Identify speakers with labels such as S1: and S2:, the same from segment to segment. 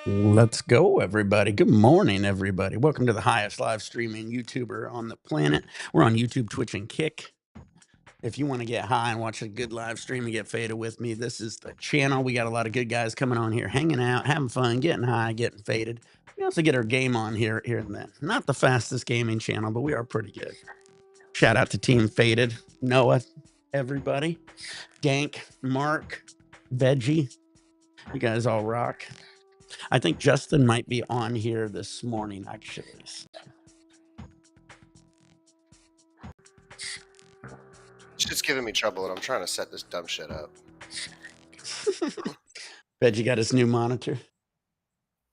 S1: Let's go, everybody. Good morning, everybody. Welcome to the highest live streaming YouTuber on the planet. We're on YouTube, Twitch, and Kick. If you want to get high and watch a good live stream and get faded with me, this is the channel. We got a lot of good guys coming on here, hanging out, having fun, getting high, getting faded. We also get our game on here and then. Not the fastest gaming channel, but we are pretty good. Shout out to Team Faded, Noah, everybody, Gank, Mark, Veggie. You guys all rock. I think Justin might be on here this morning, actually.
S2: Shit's giving me trouble, and I'm trying to set this dumb shit up.
S1: Veggie got his new monitor.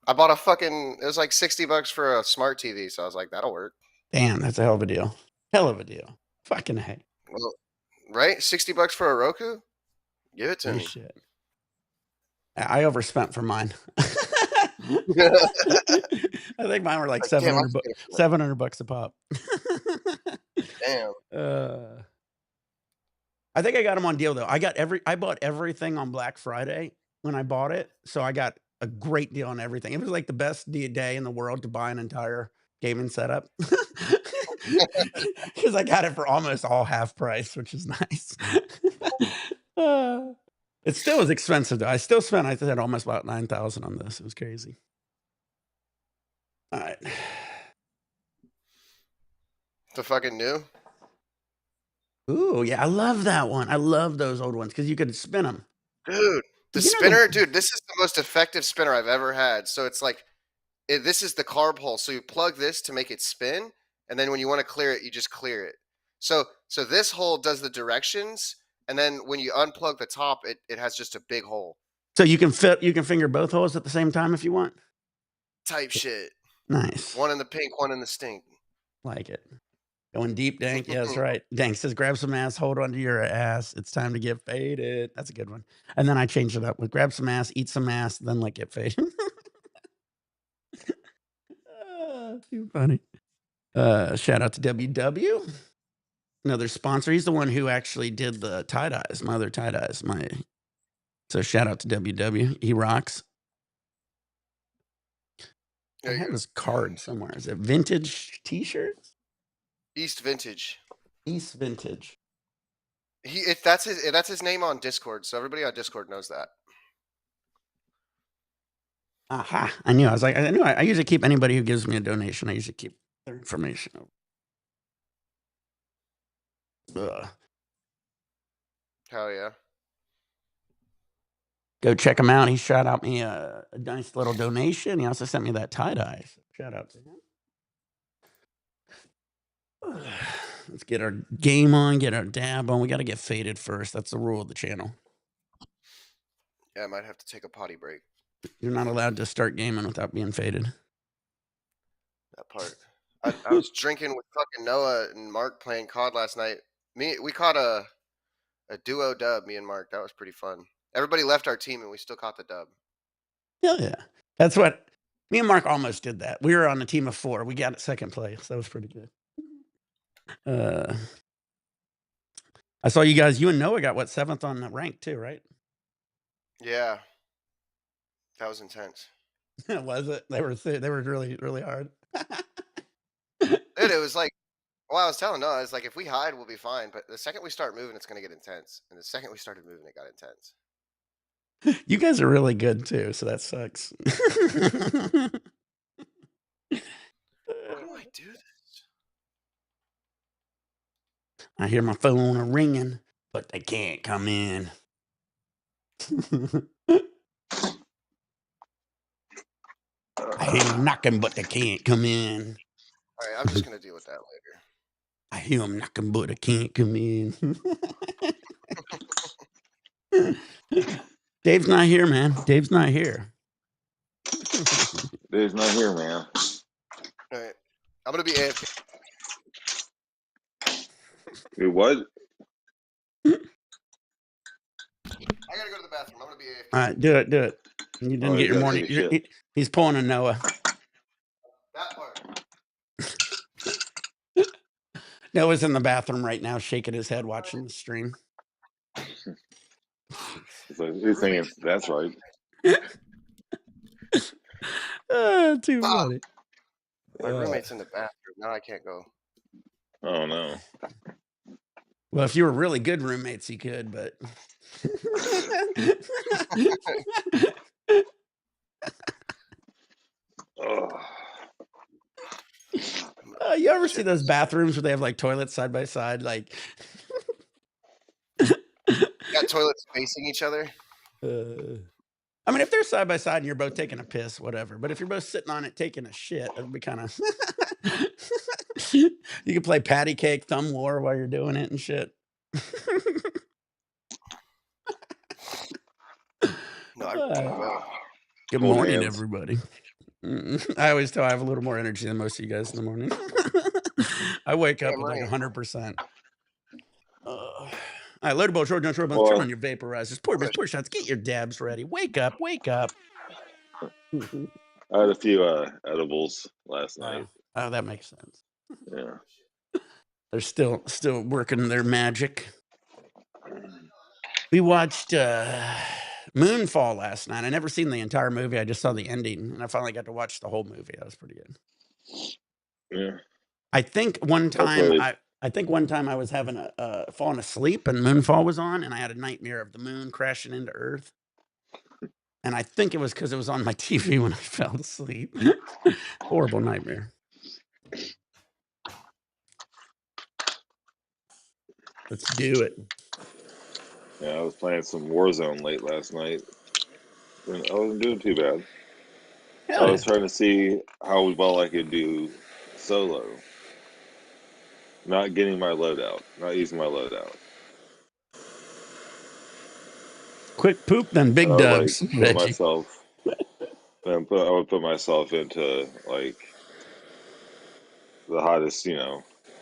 S2: I bought a fucking, it was like $60 for a smart TV, so I was like, that'll work.
S1: Damn, that's a hell of a deal. Hell of a deal. Fucking hey.
S2: Well, right? $60 for a Roku? Give it to me.
S1: Shit. I overspent for mine. I think mine were like $700 a pop.
S2: Damn.
S1: I think I got them on deal though. I bought everything on Black Friday when I bought it, so I got a great deal on everything. It was like the best day in the world to buy an entire gaming setup because I got it for almost all half price, which is nice. It still was expensive though. I said almost about $9,000 on this. It was crazy. All right.
S2: The fucking new?
S1: Ooh, yeah, I love that one. I love those old ones because you could spin them.
S2: Dude, the spinner, dude, this is the most effective spinner I've ever had. So it's like, this is the carb hole. So you plug this to make it spin, and then when you want to clear it, you just clear it. So this hole does the directions, and then when you unplug the top, it has just a big hole.
S1: So you can finger both holes at the same time if you want?
S2: Type shit.
S1: Nice.
S2: One in the pink, one in the stink.
S1: Like it. Going deep, Dank. Yeah, that's right. Dank says, grab some ass, hold onto your ass. It's time to get faded. That's a good one. And then I changed it up with grab some ass, eat some ass, then like get faded. Too funny. Shout out to WW. Another sponsor. He's the one who actually did the tie-dyes, my other tie-dyes. So shout out to WW. He rocks. I have his card somewhere. Is it vintage t-shirts?
S2: East Vintage.
S1: East Vintage.
S2: That's his name on Discord, so everybody on Discord knows that.
S1: Aha! I knew. I usually keep anybody who gives me a donation. I usually keep their information. Ugh.
S2: Hell yeah!
S1: Go check him out. He shot out me a nice little donation. He also sent me that tie-dye. So shout out to him. Let's get our game on, get our dab on. We got to get faded first. That's the rule of the channel.
S2: Yeah, I might have to take a potty break.
S1: You're not allowed to start gaming without being faded.
S2: That part. I was drinking with fucking Noah and Mark playing COD last night. We caught a duo dub, me and Mark. That was pretty fun. Everybody left our team and we still caught the dub.
S1: Hell yeah. That's what me and Mark almost did that. We were on a team of 4. We got second place. That was pretty good. I saw you guys, you and Noah got 7th on the rank too, right?
S2: Yeah. That was intense.
S1: Was it? They were really, really hard.
S2: Dude, it was like, well, I was telling Noah, I was like, if we hide, we'll be fine. But the second we start moving, it's going to get intense. And the second we started moving, it got intense.
S1: You guys are really good too, so that sucks.
S2: Why do I do this?
S1: I hear my phone ringing, but they can't come in. I hear them knocking, but they can't come in.
S2: All right, I'm just going to deal with that later.
S1: I hear them knocking, but they can't come in. Dave's not here, man. Dave's not here.
S3: Dave's not here, man.
S2: All right. I'm going to be AFK.
S3: Wait, what?
S2: I got to go to the bathroom. I'm going to be AFK.
S1: All right, do it. You didn't get your morning. He's pulling a Noah.
S2: That part.
S1: Noah's in the bathroom right now, shaking his head, watching the stream.
S3: He's thinking, that's right.
S1: Too
S2: Fuck.
S1: funny.
S2: My roommate's in the bathroom. Now I can't go.
S3: Oh no.
S1: Well, if you were really good roommates, you could, but.
S3: Oh.
S1: You ever see those bathrooms where they have like toilets side by side? Like,
S2: Got toilets facing each other.
S1: I mean, if they're side by side and you're both taking a piss, whatever. But if you're both sitting on it taking a shit, that'd be kind of. You can play patty cake, thumb war while you're doing it and shit.
S2: No, I really will.
S1: Good
S3: Hold
S1: morning,
S3: hands.
S1: everybody. I always tell I have a little more energy than most of you guys in the morning. I wake up
S2: Damn
S1: with like
S2: right.
S1: 100%. All right, load bowl, short gun, short
S3: Well,
S1: turn on your vaporizers, pour shots, get your dabs ready. Wake up, wake up.
S3: I had a few edibles last night.
S1: Oh, that makes sense.
S3: Yeah.
S1: They're still working their magic. We watched Moonfall last night. I never seen the entire movie. I just saw the ending, and I finally got to watch the whole movie. That was pretty good.
S3: Yeah.
S1: I think one time
S3: really...
S1: I was having falling asleep and Moonfall was on, and I had a nightmare of the moon crashing into Earth. And I think it was because it was on my TV when I fell asleep. Horrible nightmare. Let's do it.
S3: Yeah, I was playing some Warzone late last night. And I wasn't doing too bad.
S1: Hell
S3: I was trying to see how well I could do solo. Not getting my loadout. Not using my loadout.
S1: Quick poop, then
S3: And
S1: big
S3: I would like
S1: dubs.
S3: put
S1: Veggie.
S3: myself I would put myself into like the hottest,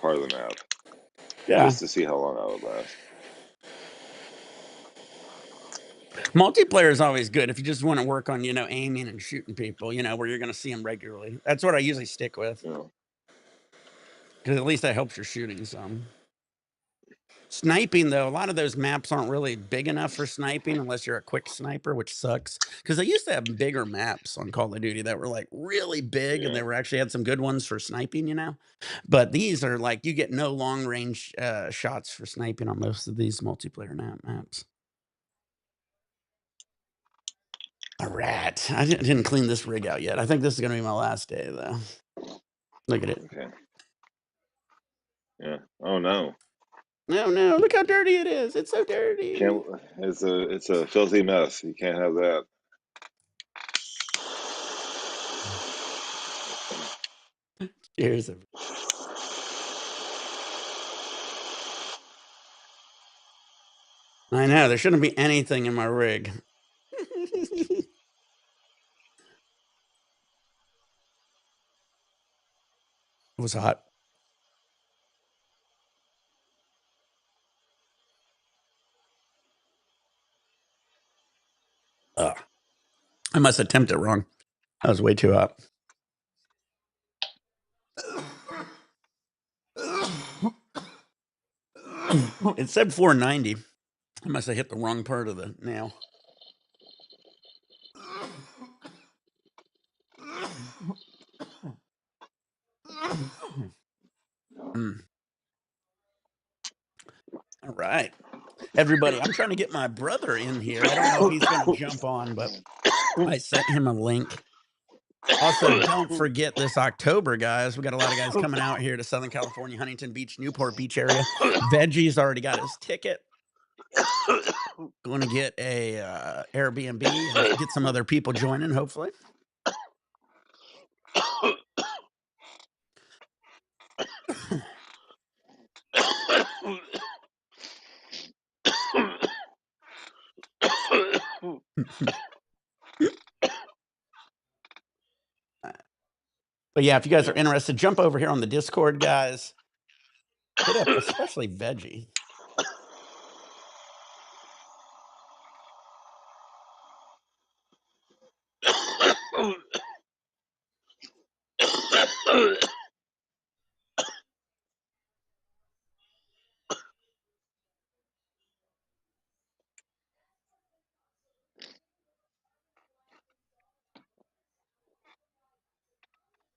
S3: part of the map.
S1: Yeah.
S3: Just to see how long I would last.
S1: Multiplayer is always good if you just want to work on, aiming and shooting people, where you're going to see them regularly. That's what I usually stick with.
S3: Yeah.
S1: Because at least that helps your shooting some. Sniping, though, a lot of those maps aren't really big enough for sniping unless you're a quick sniper, which sucks. Because they used to have bigger maps on Call of Duty that were like really big, and they were actually had some good ones for sniping, But these are like you get no long range shots for sniping on most of these multiplayer maps. All right, I didn't clean this rig out yet. I think this is gonna be my last day, though. Look at it.
S3: Okay. Yeah. Oh no.
S1: No, look how dirty it is. It's so dirty.
S3: It's a filthy mess. You can't have that.
S1: Cheers. I know there shouldn't be anything in my rig. It was hot. I must have temped it wrong. That was way too hot. It said 490. I must have hit the wrong part of the nail. All right. Everybody, I'm trying to get my brother in here. I don't know if he's going to jump on, but I sent him a link. Also, don't forget this October, guys. We got a lot of guys coming out here to Southern California, Huntington Beach, Newport Beach area. Veggie's already got his ticket. Going to get a Airbnb and get some other people joining, hopefully. But yeah, if you guys are interested, jump over here on the Discord, guys. Hit up, especially Veggie.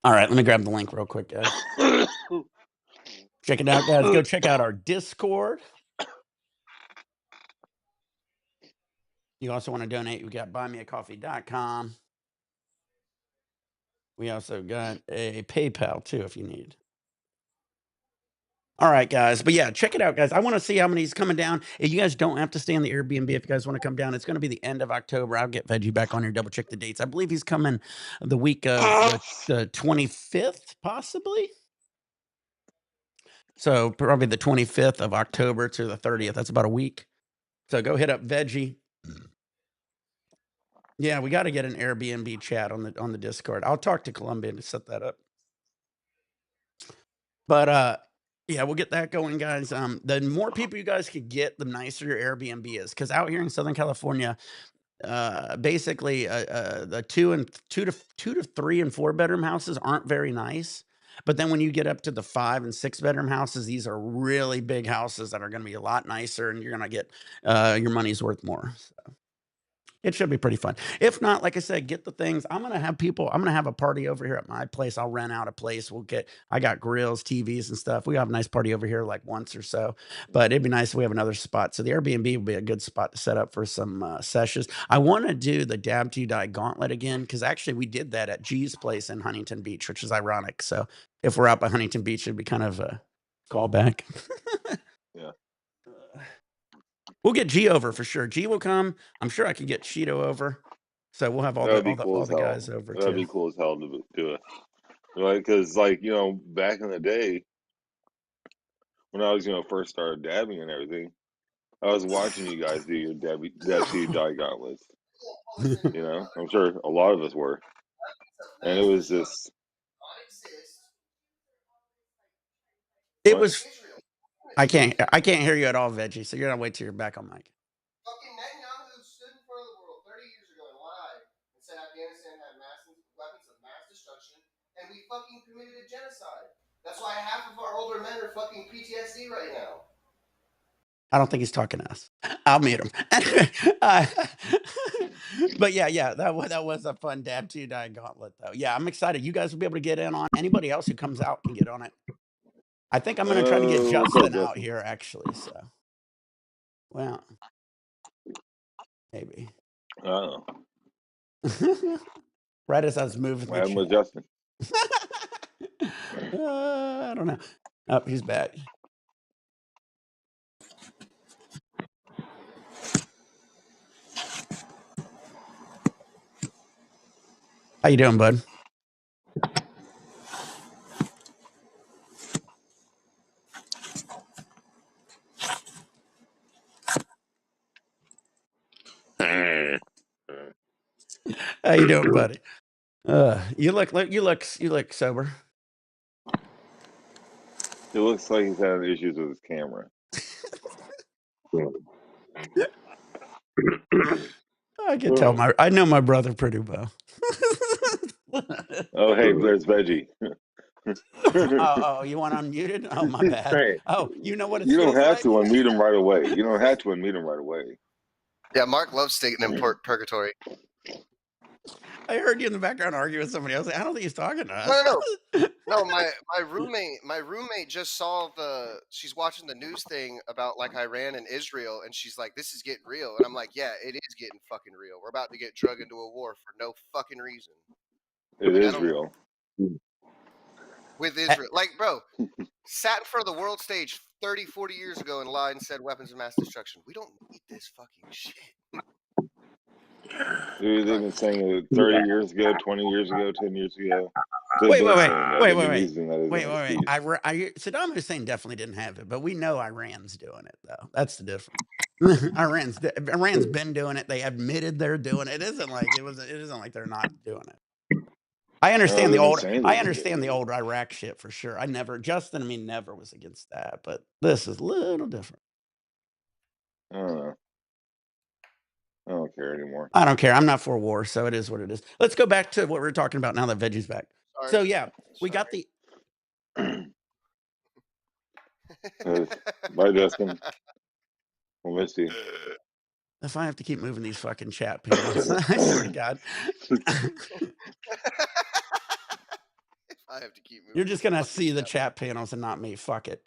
S1: All right, let me grab the link real quick, guys. Check it out, guys. Go check out our Discord. You also want to donate, we got buymeacoffee.com. We also got a PayPal too if you need. All right, guys. But yeah, check it out, guys. I want to see how many's coming down. You guys don't have to stay on the Airbnb if you guys want to come down. It's going to be the end of October. I'll get Veggie back on here, double check the dates. I believe he's coming the week of the 25th, possibly. So probably the 25th of October to the 30th. That's about a week. So go hit up Veggie. Yeah, we got to get an Airbnb chat on the Discord. I'll talk to Columbia to set that up. But yeah, we'll get that going, guys. The more people you guys could get, the nicer your Airbnb is. Because out here in Southern California, basically, the two to 3 and 4 bedroom houses aren't very nice. But then when you get up to the 5 and 6 bedroom houses, these are really big houses that are going to be a lot nicer, and you're going to get your money's worth more. So it should be pretty fun. If not, like I said, get the things. I'm going to have a party over here at my place. I'll rent out a place. I got grills, TVs and stuff. We have a nice party over here like once or so, but it'd be nice if we have another spot. So the Airbnb will be a good spot to set up for some sessions. I want to do the Dab to Die Gauntlet again, because actually we did that at G's place in Huntington Beach, which is ironic. So if we're out by Huntington Beach, it'd be kind of a callback.
S3: Yeah.
S1: We'll get G over for sure. G will come. I'm sure I can get Cheeto over. So we'll have all the guys over too.
S3: That'd be cool as hell to do it. Right? Because, like, you know, back in the day, when I was, first started dabbing and everything, I was watching you guys do your Dab to Die Gauntlets. I'm sure a lot of us were. And it was just...
S1: It was... I can't hear you at all, Veggie, so you're going to wait till you're back on mic.
S2: Fucking Netanyahu stood in front of the world 30 years ago and lied and said Afghanistan had weapons of mass destruction, and we fucking committed a genocide. That's why half of our older men are fucking PTSD right now.
S1: I don't think he's talking to us. I'll mute him. But yeah, that was a fun Dab to Die Gauntlet, though. Yeah, I'm excited. You guys will be able to get in on. Anybody else who comes out can get on it. I think I'm going to try to get Justin out here, actually. So, well, maybe.
S3: Oh.
S1: Right as I was moving.
S3: What happened with Justin?
S1: I don't know. Oh, he's back. How you doing, bud? How you doing, buddy? You look sober.
S3: It looks like he's having issues with his camera.
S1: I can tell I know my brother pretty well.
S3: Oh, hey, there's Veggie.
S1: Oh, you want unmuted? Oh, my bad.
S3: Hey,
S1: oh, you know what it
S3: You don't have
S1: like?
S3: to unmute him right away. You don't have to unmute him right away.
S2: Yeah, Mark loves staying in purgatory.
S1: I heard you in the background arguing with somebody else. I don't think he's talking to us.
S2: No, my roommate just saw she's watching the news thing about like Iran and Israel, and she's like, this is getting real. And I'm like, yeah, it is getting fucking real. We're about to get drug into a war for no fucking reason.
S3: It is real.
S2: With Israel. Like, bro, sat in front of the world stage 30, 40 years ago and lied and said weapons of mass destruction. We don't need this fucking shit.
S3: Dude, they've been saying it 30 years ago, 20 years ago, 10 years ago.
S1: Wait. Saddam Hussein definitely didn't have it, but we know Iran's doing it, though. That's the difference. Iran's been doing it. They admitted they're doing it. It isn't like they're not doing it. I understand the old Iraq shit for sure. Justin never was against that, but this is a little different.
S3: I don't know. I don't care anymore.
S1: I don't care. I'm not for war, so it is what it is. Let's go back to what we were talking about now that Veggie's back.
S2: Sorry.
S1: So yeah, we got the.
S3: Bye, Justin. We'll miss you.
S1: If I have to keep moving these fucking chat panels, I swear to God.
S2: If I have to keep moving.
S1: You're just gonna
S2: Fucking
S1: see the
S2: chat.
S1: chat panels and not me. Fuck it.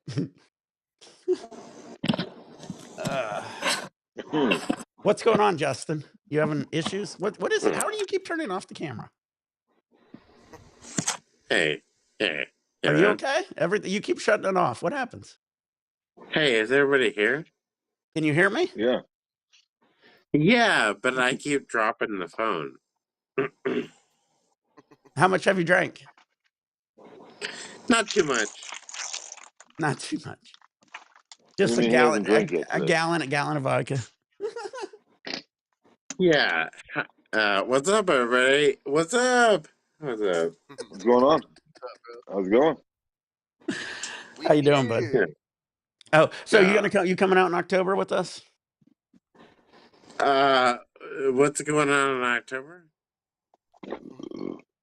S1: What's going on, Justin? You having issues? What is it? How do you keep turning off the camera?
S4: Hey.
S1: Are you okay? Everything you keep shutting it off. What happens?
S4: Hey, is everybody here?
S1: Can you hear me?
S3: Yeah.
S4: Yeah, but I keep dropping the phone.
S1: How much have you drank?
S4: Not too much.
S1: Not too much.
S3: What do
S1: Just
S3: you mean he hasn't drank yet
S1: a
S3: today?
S1: gallon of vodka.
S4: Yeah. What's up, everybody? What's up? What's up?
S3: What's going on? How's it going?
S1: How you doing, bud?
S4: Yeah.
S1: Oh, so
S4: Yeah.
S1: you coming out in October with us?
S4: What's going on in October?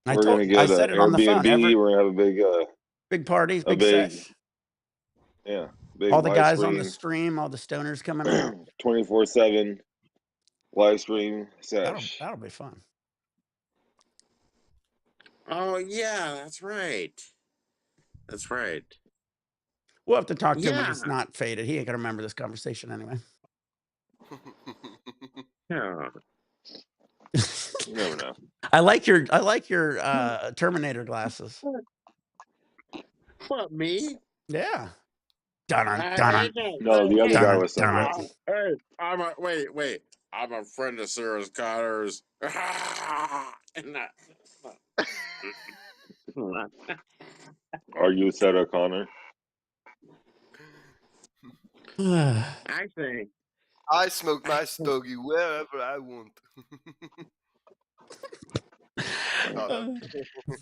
S1: I said it on the phone.
S3: Airbnb. We're gonna have a
S1: big parties,
S3: a
S1: big
S3: big
S1: sesh.
S3: big
S1: All the
S3: live
S1: guys
S3: stream,
S1: on the stream, all the stoners coming out.
S3: 24/7 live stream sesh.
S1: That'll be fun.
S4: Oh yeah, that's right. That's right.
S1: We'll have to talk to him when
S4: Yeah.
S1: he's not faded. He ain't gonna remember this conversation anyway.
S4: Yeah.
S3: You never know.
S1: I like your Terminator glasses.
S4: What, me?
S1: Yeah. Dun
S3: No, the other guy with
S1: dun.
S3: sunglasses.
S4: Hey, wait. I'm a friend of Sarah Cotter's.
S3: Are you Sarah O'Connor?
S4: Actually,
S2: I smoke my stogie wherever I want.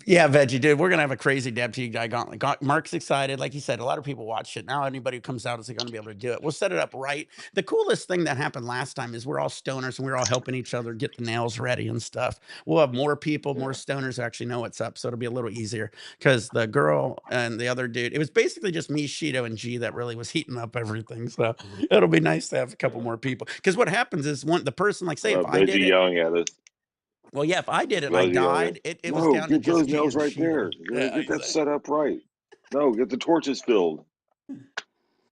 S1: Yeah, Veggie, dude, we're gonna have a crazy Deputy Guy Gauntlet. Mark's excited. Like he said, a lot of people watch it. Now anybody who comes out is going to be able to do it. We'll set it up right. The coolest thing that happened last time is we're all stoners and we're all helping each other get the nails ready and stuff. We'll have more people, more stoners who actually know what's up, so it'll be a little easier. Because the girl and the other dude, it was basically just me, Shido, and G that really was heating up everything. So it'll be nice to have a couple more people. Because what happens is the person, like, say if I did it,
S3: yelling at us.
S1: well, yeah, if I did it and I died, it was down to
S3: get
S1: just
S3: those
S1: G
S3: nails
S1: and
S3: right there.
S1: Shido.
S3: You gotta get that set up right. No, get the torches filled.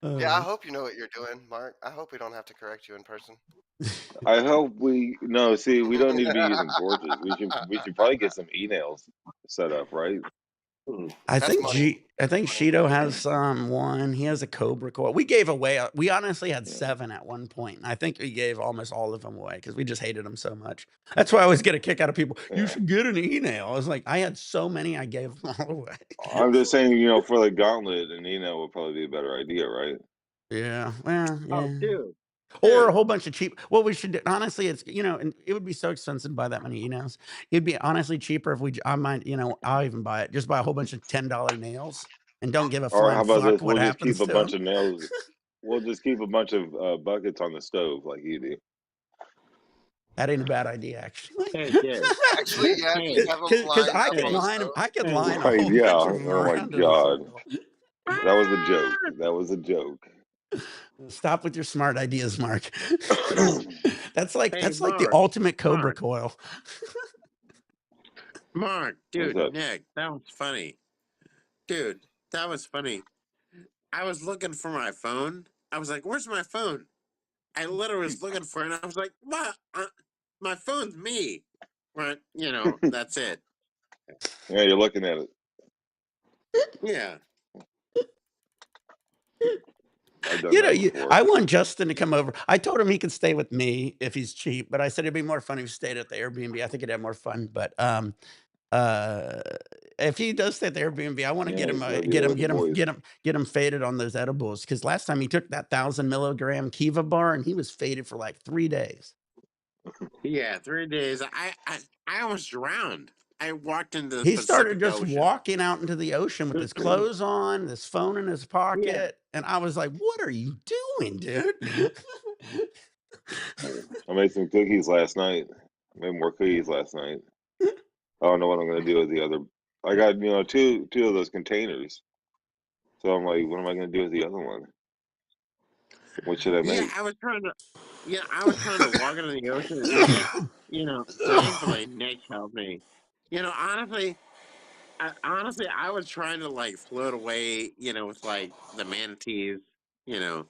S2: Yeah, I hope you know what you're doing, Mark. I hope we don't have to correct you in person.
S3: I hope we we don't need to be using torches. We should probably get some e-nails set up, right?
S1: I think Shido has one. He has a Cobra coil. We gave away. We honestly had 7 at one point. I think we gave almost all of them away because we just hated them so much. That's why I always get a kick out of people. You should get an e-nail. I was like, I had so many, I gave them all away.
S3: I'm just saying, for the gauntlet, an e-nail would probably be a better idea, right?
S1: Yeah. Well, yeah.
S4: oh, dude.
S1: Or a whole bunch of cheap. What we should do, honestly, it's and it would be so expensive to buy that many e-nails. It'd be honestly cheaper if I might, I'll even buy it. Just buy a whole bunch of $10 nails and don't give a
S3: Or how
S1: flying
S3: about
S1: fuck
S3: this?
S1: what
S3: We'll just
S1: happens
S3: keep a
S1: to
S3: bunch
S1: them.
S3: of nails. We'll just keep a bunch of buckets on the stove like you do.
S1: That ain't a bad idea, actually.
S4: Hey, dude.
S2: Actually, yeah, you have them
S1: Because
S2: lined
S1: I
S2: up
S1: could
S2: on the
S1: line
S2: stove.
S1: I could line a
S3: Right,
S1: whole
S3: yeah.
S1: bunch of them
S3: Oh my
S1: around in a
S3: God.
S1: circle.
S3: That was a joke. That was a joke.
S1: Stop with your smart ideas, Mark. That's like the
S4: Mark,
S1: ultimate Cobra coil.
S4: Mark, dude,
S3: that?
S4: Nick, that was funny. Dude, that was funny. I was looking for my phone. I was like, where's my phone? I literally was looking for it, and I was like, what? My phone's me. Right? That's it.
S3: Yeah, you're looking at it.
S4: Yeah.
S3: I've done that before.
S1: I want Justin to come over. I told him he could stay with me if he's cheap, but I said it'd be more fun if he stayed at the Airbnb. I think it'd have more fun. But if he does stay at the Airbnb, I want to get him faded on those edibles. Because last time he took that 1,000 milligram Kiva bar and he was faded for like 3 days.
S4: Yeah, 3 days. I almost drowned. I walked into the
S1: He started
S4: Pacific
S1: just
S4: Ocean.
S1: walking out into the ocean with his clothes on, this phone in his pocket, and I was like, "What are you doing, dude?"
S3: I made some cookies last night. I made more cookies last night. I don't know what I'm gonna do with the other. I got two of those containers. So I'm like, what am I gonna do with the other one? What should I make?
S4: Yeah, I was trying to walk into the ocean and thankfully Nick helped me. Honestly, honestly, I was trying to like float away, with like the manatees, you know.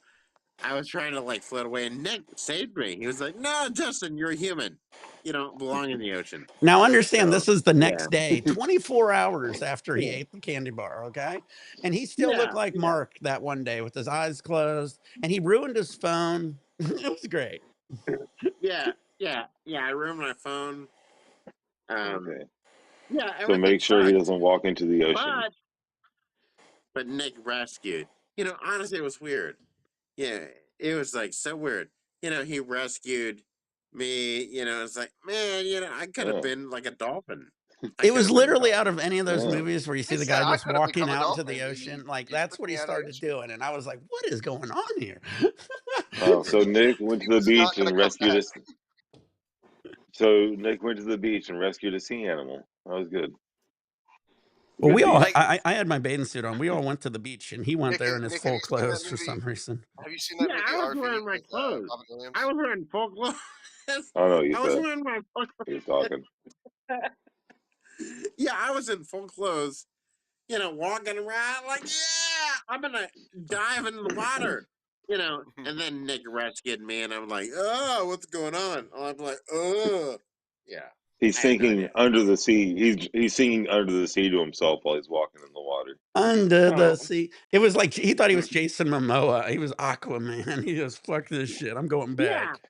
S4: I was trying to like float away, and Nick saved me. He was like, "No, Justin, you're a human. You don't belong in the ocean."
S1: Now understand,
S4: So
S1: this is the
S4: yeah,
S1: next day, 24 hours after he ate the candy bar, okay? And he still looked
S4: yeah,
S1: like
S4: yeah,
S1: Mark that one day with his eyes closed, and he ruined his phone. It was great.
S4: yeah. I ruined my phone.
S3: Okay.
S4: Yeah,
S3: So
S4: everything
S3: make sure he
S4: sucked.
S3: doesn't walk into the ocean.
S4: But Nick rescued. Honestly, it was weird. Yeah, it was like so weird. He rescued me. It's like, man, I could have
S3: Oh,
S4: been like a dolphin. I
S1: It
S4: could
S1: was
S4: have been a
S1: literally out of
S4: dolphin.
S1: any of those
S3: oh.
S1: movies where you see
S2: He
S1: the
S2: said
S1: guy
S2: I
S1: just
S2: could have
S1: walking
S2: become a
S1: out into the
S2: dolphin.
S1: ocean. Like,
S2: You
S1: that's
S2: put
S1: what he
S2: me out of the
S1: started
S2: ocean.
S1: doing. And I was like, what is going on here?
S3: Oh, so Nick went
S2: He
S3: to the
S2: was not
S3: beach
S2: gonna
S3: and
S2: come
S3: rescued
S2: back.
S3: us. So Nick went to the beach and rescued a sea animal. That was good.
S1: Well,
S3: Good
S1: we all,
S3: deed.
S2: Like
S1: I had my bathing suit on. We all went to the beach, and he went there in his
S2: Nick, have
S1: full
S2: you seen that
S1: clothes for
S2: movie?
S1: some reason.
S2: Have you seen that
S4: Yeah,
S2: movie
S4: I was
S2: RV
S4: wearing my
S2: with
S4: clothes.
S2: Robin Williams?
S4: I was wearing full clothes.
S3: I don't know what you
S4: I was
S3: said.
S4: wearing my full
S3: He was talking.
S4: Yeah, I was in full clothes, walking around like, yeah, I'm gonna dive into the water, and then Nick rescued me, and I'm like, oh, what's going on? I'm like, oh, yeah.
S3: He's
S4: I had no
S3: sinking
S4: idea.
S3: under the sea. He's singing under the sea to himself while he's walking in the water.
S1: Under the
S4: Oh,
S1: sea. It was like he thought he was Jason Momoa. He was Aquaman. He goes, fuck this shit. I'm going
S4: yeah,
S1: back.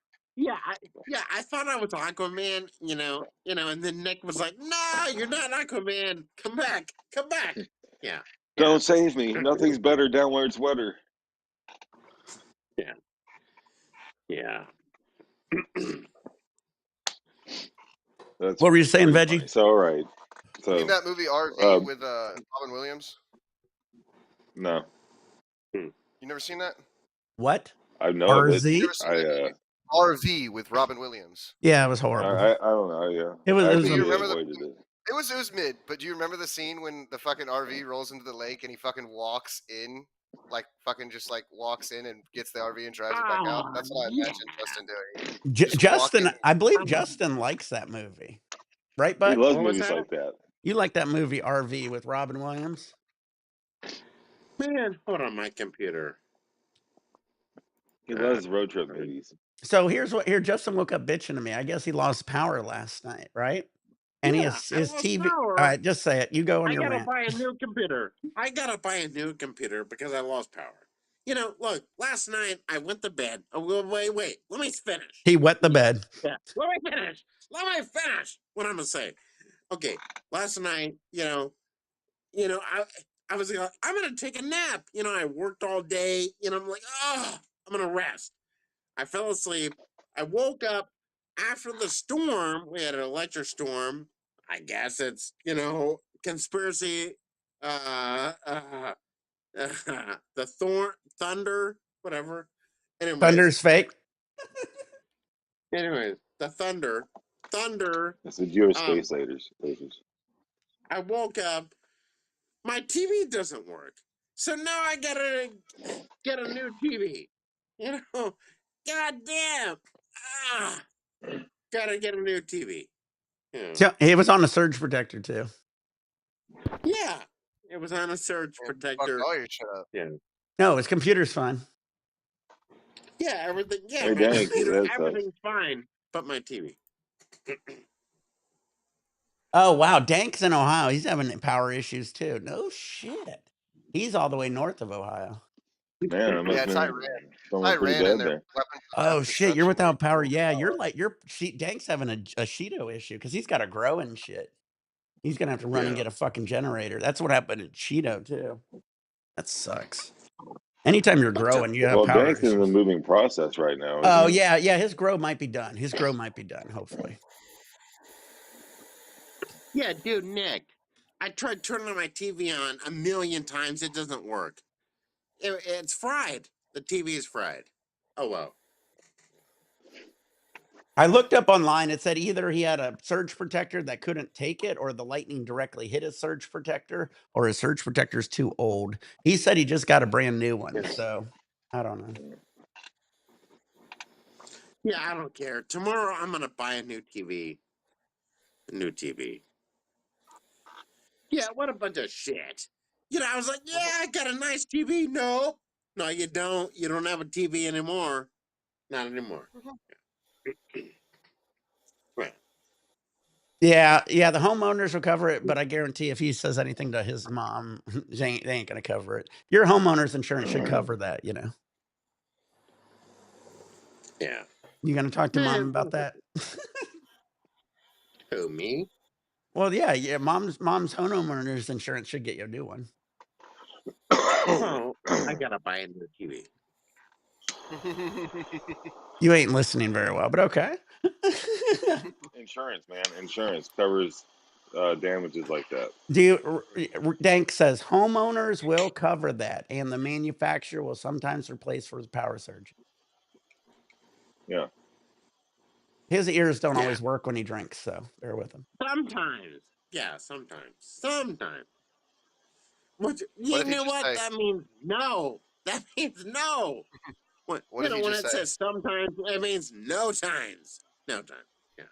S4: I thought I was Aquaman, and then Nick was like, no, you're not Aquaman. Come back. Yeah, yeah,
S3: Don't save me. Nothing's better down where it's wetter.
S4: yeah, yeah.
S3: That's
S1: What were you saying,
S3: pretty
S1: Veggie?
S3: funny. So all right.
S2: Seen
S3: So
S2: that movie RV
S3: uh,
S2: with Robin Williams?
S3: no,
S2: You never seen that?
S1: What?
S3: I know of it.
S2: You
S1: RZ?
S2: never seen that movie? RV with Robin Williams.
S1: Yeah, it was horrible.
S3: I don't know. Yeah,
S1: It was,
S3: I
S1: it
S2: Do
S1: was,
S2: you
S3: actually
S2: remember
S3: avoided it.
S2: It was mid, but do you remember the scene when the fucking RV rolls into the lake and he fucking walks in, like fucking just like walks in and gets the RV and drives it back out?
S4: Oh,
S2: That's what I
S4: yeah.
S2: imagine Justin doing. Just
S1: Justin,
S2: walking.
S1: I believe Justin likes that movie. Right,
S3: He
S1: bud?
S3: loves
S4: What was
S3: movies
S4: that?
S3: like that.
S1: You like that movie RV with Robin Williams?
S4: Man, hold on my computer.
S3: He loves road trip movies.
S1: So here Justin woke up bitching to me. I guess he lost power last night, right? And
S4: Yeah, I
S1: his
S4: lost
S1: TV. All
S4: power.
S1: right, just say it. You go on
S4: I
S1: your
S4: gotta
S1: rant.
S4: buy a new computer. Because I lost power. Look, last night I went to bed. Oh, wait. Let me finish.
S1: He wet the bed.
S4: Yeah. Let me finish. What I'm gonna say. Okay, last night, I was like, I'm gonna take a nap. I worked all day. I'm like, oh, I'm gonna rest. I fell asleep. I woke up after the storm. We had an electric storm. I guess it's, conspiracy. Uh, uh, the thunder, whatever. Anyways,
S1: Thunder's fake.
S4: the thunder.
S3: It's the geospace
S4: Um,
S3: lasers.
S4: I woke up. My TV doesn't work, so now I gotta get a new TV. God damn. Ah, gotta get a new TV.
S1: So it was on a surge protector too.
S4: Yeah, it was on a surge
S2: Man, fuck
S4: protector.
S2: all your shit up.
S4: Yeah,
S1: No, his computer's fine.
S4: everything. Yeah,
S3: Hey,
S4: my
S3: dang,
S4: computer,
S3: that sucks.
S4: everything's fine, but my TV.
S1: Oh wow, Dank's in Ohio. He's having power issues too. No shit. He's all the way north of Ohio.
S3: Man, it must
S2: Yeah,
S3: have
S2: it's
S3: been something pretty
S2: Iran and
S3: bad
S2: their
S3: there.
S2: weapons of mass
S1: Oh shit, you're
S2: destruction.
S1: without power. Yeah, Dank's having a Cheeto issue because he's got to grow and shit. He's gonna have to run and
S3: Yeah.
S1: get a fucking generator. That's what happened to Cheeto too. That sucks. Anytime you're
S4: But
S1: growing, you have
S3: Well,
S1: power
S3: Dank's in the
S1: issues.
S3: moving process right now, isn't
S1: Oh
S3: he?
S1: yeah, his grow might be done. Hopefully.
S4: yeah, dude, Nick, I tried turning my TV on a million times. It doesn't work. It's fried. The TV is fried. Oh well.
S1: I looked up online. It said either he had a surge protector that couldn't take it, or the lightning directly hit his surge protector, or his surge protector's too old. He said he just got a brand new one, so I don't know.
S4: Yeah, I don't care. Tomorrow I'm gonna buy a new TV. Yeah, what a bunch of shit. You know, I was like, yeah, I got a nice TV. No, you don't. You don't have a TV anymore. Not anymore. Right.
S1: Yeah, the homeowners will cover it, but I guarantee if he says anything to his mom, they ain't going to cover it. Your homeowner's insurance should cover that, you know.
S4: Yeah.
S1: You going to talk to mom about that?
S4: Who, me?
S1: Well, yeah, mom's homeowner's insurance should get you a new one.
S4: Oh, I gotta buy a new TV.
S1: You ain't listening very well, but okay.
S3: Insurance, man. Insurance covers damages like that.
S1: Dank says homeowners will cover that, and the manufacturer will sometimes replace for his power surge.
S3: Yeah.
S1: His ears don't always work when he drinks, so bear with him.
S4: Sometimes. Yeah, sometimes. You
S2: if you
S4: know
S2: just
S4: what?
S2: say-
S4: That means no. That means no.
S2: What
S4: you
S2: if
S4: know,
S2: you
S4: when
S2: just
S4: it
S2: say-
S4: says sometimes, it means no times. No time. Yeah.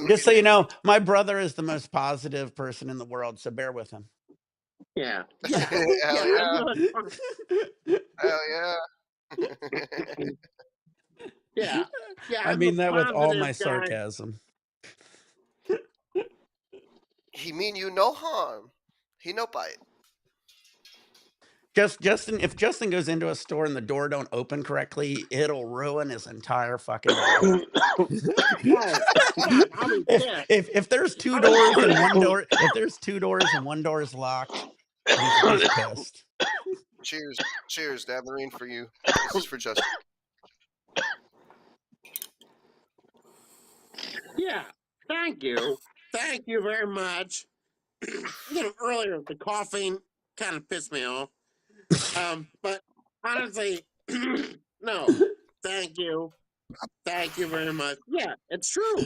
S1: Just so you know, my brother is the most positive person in the world, so bear with him.
S4: Yeah.
S2: Hell yeah.
S4: Yeah.
S1: I
S4: I'm
S1: mean
S4: a
S1: that with all
S4: positive
S1: my
S4: guy.
S1: sarcasm.
S2: He mean you no harm. He no bite.
S1: Justin, if Justin goes into a store and the door don't open correctly, it'll ruin his entire fucking day.
S4: Oh, God, I'll be pissed.
S1: If there's two doors and one door, if there's two doors and one door is locked, he's pissed.
S2: Cheers, Dad Marine, for you. This is for Justin.
S4: Yeah. Thank you very much. You know, earlier the coughing kind of pissed me off. But honestly, no. Thank you very much. Yeah, it's true.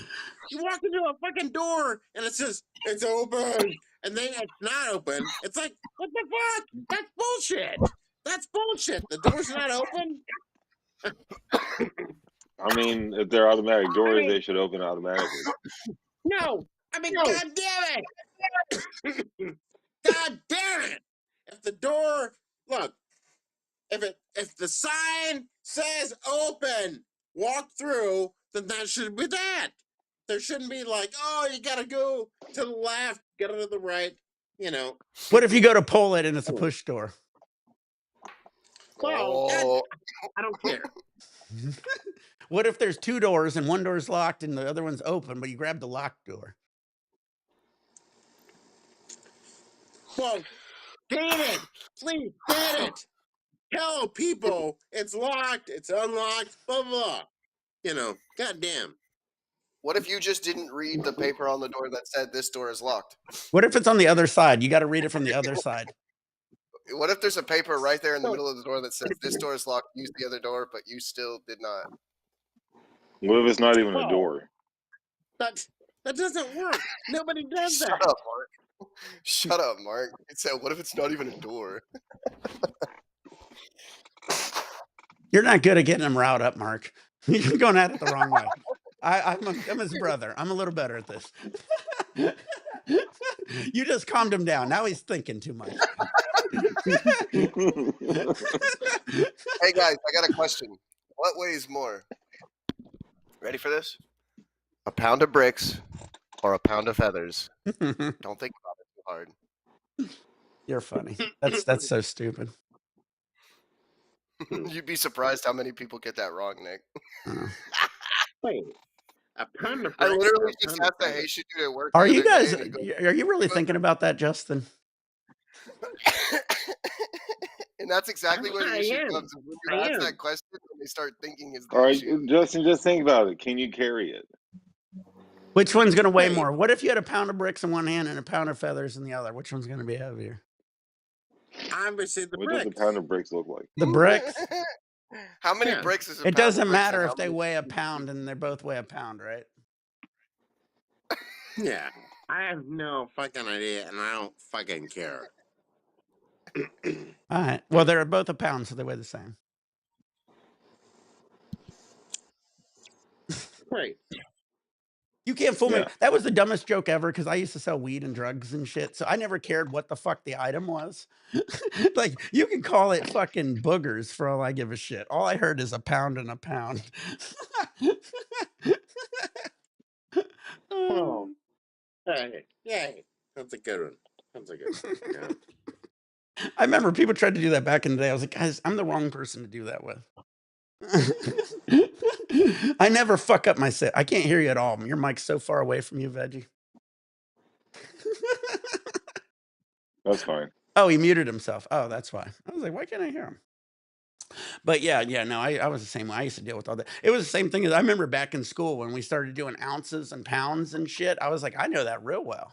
S4: You walk into a fucking door and it says it's open, and then it's not open. It's like, what the fuck? That's bullshit. That's bullshit. The door's not open.
S3: I mean, if they're automatic doors, they should open automatically.
S4: No. I mean, God damn it. God damn it. If the door, look, if the sign says open, walk through, then that should be that. There shouldn't be like, oh, you gotta go to the left, go to the right, you know.
S1: What if you go to pull it and it's a push door?
S4: Well,
S2: Oh.
S4: I don't care.
S1: What if there's two doors and one door's locked and the other one's open, but you grab the locked door?
S4: Well, damn it. Please, damn it. Tell people it's locked, it's unlocked, blah, blah. You know, goddamn.
S2: What if you just didn't read the paper on the door that said this door is locked?
S1: What if it's on the other side? You got to read it from the other side.
S2: What if there's a paper right there in the middle of the door that says this door is locked, use the other door, but you still did not?
S3: What if it's not even a door?
S4: That doesn't work. Nobody does
S2: Shut
S4: that.
S2: up, Mark. Shut up, Mark. It said, what if it's not even a door?
S1: You're not good at getting him riled up, Mark. You're going at it the wrong way. I'm his brother. I'm a little better at this. You just calmed him down. Now he's thinking too much.
S2: Hey guys, I got a question. What weighs more? Ready for this? A pound of bricks or a pound of feathers? Don't think about it too hard.
S1: You're funny. That's so stupid.
S2: You'd be surprised how many people get that wrong, Nick.
S4: Wait, a pound of
S2: I
S4: bricks
S2: literally
S4: or a
S2: just
S4: pound of
S2: asked the
S4: feathers?
S2: Hey Shit Dude at work.
S1: Are
S2: the
S1: you
S2: other
S1: guys?
S2: day, and he goes,
S1: Are you really thinking about that, Justin?
S2: and that's exactly where the
S4: I
S2: issue
S4: am.
S2: comes. When you
S4: I
S2: ask
S4: am.
S2: that question, and they start thinking is the
S3: All right,
S2: issue.
S3: Justin, just think about it. Can you carry it?
S1: Which one's going to weigh
S4: Wait.
S1: more? What if you had a pound of bricks in one hand and a pound of feathers in the other? Which one's going to be heavier?
S4: Obviously, the
S3: What does a
S4: bricks.
S3: pound of bricks look like?
S1: The bricks?
S2: How many
S4: Yeah.
S2: bricks is a
S1: It
S2: pound
S1: doesn't
S2: of bricks,
S1: matter
S2: and
S1: if
S2: how
S1: they
S2: many-
S1: weigh a pound and they both weigh a pound, right?
S4: Yeah. I have no fucking idea, and I don't fucking care.
S1: All right. Well, they're both a pound, so they weigh the same.
S4: Wait.
S1: You can't fool me.
S3: Yeah.
S1: That was the dumbest joke ever because I used to sell weed and drugs and shit. So I never cared what the fuck the item was. Like, you can call it fucking boogers for all I give a shit. All I heard is a pound and a pound.
S4: Oh, hey, yay. That's a good one. That's a good one. Yeah.
S1: I remember people tried to do that back in the day. I was like, guys, I'm the wrong person to do that with. I never fuck up my set. I can't hear you at all. Your mic's so far away from you, Veggie.
S3: That's fine.
S1: Oh, he muted himself. Oh, that's why. I was like, why can't I hear him? But yeah, no, I was the same way. I used to deal with all that. It was the same thing as I remember back in school when we started doing ounces and pounds and shit. I was like, I know that real well.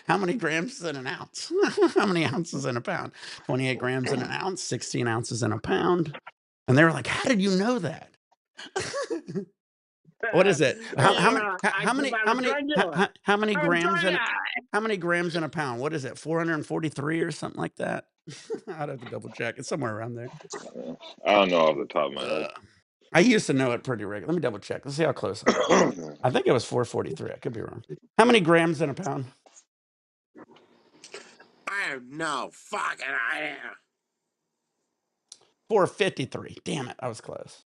S1: How many grams is in an ounce? How many ounces in a pound? 28 grams in an ounce, 16 ounces in a pound. And they were like, how did you know that? What is it? How many grams in a pound? What is it? 443 or something like that? I'd have to double check. It's somewhere around there.
S3: I don't know off the top of my head.
S1: I used to know it pretty regular. Let me double check. Let's see how close I am. I think it was 443. I could be wrong. How many grams in a pound?
S4: I have no fucking idea.
S1: 453. Damn it. I was close.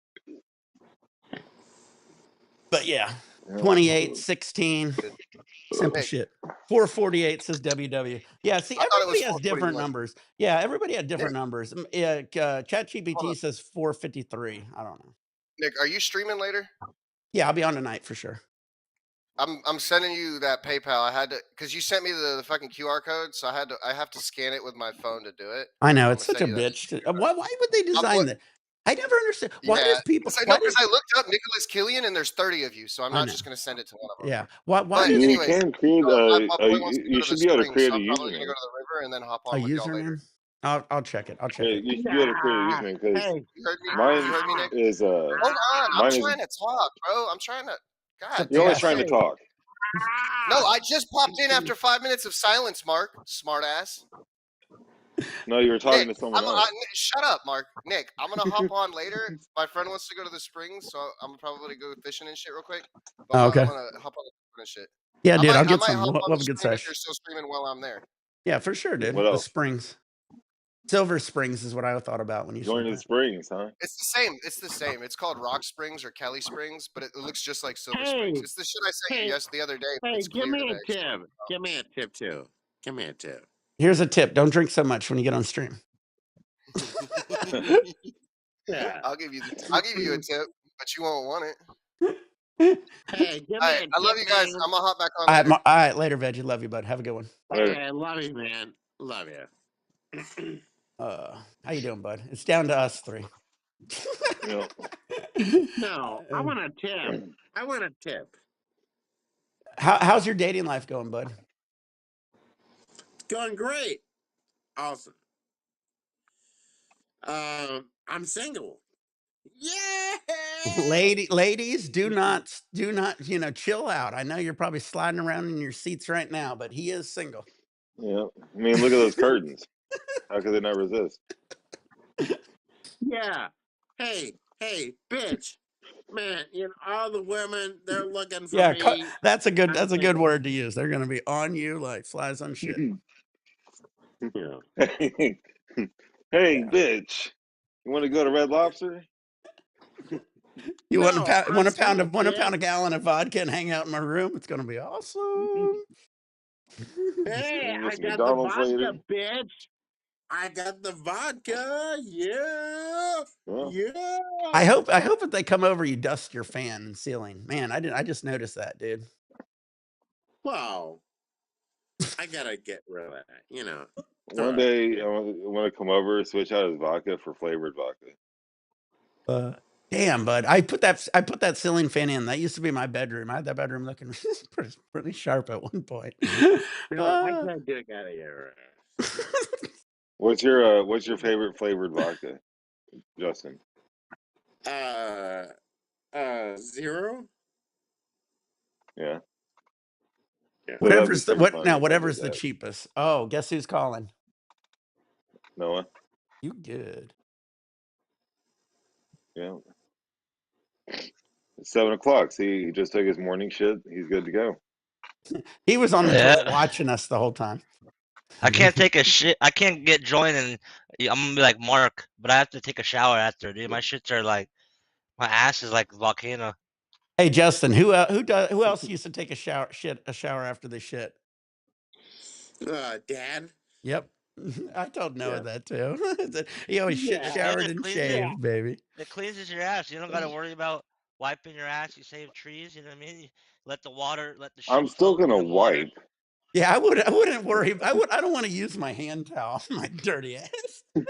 S1: But yeah, 28, 16. Simple shit. 448 says WW. Yeah, see, everybody has different numbers. Yeah, everybody had different numbers. ChatGPT says 453. I don't know.
S2: Nick, are you streaming later?
S1: Yeah, I'll be on tonight for sure.
S2: I'm sending you that PayPal. I had to, because you sent me the fucking QR code, so I have to scan it with my phone to do it.
S1: I know, it's such a bitch. Why would they design that? I never understand. Why does people?
S2: Because I looked up Nicholas Killian, and there's 30 of you, so I'm not just going to send it to one of them.
S1: Yeah. Why?
S2: But
S3: you
S2: anyways,
S3: can create you should be able to create a
S2: I'm probably
S3: username.
S2: going to go to the river and then hop on
S1: A
S2: with y'all later.
S1: username? I'll check it. I'll check it.
S3: You should be able to create a username because
S2: You heard me?
S3: mine
S2: You heard me, Nick?
S3: is
S2: Hold on, I'm
S3: mine is.
S2: trying to talk, bro. I'm trying to. God,
S3: You're always trying to talk.
S2: No, I just popped in after 5 minutes of silence, Mark. Smart ass.
S3: No, you were talking
S2: Nick,
S3: to someone else.
S2: Shut up, Mark. Nick, I'm gonna hop on later. My friend wants to go to the springs, so I'm probably gonna go fishing and shit real quick. But
S1: okay.
S2: I'm gonna hop on and shit.
S1: Yeah, dude, I'll get some.
S2: Hop
S1: we'll
S2: on
S1: have a good
S2: stream if
S1: session.
S2: you're still streaming while I'm there.
S1: Yeah, for sure, dude.
S3: What
S1: The
S3: else?
S1: Springs. Silver Springs is what I thought about when you
S3: join the Springs, huh?
S2: It's the same. It's the same. It's called Rock Springs or Kelly Springs, but it looks just like Silver Springs. It's the shit I sent you the other day. But it's
S4: give me
S2: clear
S4: a tip. Give me a tip too. Give me a tip.
S1: Here's a tip: don't drink so much when you get on stream.
S4: Yeah.
S2: I'll give you a tip, but you won't want it.
S4: Hey, give me a tip,
S2: I love you guys.
S4: man.
S2: I'm gonna hop back on later.
S1: All right, later, Veggie. Love you, bud. Have a good one.
S4: Okay, I love you, man. Love you.
S1: How you doing, bud? It's down to us three.
S4: No, I want a tip. I want a tip.
S1: How's your dating life going, bud?
S4: It's going great. Awesome. I'm single. Yeah.
S1: Ladies, do not, chill out. I know you're probably sliding around in your seats right now, but he is single.
S3: Yeah, I mean, look at those curtains. How could they not resist?
S4: Yeah. Hey, bitch. Man, all the women, they're looking for me.
S1: That's a good word to use. They're gonna be on you like flies on shit.
S3: Hey, bitch. You want to go to Red Lobster?
S1: You want a gallon of vodka and hang out in my room? It's gonna be awesome.
S4: Hey, I got the vodka, bitch. I got the vodka. Yeah. Yeah.
S1: I hope if they come over, you dust your fan and ceiling. Man, I just noticed that, dude.
S4: Wow. I gotta get rid of that,
S3: One day I want to come over, switch out his vodka for flavored vodka.
S1: Damn, bud. I put that ceiling fan in. That used to be my bedroom. I had that bedroom looking pretty sharp at one point.
S4: I can't do it out of here.
S3: What's your favorite flavored vodka, Justin?
S4: 0.
S3: Yeah.
S1: Whatever's the cheapest. Oh, guess who's calling?
S3: Noah.
S1: You good?
S3: Yeah. It's 7 o'clock. See, he just took his morning shit. He's good to go.
S1: He was on the
S5: Yeah.
S1: toilet watching us the whole time.
S5: I can't take a shit. I can't get joined, and I'm gonna be like Mark, but I have to take a shower after, dude. My shits are like, my ass is like a volcano.
S1: Hey Justin, who else used to take a shower after they shit?
S4: Dad.
S1: Yep. I told Noah
S4: Yeah.
S1: that too. He always shit,
S4: Yeah.
S1: showered,
S5: It
S1: and
S5: cleans it.
S1: shaved, baby.
S5: It cleanses your ass. You don't gotta worry about wiping your ass. You save trees. You know what I mean? You let the shit
S3: I'm still
S5: float
S3: gonna
S5: in the water.
S3: wipe.
S1: Yeah, I wouldn't worry. I don't want to use my hand towel, my dirty ass.
S3: I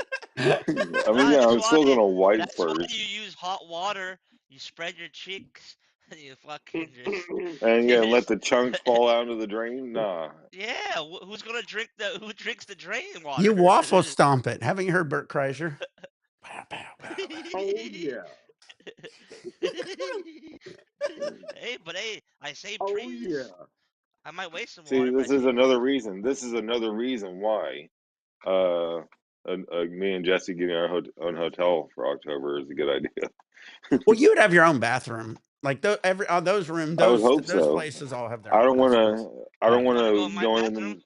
S3: mean, yeah,
S5: That's
S3: I'm still
S5: why.
S3: gonna wipe
S5: That's why
S3: first.
S5: you use hot water. You spread your cheeks. And you fucking just.
S3: And yeah, let the chunks fall out into the drain. Nah.
S5: Yeah, who's gonna drink who drinks the drain water?
S1: You waffle stomp it. Haven't you heard Bert Kreischer? Pow, pow, pow, pow.
S4: Oh yeah.
S5: Hey, but hey, I saved
S4: Oh
S5: trees.
S4: yeah.
S5: I might waste some
S3: See,
S5: water, but
S3: this
S5: I
S3: is
S5: saved
S3: another
S5: trees.
S3: reason. This is another reason why me and Jesse getting our own hotel for October is a good idea.
S1: Well, you would have your own bathroom. Like those
S3: I would hope
S1: those
S3: so.
S1: places all have their
S3: I
S1: own
S3: don't want
S1: bathrooms.
S3: to. I don't
S1: Yeah.
S3: want
S5: You wanna go
S3: to
S5: in my
S3: go
S5: bathroom?
S3: in.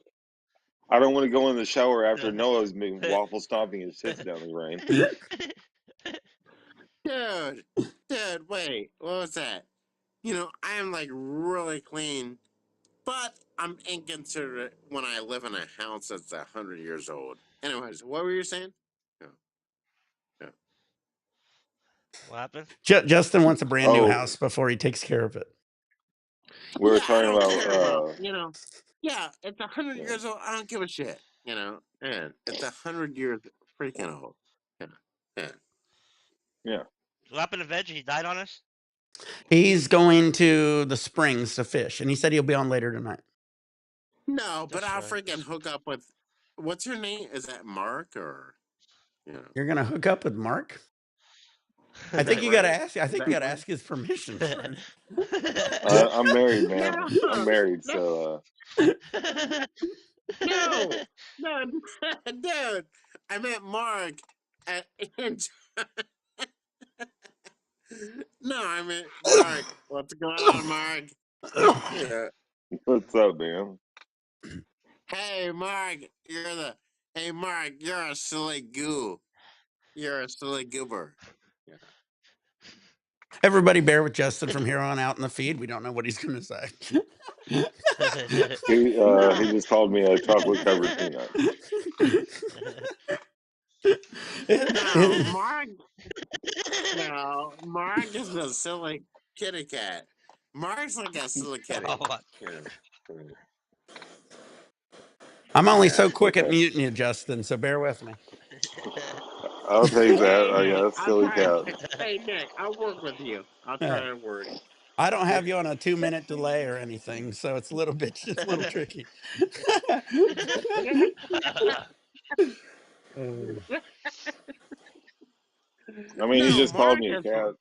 S3: I don't want to go in the shower after Noah's been waffle stomping his tits down the rain.
S4: Dude, wait. What was that? I am like really clean, but I'm inconsiderate when I live in a house that's 100 years old. Anyways, what were you saying? Yeah. Yeah.
S5: What happened?
S1: Justin wants a brand new
S3: Oh,
S1: house before he takes care of it.
S3: we were
S4: Yeah, I
S3: talking
S4: don't care about,
S3: about.
S4: yeah, it's 100
S3: Yeah,
S4: years old. I don't give a shit, and it's 100 years freaking old. Yeah. Yeah.
S3: yeah.
S5: What happened to Veggie? He died on us?
S1: He's going to the springs to fish, and he said he'll be on later tonight.
S4: No, but
S5: That's
S4: I'll
S5: right.
S4: freaking hook up with, what's her name? Is that Mark or,
S1: You're gonna hook up with Mark? I
S4: is
S1: think
S4: that
S1: you gotta
S4: right?
S1: ask. I
S4: Is
S1: think
S4: that
S1: you gotta
S4: right?
S1: ask his permission first.
S3: I'm married,
S4: No,
S3: man. I'm married,
S4: no,
S3: so
S4: no, no, dude. I meant Mark. And no, I meant Mark. What's going on, Mark? Yeah.
S3: what's up, man?
S4: Hey, Mark, Hey, Mark, you're a silly goo. You're a silly goober. Yeah.
S1: Everybody bear with Justin from here on out in the feed. We don't know what he's gonna say.
S3: He just called me a chocolate covered peanut.
S4: No, Mark. No, Mark is a silly kitty cat. Mark's like a silly kitty.
S5: Oh, my.
S4: Yeah.
S1: I'm only
S4: Yeah.
S1: so quick at
S3: Okay,
S1: muting you, Justin, so bear with me.
S3: I'll take that.
S4: Hey,
S3: I
S4: Nick,
S3: guess
S4: I'll
S3: silly
S4: try.
S3: cat.
S4: Hey, Nick, I'll work with you. I'll
S1: Yeah.
S4: try to work.
S1: I don't
S4: Yeah.
S1: have you on a 2-minute delay or anything, so it's a little bit, it's a little tricky.
S3: I mean, he
S4: No,
S3: just called
S4: Mark
S3: me a
S4: is
S3: cat.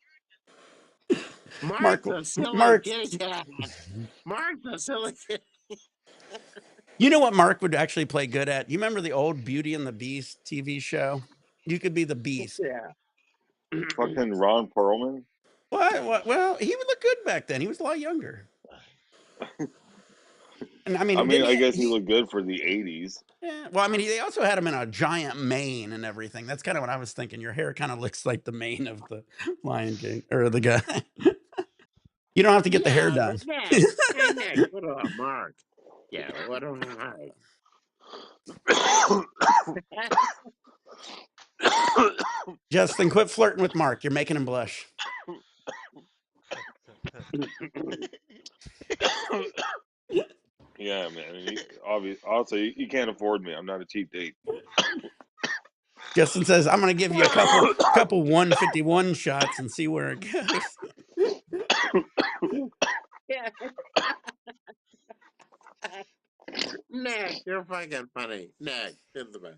S1: Mark,
S4: Mark's a silly
S1: Mark,
S4: kitty cat. Mark's a silly kitty.
S1: you know what Mark would actually play good at? You remember the old Beauty and the Beast TV show? You could be the Beast.
S4: Yeah.
S3: Fucking Ron Perlman.
S1: What? Well, he would look good back then. He was a lot younger. And I mean,
S3: I mean,
S1: didn't
S3: I guess he
S1: he?
S3: looked good for the '80s.
S1: Yeah. Well, I mean, they also had him in a giant mane and everything. That's kind of what I was thinking. Your hair kind of looks like the mane of the Lion King or the guy. You don't have to get the hair
S4: Yeah, but
S1: done.
S4: Nick. Hey, Nick, what about Mark? Yeah, what about Mark?
S1: Justin, quit flirting with Mark. You're making him blush.
S3: Yeah, man. Also, you can't afford me. I'm not a cheap date.
S1: Justin says, "I'm going to give you a couple 151 shots and see where it goes."
S4: Yeah. Nick, you're fucking funny. Nick, you're the best.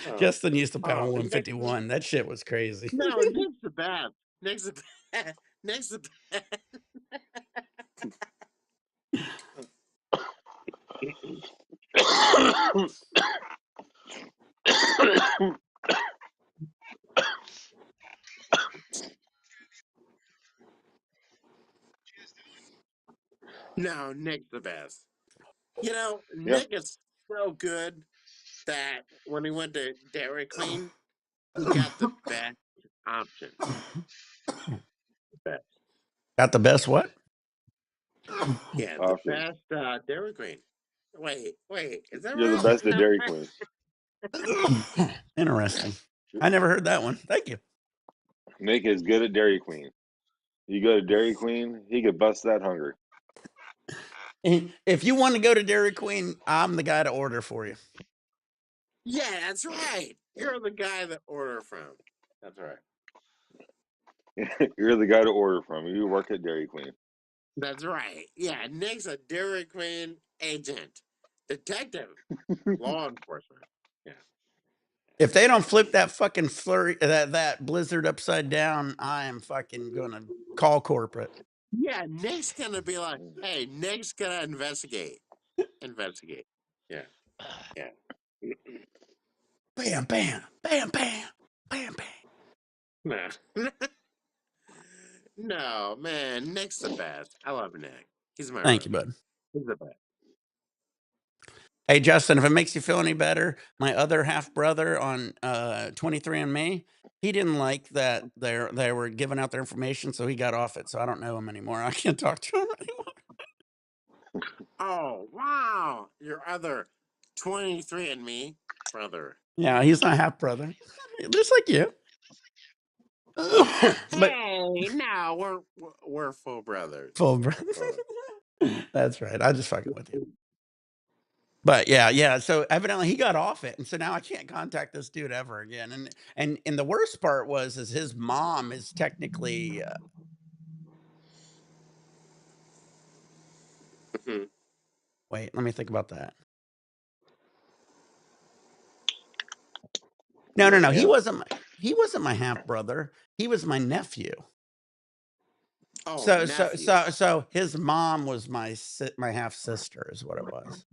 S4: Oh.
S1: Justin used to pound
S4: Oh,
S1: 151. That shit was crazy.
S4: No, Nick's the best. Nick's the best. Nick's the best. No, Nick's the best. You know,
S3: Yeah.
S4: Nick is so good that when he went to Dairy Queen, he got the best option. Best.
S1: Got the best what?
S4: Yeah, the
S3: Option.
S4: best Dairy Queen. Wait, is that
S3: You're the
S4: right?
S3: best at Dairy Queen.
S1: Interesting. I never heard that one. Thank you.
S3: Nick is good at Dairy Queen. You go to Dairy Queen, he could bust that hungry.
S1: If you want to go to Dairy Queen, I'm the guy to order for you.
S4: Yeah, that's right. You're the guy that order from. That's right.
S3: You're the guy to order from. You work at Dairy Queen.
S4: That's right. Yeah, Nick's a Dairy Queen agent, detective, law enforcement. Yeah.
S1: If they don't flip that fucking flurry, that blizzard upside down, I am fucking gonna call corporate.
S4: Yeah, Nick's gonna be like, hey, Nick's gonna investigate. Investigate. Yeah. Yeah.
S1: Bam, bam, bam, bam, bam, bam.
S4: No. No, man, Nick's the best. I love Nick. He's my
S1: Thank you,
S4: brother.
S1: bud.
S4: He's the best.
S1: Hey, Justin, if it makes you feel any better, my other half brother on 23andMe, he didn't like that they were giving out their information, so he got off it. So I don't know him anymore. I can't talk to him anymore.
S4: Oh, wow. Your other 23andMe brother.
S1: Yeah, he's my half brother, just like you. But
S4: Hey, no, we're full brothers.
S1: full brother. That's right. I just fucking with you. But yeah. So evidently he got off it, and so now I can't contact this dude ever again. And the worst part is his mom is technically. Wait, let me think about that. No.
S3: Yeah.
S1: He wasn't my half brother. He was my nephew.
S4: Oh,
S1: So
S4: nephew.
S1: so his mom was my half sister is what it was.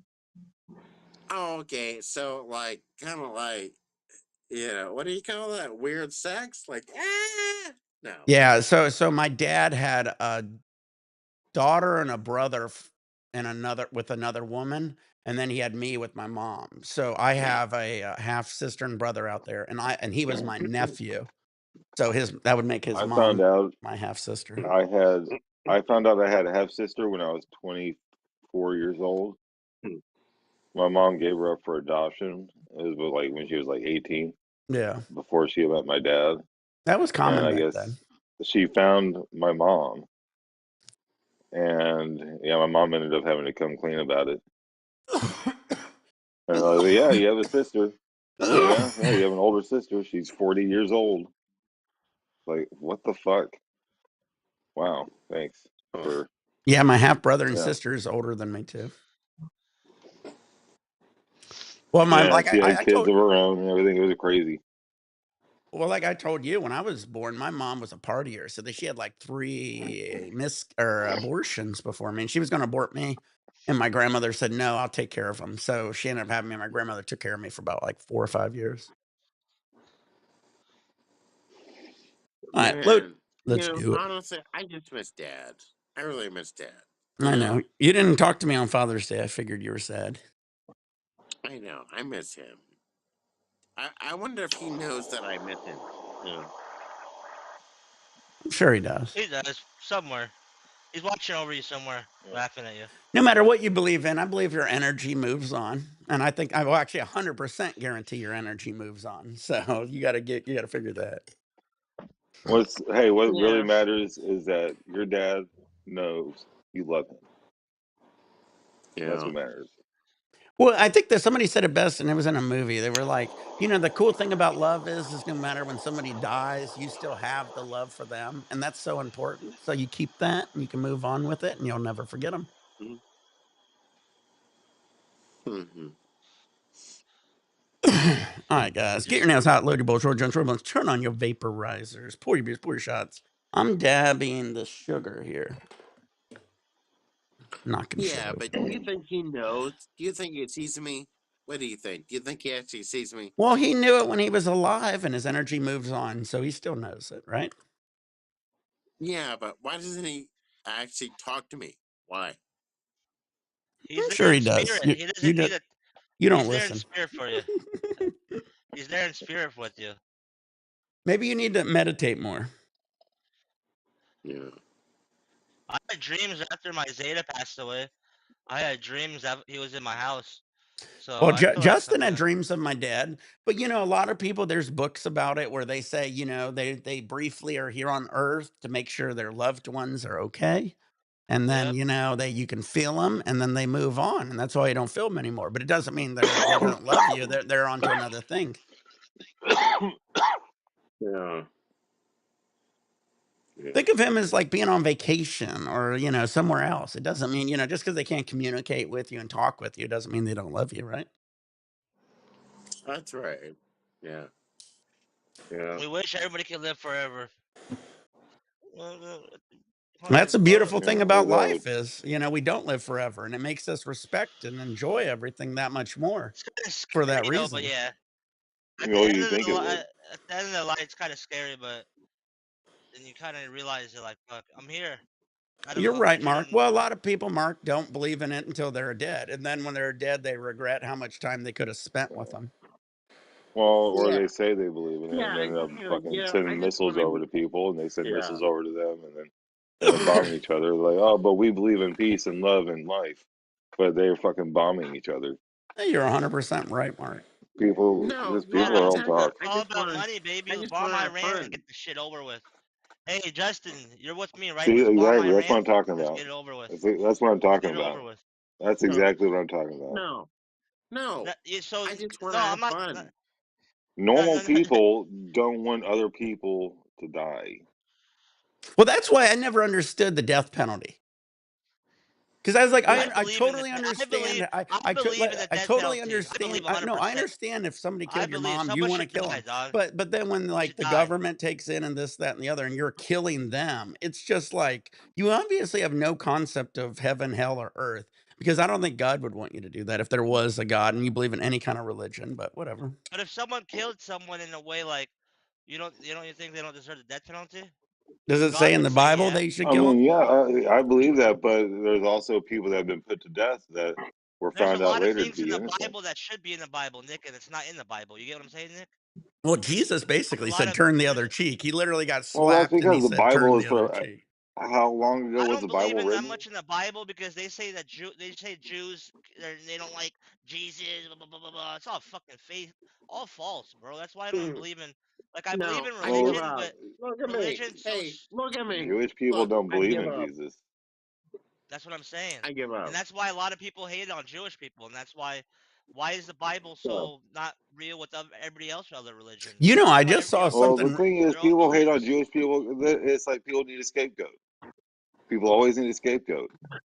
S4: Oh, okay. So, like, kind of like, what do you call that? Weird sex? Like, no.
S1: Yeah. So my dad had a daughter and a brother and another woman, and then he had me with my mom. So I have a half sister and brother out there, and he was my nephew. So that would make his
S3: I
S1: mom
S3: found out
S1: my half sister.
S3: I found out I had a half sister when I was 24 years old. My mom gave her up for adoption. It was like when she was like 18,
S1: Yeah,
S3: before she met my dad.
S1: that was
S3: And
S1: common
S3: I
S1: back
S3: guess
S1: then.
S3: she found my mom, and yeah, my mom ended up having to come clean about it. And I was like, yeah, you have a sister. Yeah, you have an older sister. She's 40 years old. Like, what the fuck? Wow, thanks for
S1: Yeah, my half brother and
S3: yeah.
S1: sister is older than me too. Well,
S3: Yeah, she had kids of her own and everything. It was crazy.
S1: Well, like I told you, when I was born, my mom was a partier, so she had like 3 abortions before me, and she was going to abort me, and my grandmother said, "No, I'll take care of them." So she ended up having me. And my grandmother took care of me for about like 4 or 5 years. All right,
S4: Man,
S1: let's do it.
S4: honestly, I just miss Dad. I really miss Dad.
S1: I know you didn't talk to me on Father's Day. I figured you were sad.
S4: I know. I miss him. I wonder if he knows that I miss him.
S1: I'm sure he does.
S5: He does somewhere. He's watching over you somewhere, laughing at you.
S1: No matter what you believe in, I believe your energy moves on, and I think I will actually 100% guarantee your energy moves on. So you got to figure that.
S3: What
S4: Yeah.
S3: really matters is that your dad knows you love him.
S4: Yeah.
S3: That's what matters.
S1: Well, I think that somebody said it best, and it was in a movie. They were like, the cool thing about love is no matter when somebody dies, you still have the love for them, and that's so important. So you keep that, and you can move on with it, and you'll never forget them.
S4: Mm-hmm.
S1: All right, guys, get your nails hot, load your bowls, roll your joints, turn on your vaporizers, pour your beers, pour your shots. I'm dabbing the sugar here. Knocking
S4: Yeah,
S1: sugar.
S4: but do you think he knows? Do you think he sees me? What do you think? Do you think he actually sees me?
S1: Well, he knew it when he was alive, and his energy moves on, so he still knows it, right?
S4: Yeah, but why doesn't he actually talk to me? Why?
S5: He's
S1: I'm
S5: there
S1: sure he
S5: in
S1: does.
S5: spirit. He
S1: You
S5: doesn't need
S1: don't
S5: a.
S1: you don't
S5: He's there in
S1: listen.
S5: spirit for you. He's there in spirit with you.
S1: Maybe you need to meditate more.
S4: Yeah.
S5: I had dreams after my Zeta passed away. I had dreams that he was in my house. So
S1: Well,
S5: I feel like
S1: Justin had
S5: something.
S1: dreams of my dad, but a lot of people, there's books about it where they say, they briefly are here on Earth to make sure their loved ones are okay, and then
S5: Yep.
S1: you can feel them, and then they move on, and that's why you don't feel them anymore. But it doesn't mean they don't love you. They're on to another thing.
S4: Yeah.
S1: Think of him as like being on vacation or somewhere else. It doesn't mean just because they can't communicate with you and talk with you doesn't mean they don't love you, right?
S4: That's right. Yeah. Yeah.
S5: We wish everybody could live forever.
S1: That's a beautiful
S3: Yeah,
S1: thing
S3: we
S1: about
S3: don't.
S1: life is, we don't live forever, and it makes us respect and enjoy everything that much more
S5: It's kind of
S1: for that
S5: scary though, but
S1: reason.
S5: yeah. At the
S3: Well,
S5: end
S3: you
S5: of
S3: think
S5: the
S3: it would.
S5: at the end of the light, it's kind of scary, but then you kind of realize you're like, fuck, I'm here.
S1: You're
S5: I'm
S1: right, Mark.
S5: turning.
S1: Well, a lot of people, Mark, don't believe in it until they're dead, and then when they're dead, they regret how much time they could have spent with them.
S3: Well, or
S4: Yeah.
S3: they say they believe in it
S4: Yeah.
S3: and
S4: I
S3: end up
S4: just want to.
S3: fucking
S4: Yeah. I
S3: sending
S4: just
S3: missiles
S4: want
S3: over
S4: to.
S3: to people, and they send
S4: Yeah.
S3: missiles over to them, and then they're bombing each other. Like, oh, but we believe in peace and love and life, but they're fucking bombing each other.
S1: You're 100% right, Mark.
S3: People,
S4: No.
S3: just
S5: All
S3: people
S4: Yeah.
S3: are
S5: about
S3: all talk.
S5: it's
S4: I
S5: all
S4: just
S5: about
S4: want.
S5: money, baby.
S4: I just
S5: Bomb
S4: want to have
S5: Iran and
S4: fun.
S5: get the shit over with. Hey, Justin, you're with me, right?
S3: See,
S5: Let's bomb
S3: exactly. That's what
S5: Iran
S3: I'm talking
S5: and let's
S3: about.
S5: get it over with.
S3: That's what I'm
S5: Let's get
S3: talking
S5: it
S3: about.
S5: over with.
S3: That's
S4: No.
S3: exactly what I'm talking about.
S4: No. No.
S5: So
S4: I just want
S5: no,
S4: to
S5: I'm
S4: have
S5: not.
S4: fun.
S5: No,
S3: Normal
S5: no, no, no.
S3: people don't want other people to die.
S1: Well, that's why I never understood the death penalty. Because I was like,
S5: I
S1: I
S5: believe in the.
S1: totally
S5: I believe.
S1: understand.
S5: I believe in the
S1: I
S5: death
S1: totally
S5: penalty. I
S1: understand.
S5: believe 100%.
S1: No, I understand if somebody
S5: I
S1: killed your
S5: believe
S1: mom, you
S5: someone
S1: want to
S5: should
S1: kill
S5: die,
S1: them.
S5: dog.
S1: But then when
S5: They
S1: like
S5: should
S1: the
S5: die.
S1: government takes in and this, that, and the other, and you're killing them, it's just like you obviously have no concept of heaven, hell, or earth. Because I don't think God would want you to do that if there was a God and you believe in any kind of religion. But whatever.
S5: But if someone killed someone in a way like you think they don't deserve the death penalty?
S1: Does it say
S5: God
S1: in
S5: would
S1: the
S5: say
S1: Bible
S5: yeah.
S1: they should
S3: I
S1: kill
S3: mean,
S1: them?
S3: yeah, I believe that, but there's also people that have been put to death that were
S5: There's a
S3: found out
S5: lot of
S3: later to
S5: things in
S3: be
S5: the
S3: innocent.
S5: Bible that should be in the Bible, Nick, and it's not in the Bible. You get what I'm saying, Nick?
S1: Well, Jesus
S5: A
S1: basically
S5: lot
S1: said,
S5: of
S1: "Turn the
S5: there's.
S1: other cheek." He literally got
S3: Well, that's
S1: slapped and he
S3: because the
S1: said,
S3: Bible
S1: "Turn
S3: is
S1: the other
S3: for
S1: cheek."
S3: how long ago
S5: I
S3: was
S5: don't
S3: the
S5: believe
S3: Bible
S5: in that
S3: written?
S5: much in the Bible because they say that Jews they don't like Jesus. Blah, blah, blah, blah, blah. It's all fucking faith, all false, bro. That's why I don't believe in. Like I believe
S4: No.
S5: in
S4: I give
S3: Well,
S5: religion,
S4: up.
S5: but
S4: Look at me.
S5: religion's so.
S4: Hey, look at me.
S3: Jewish people
S4: Look,
S3: don't
S4: I
S3: believe
S4: give
S3: in
S4: up.
S3: Jesus.
S5: That's what I'm saying,
S4: I give
S5: and
S4: up.
S5: that's why a lot of people hate on Jewish people, and that's why. Why is the Bible
S4: So,
S5: so not real with everybody else other religions?
S1: I
S5: That's why
S1: just
S5: everybody
S1: saw
S5: else
S3: Well, the
S1: something.
S3: thing is,
S5: they're all
S3: people hate on
S5: beliefs.
S3: Jewish people. It's like people need a scapegoat. People always need a scapegoat.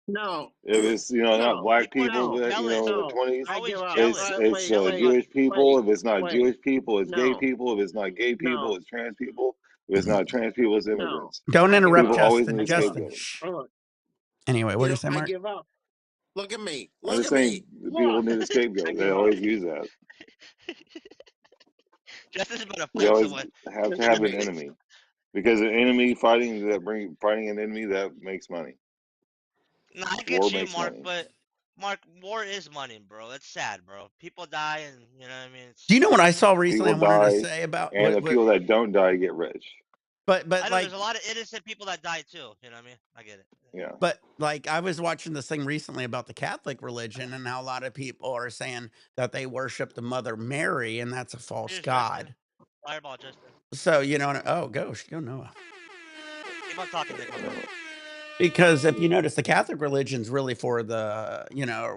S4: no.
S3: If it's not
S4: No.
S3: black
S5: People are
S3: people,
S5: just
S4: No.
S3: that
S5: jealous.
S3: in the
S4: No.
S3: 20s,
S5: They're
S4: I give
S5: always
S4: up.
S5: jealous. They're
S3: it's
S5: jealous.
S3: Jewish people.
S4: Wait.
S3: If it's not
S4: Wait.
S3: Jewish people, it's gay
S4: No.
S3: people. If it's not gay people,
S4: No.
S3: it's trans people. If it's not trans people, it's
S4: No.
S3: immigrants.
S1: Don't
S4: I give
S1: interrupt,
S3: People
S4: up.
S3: always
S1: Justin.
S3: need
S4: I
S3: a
S4: give up.
S1: Justin,
S3: scapegoat.
S1: shh.
S4: Look.
S1: Anyway, what do you say,
S4: I
S1: Mark?
S4: give up. Look at me.
S3: I'm
S4: Look
S3: just
S4: at me.
S3: saying, people
S4: Look.
S3: need a
S4: I
S3: scapegoat. They
S4: give up.
S3: always use that.
S5: Justin's about to
S3: They
S5: fight
S3: always
S5: someone
S3: have to
S5: in a
S3: have an
S5: minute.
S3: enemy because an enemy fighting an enemy that makes money.
S5: No, I
S3: War
S5: get you,
S3: makes
S5: Mark,
S3: money.
S5: but Mark, war is money, bro. It's sad, bro. People die, and you know what I mean.
S1: Do you know what I saw
S3: People
S1: recently? I wanted to
S3: die,
S1: say about
S3: and the people that don't die get rich.
S1: but
S5: I know there's
S1: like
S5: a lot of innocent people that die too. You know what I mean? I get it.
S3: Yeah.
S1: But like I was watching this thing recently about the Catholic religion and how a lot of people are saying that they worship the Mother Mary and that's a false
S5: Cheers, Justin.
S1: god.
S5: Fireball, Justin.
S1: So oh gosh, go Noah.
S5: Keep on talking, Nick, my bad.
S1: Because if you notice, the Catholic religion's really for the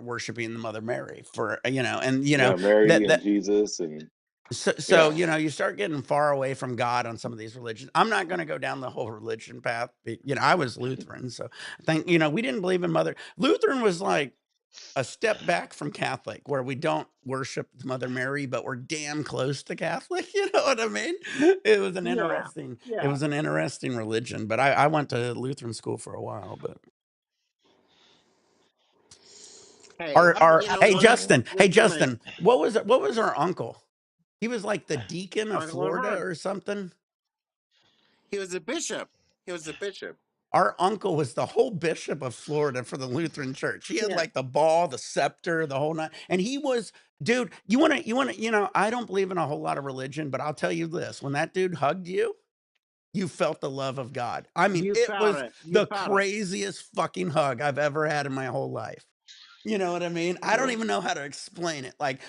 S1: worshiping the Mother Mary for and
S3: Yeah, Mary and
S1: that
S3: Jesus and
S1: so
S3: yeah.
S1: you start getting far away from God on some of these religions. I'm not going to go down the whole religion path. But, I was Lutheran, so I think we didn't believe in Mother. Lutheran was like a step back from Catholic, where we don't worship Mother Mary, but we're damn close to Catholic. You know what I mean? It was an
S4: Yeah.
S1: interesting. It
S4: Yeah.
S1: was an interesting religion. But I went to Lutheran school for a while. But
S4: Hey.
S1: hey
S4: What?
S1: Justin,
S4: Listen to me.
S1: what was our uncle? He was like the deacon of
S4: Uncle
S1: Florida
S4: Ron.
S1: or something.
S4: He was a bishop. He was a bishop.
S1: our uncle was the whole bishop of Florida for the Lutheran Church. He had
S4: Yeah.
S1: like the ball, the scepter, the whole nine. And he was, dude, I don't believe in a whole lot of religion, but I'll tell you this: when that dude hugged you, you felt the love of God. I mean,
S4: You
S1: it
S4: felt
S1: was
S4: it. You
S1: the
S4: felt it.
S1: craziest fucking hug I've ever had in my whole life. You know what I mean? I don't
S3: Yeah.
S1: even know how to explain it. Like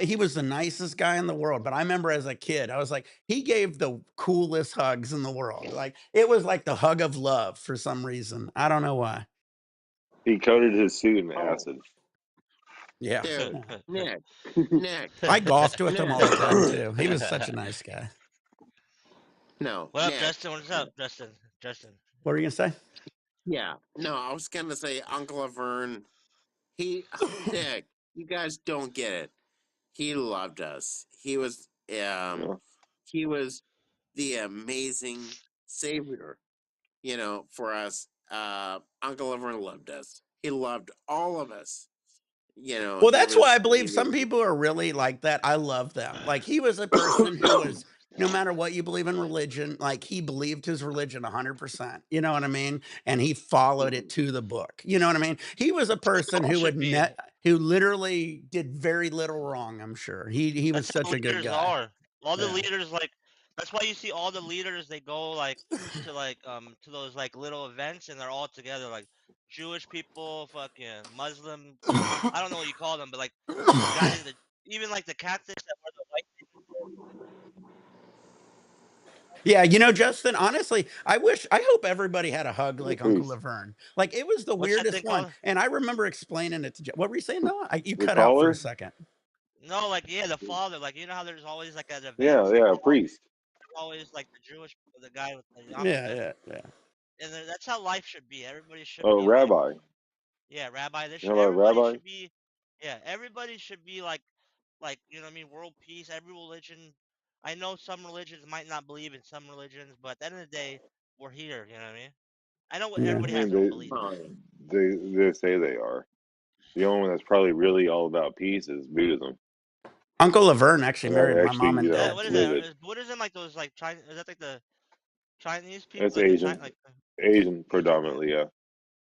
S1: he was the nicest guy in the world, but I remember as a kid, I was like, he gave the coolest hugs in the world. Like it was like the hug of love for some reason. I don't know why.
S3: He coated his suit in
S4: Oh,
S3: acid.
S1: Yeah.
S4: dude,
S1: Yeah.
S4: Nick,
S1: I golfed with him all the
S4: Nick.
S1: time too. He was such a nice guy.
S4: No,
S5: What up,
S4: Nick.
S5: Justin? What's up, Justin? Justin.
S1: What were you gonna say?
S4: Yeah, no, I was gonna say Uncle Laverne. Nick, you guys don't get it. He loved us.
S3: Yeah.
S4: He was the amazing savior, for us. Uncle Laverne loved us. He loved all of us.
S1: Well,
S4: He
S1: that's why I
S4: was
S1: believe some people are really like that. I love them. Like he was a person who was, no matter what you believe in religion, like he believed his religion 100%. You know what I mean? And he followed it to the book. You know what I mean? He was a person
S5: All
S1: who
S5: should be.
S1: who literally did very little wrong. I'm sure he was
S5: That's how
S1: such a good
S5: leaders
S1: guy.
S5: are. All the
S1: Yeah.
S5: leaders, like, that's why you see all the leaders. They go to those like little events, and they're all together, like Jewish people, fucking Muslim. I don't know what you call them, but like the guys, even like the Catholics that wear the white.
S1: Yeah, Justin, honestly, I hope everybody had a hug
S3: The
S1: like Uncle
S3: priest.
S1: Laverne. Like it was the
S5: What's that thing
S1: weirdest one.
S5: called?
S1: And I remember explaining it to what were you saying, Noah? You
S3: The
S1: cut out for a
S3: collar?
S1: second.
S5: No, like yeah, the father. Like you know how there's always like at
S3: Yeah,
S5: events,
S3: yeah, priest.
S5: there's always like the Jewish, the guy with the
S1: Yeah,
S5: yarmulke,
S1: yeah, yeah.
S5: and that's how life should be. Everybody should
S3: Oh,
S5: be like.
S3: rabbi.
S5: Yeah, rabbi.
S3: You know about rabbi?
S5: Everybody should be like you know what I mean. World peace. Every religion. I know some religions might not believe in some religions, but at the end of the day, we're here. You know what I mean? I know what
S1: Yeah.
S5: everybody
S3: I
S5: has
S3: mean,
S5: their own belief.
S3: they say they are. The only one that's probably really all about peace is Buddhism.
S1: Uncle Laverne actually
S3: And that
S1: married my
S3: actually,
S1: mom and
S5: That
S1: dad
S5: what is
S1: too.
S3: live
S5: that?
S3: it.
S5: Is Buddhism like those like Chinese? Is that like the Chinese people?
S3: It's
S5: Like the China
S3: Asian.
S5: like
S3: Asian
S5: Asian?
S3: predominantly, yeah.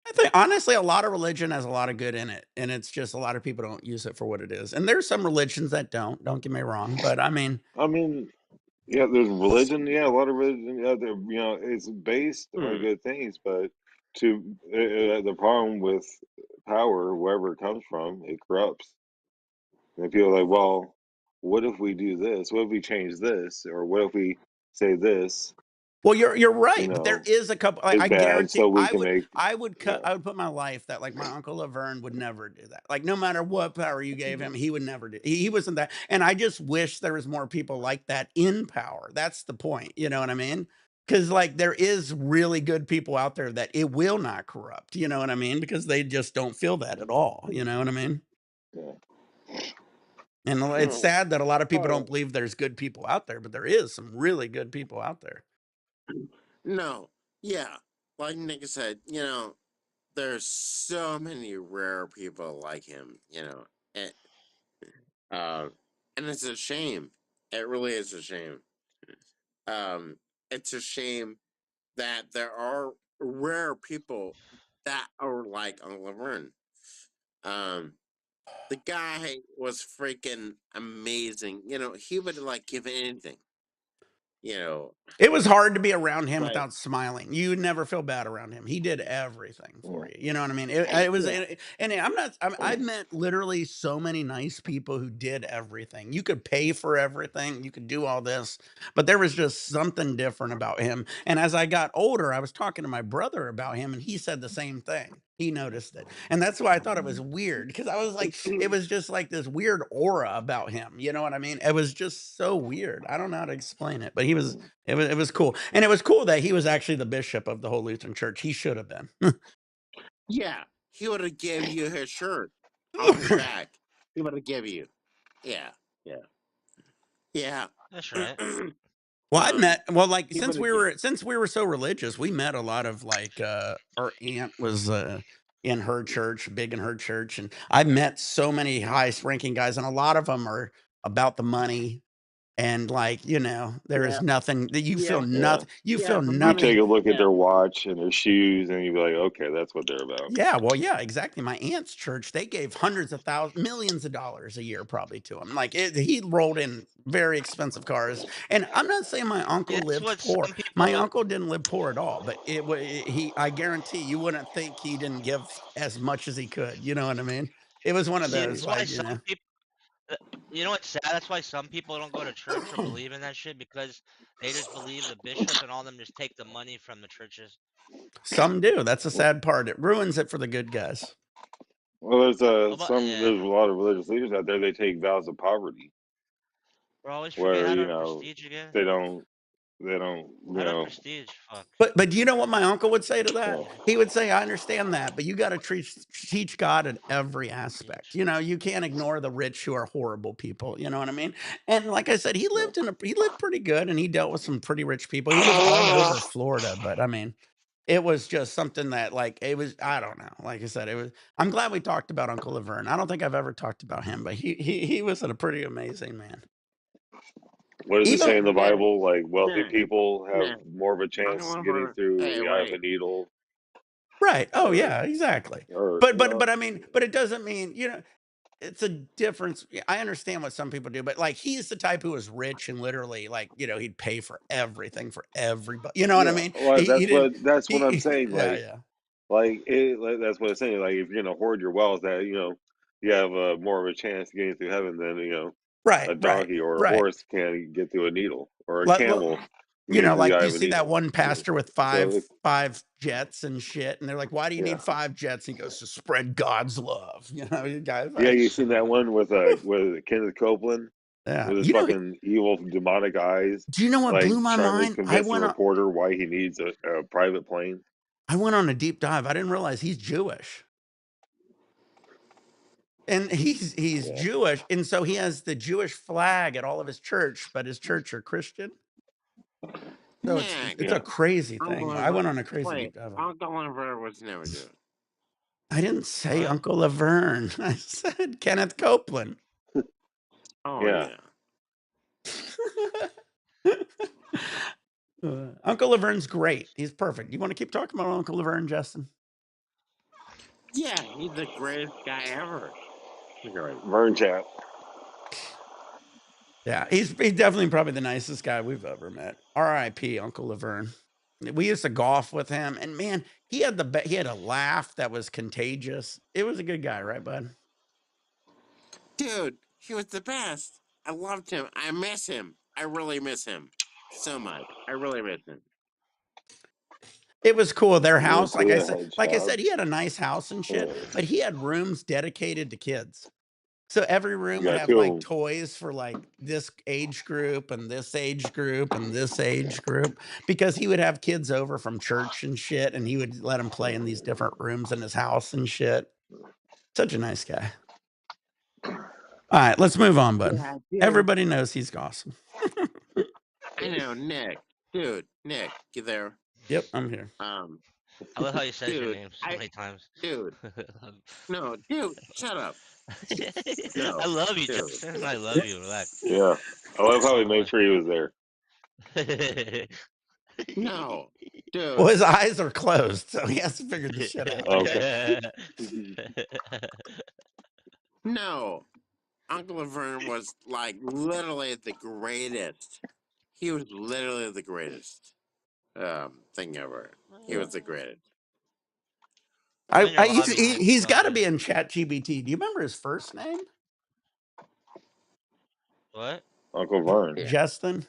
S1: I think honestly, a lot of religion has a lot of good in it, and it's just a lot of people don't use it for what it is. And there's some religions that don't. Don't get me wrong, but I mean,
S3: I mean, yeah, there's religion. Yeah, a lot of religion. Yeah, it's based on
S4: Hmm.
S3: good things, but the problem with power, wherever it comes from, it corrupts. And people are like, well, what if we do this? What if we change this? Or what if we say this?
S1: well, you're
S3: You
S1: right, but there
S3: know,
S1: is a couple.
S3: is
S1: I
S3: bad,
S1: guarantee
S3: so we can make. Yeah.
S1: I would put my life that like my uncle Laverne would never do that. Like no matter what power you gave him,
S3: Mhm.
S1: he would never do. He wasn't that. And I just wish there was more people like that in power. That's the point. You know what I mean? Because like there is really good people out there that it will not corrupt. You know what I mean? Because they just don't feel that at all. You know what I mean?
S3: Yeah.
S1: And it's
S4: No.
S1: sad that a lot of people don't
S4: Oh,
S1: believe there's good people out there, but there is some really good people out there.
S4: no. Yeah. Like Nick said, there's so many rare people like him, and, uh, and it's a shame. It really is a shame. It's a shame that there are rare people that are like Uncle Laverne. Um, the guy was freaking amazing. He would like give anything. You know,
S1: It was hard to be around him
S4: like
S1: without smiling. You would never feel bad around him. He did everything for
S3: Yeah.
S1: you. You know what I mean? It was,
S4: yeah,
S1: and I'm not. I've met literally so many nice people who did everything. You could pay for everything. You could do all this, but there was just something different about him. And as I got older, I was talking to my brother about him, and he said the same thing. He noticed it, and that's why I thought it was weird because I was like, it was just like this weird aura about him. You know what I mean? It was just so weird. I don't know how to explain it, but he was. It was cool, and it was cool that he was actually the bishop of the whole Lutheran Church. He should have been.
S4: yeah. He would have gave you his shirt off his back. He would have give you. Yeah, yeah, yeah.
S5: That's right.
S1: Well, like
S4: He would
S1: since
S4: have
S1: we
S4: give.
S1: were since we were so religious, we met a lot of like our aunt was in her church, big in her church, and I met so many highest ranking guys, and a lot of them are about the money. And like, there is nothing that you feel
S3: Yeah.
S1: nothing. You feel
S3: You
S1: nothing.
S3: take a look at their watch and their shoes, and you be like, okay, that's what they're about.
S1: Yeah, well, yeah, exactly. My aunt's church, they gave hundreds of thousands, millions of dollars a year probably to him. Like he rolled in very expensive cars. And I'm not saying my uncle
S5: That's
S1: lived
S5: what
S1: poor.
S5: some
S1: My
S5: people.
S1: uncle didn't live poor at all, but I guarantee you wouldn't think he didn't give as much as he could. You know what I mean? It was one of
S5: See,
S1: those
S5: that's why
S1: like,
S5: some people. You know what's sad? That's why some people don't go to church or believe in that shit because they just believe the bishop and all them just take the money from the churches.
S1: some do. That's the sad part. It ruins it for the good guys.
S3: Well, there's
S5: Oh, but
S3: there's a lot of religious leaders out there. They take vows of poverty,
S5: we always forget
S3: where
S5: how to prestige again.
S3: they don't
S5: How to prestige? Fuck.
S1: But do you know what my uncle would say to that?
S3: Yeah.
S1: He would say, "I understand that, but you got to teach God in every aspect.
S5: Prestige.
S1: You can't ignore the rich who are horrible people. You know what I mean?" And like I said, he lived pretty good, and he dealt with some pretty rich people. He was all over Florida, but I mean, it was just something that like it was. I don't know. Like I said, it was. I'm glad we talked about Uncle Laverne. I don't think I've ever talked about him, but he was a pretty amazing man.
S3: What does it say in the
S4: Yeah,
S3: Bible? Like wealthy
S4: yeah,
S3: people have
S4: yeah.
S3: more of a
S4: I'm
S3: chance
S4: going
S3: getting
S4: for.
S3: through
S4: Hey,
S3: the eye of a
S4: wait.
S3: needle,
S1: Right. Oh
S3: or
S1: yeah, exactly.
S3: or
S1: But I mean, but it doesn't mean, it's a difference. Yeah, I understand what some people do, but like he's the type who was rich and literally like, he'd pay for everything for everybody. You know what I
S3: yeah.
S1: mean?
S3: Well,
S1: He didn't
S3: that's what I'm saying.
S1: yeah, yeah.
S3: That's what I'm saying. Like if you're gonna hoard your wealth, that you have more of a chance of getting through heaven than
S1: Right,
S3: a
S1: right,
S3: donkey or a
S1: right.
S3: horse can get through a needle, or a
S1: Let, let-
S3: camel can get through the
S1: like
S3: eye
S1: you
S3: of a
S1: see that
S3: needle.
S1: one pastor with
S3: So
S1: five jets and shit, and they're like, "Why do you
S3: yeah,
S1: need 5 jets?" He goes, "To spread God's love." You guys
S3: yeah.
S1: like,
S3: You seen that one with Kenneth Copeland
S1: yeah.
S3: with his fucking evil demonic eyes,
S1: Do you know what
S3: like
S1: blew my
S3: trying to
S1: mind?
S3: convince the reporter why he needs a private plane.
S1: I went on a deep dive. I didn't realize he's Jewish. And he's
S3: Yeah.
S1: Jewish, and so he has the Jewish flag at all of his church, but his church are Christian. So
S4: Nick,
S1: it's a crazy
S4: Uncle
S1: thing. I
S4: Laverne.
S1: went on a crazy
S4: Wait,
S1: deep dive on it.
S4: Uncle Laverne was never Jewish.
S1: I didn't say
S5: What?
S1: Uncle Laverne. I said Kenneth Copeland.
S4: Oh
S3: Yeah.
S1: Uncle Laverne's great. He's perfect. You want to keep talking about Uncle Laverne, Justin?
S4: Yeah, he's the greatest guy ever.
S3: Vern Chap.
S1: Yeah, he's definitely probably the nicest guy we've ever met. R.I.P. Uncle Laverne. We used to golf with him, and man, he had he had a laugh that was contagious. It was a good guy, right, bud?
S4: Dude, he was the best. I loved him. I miss him. I really miss him so much. I really miss him.
S1: It was cool. Their
S3: Real
S1: house, like I
S3: clear
S1: said,
S3: hedgehog.
S1: he had a nice house and shit, but he had rooms dedicated to kids. So every room would
S3: Yeah,
S1: have
S3: two of
S1: like
S3: them.
S1: toys for like this age group and this age group and this age group because he would have kids over from church and shit, and he would let them play in these different rooms in his house and shit. Such a nice guy. All right, let's move on, bud.
S4: Yeah, dude.
S1: Everybody knows he's awesome.
S4: I know, Nick. Dude, Nick, you there?
S1: Yep, I'm here.
S5: I love how you said your
S4: Dude,
S5: name so many times.
S4: Dude. No, dude, shut up. No,
S5: I love you,
S4: dude.
S5: Justin. I love you. Relax.
S3: Yeah. I love how he
S5: Oh,
S3: made sure he was there.
S4: No, dude.
S1: Well, his eyes are closed, so he has to figure this shit out.
S3: Okay.
S4: No. Uncle Laverne was like literally the greatest. He was literally the greatest thing ever. He was the greatest.
S5: I'm in your lobby, Nick.
S1: He's
S5: Go
S1: got to
S5: ahead.
S1: be in ChatGPT. Do you remember his first name?
S5: What?
S3: Uncle Vern.
S4: Yeah.
S1: Justin.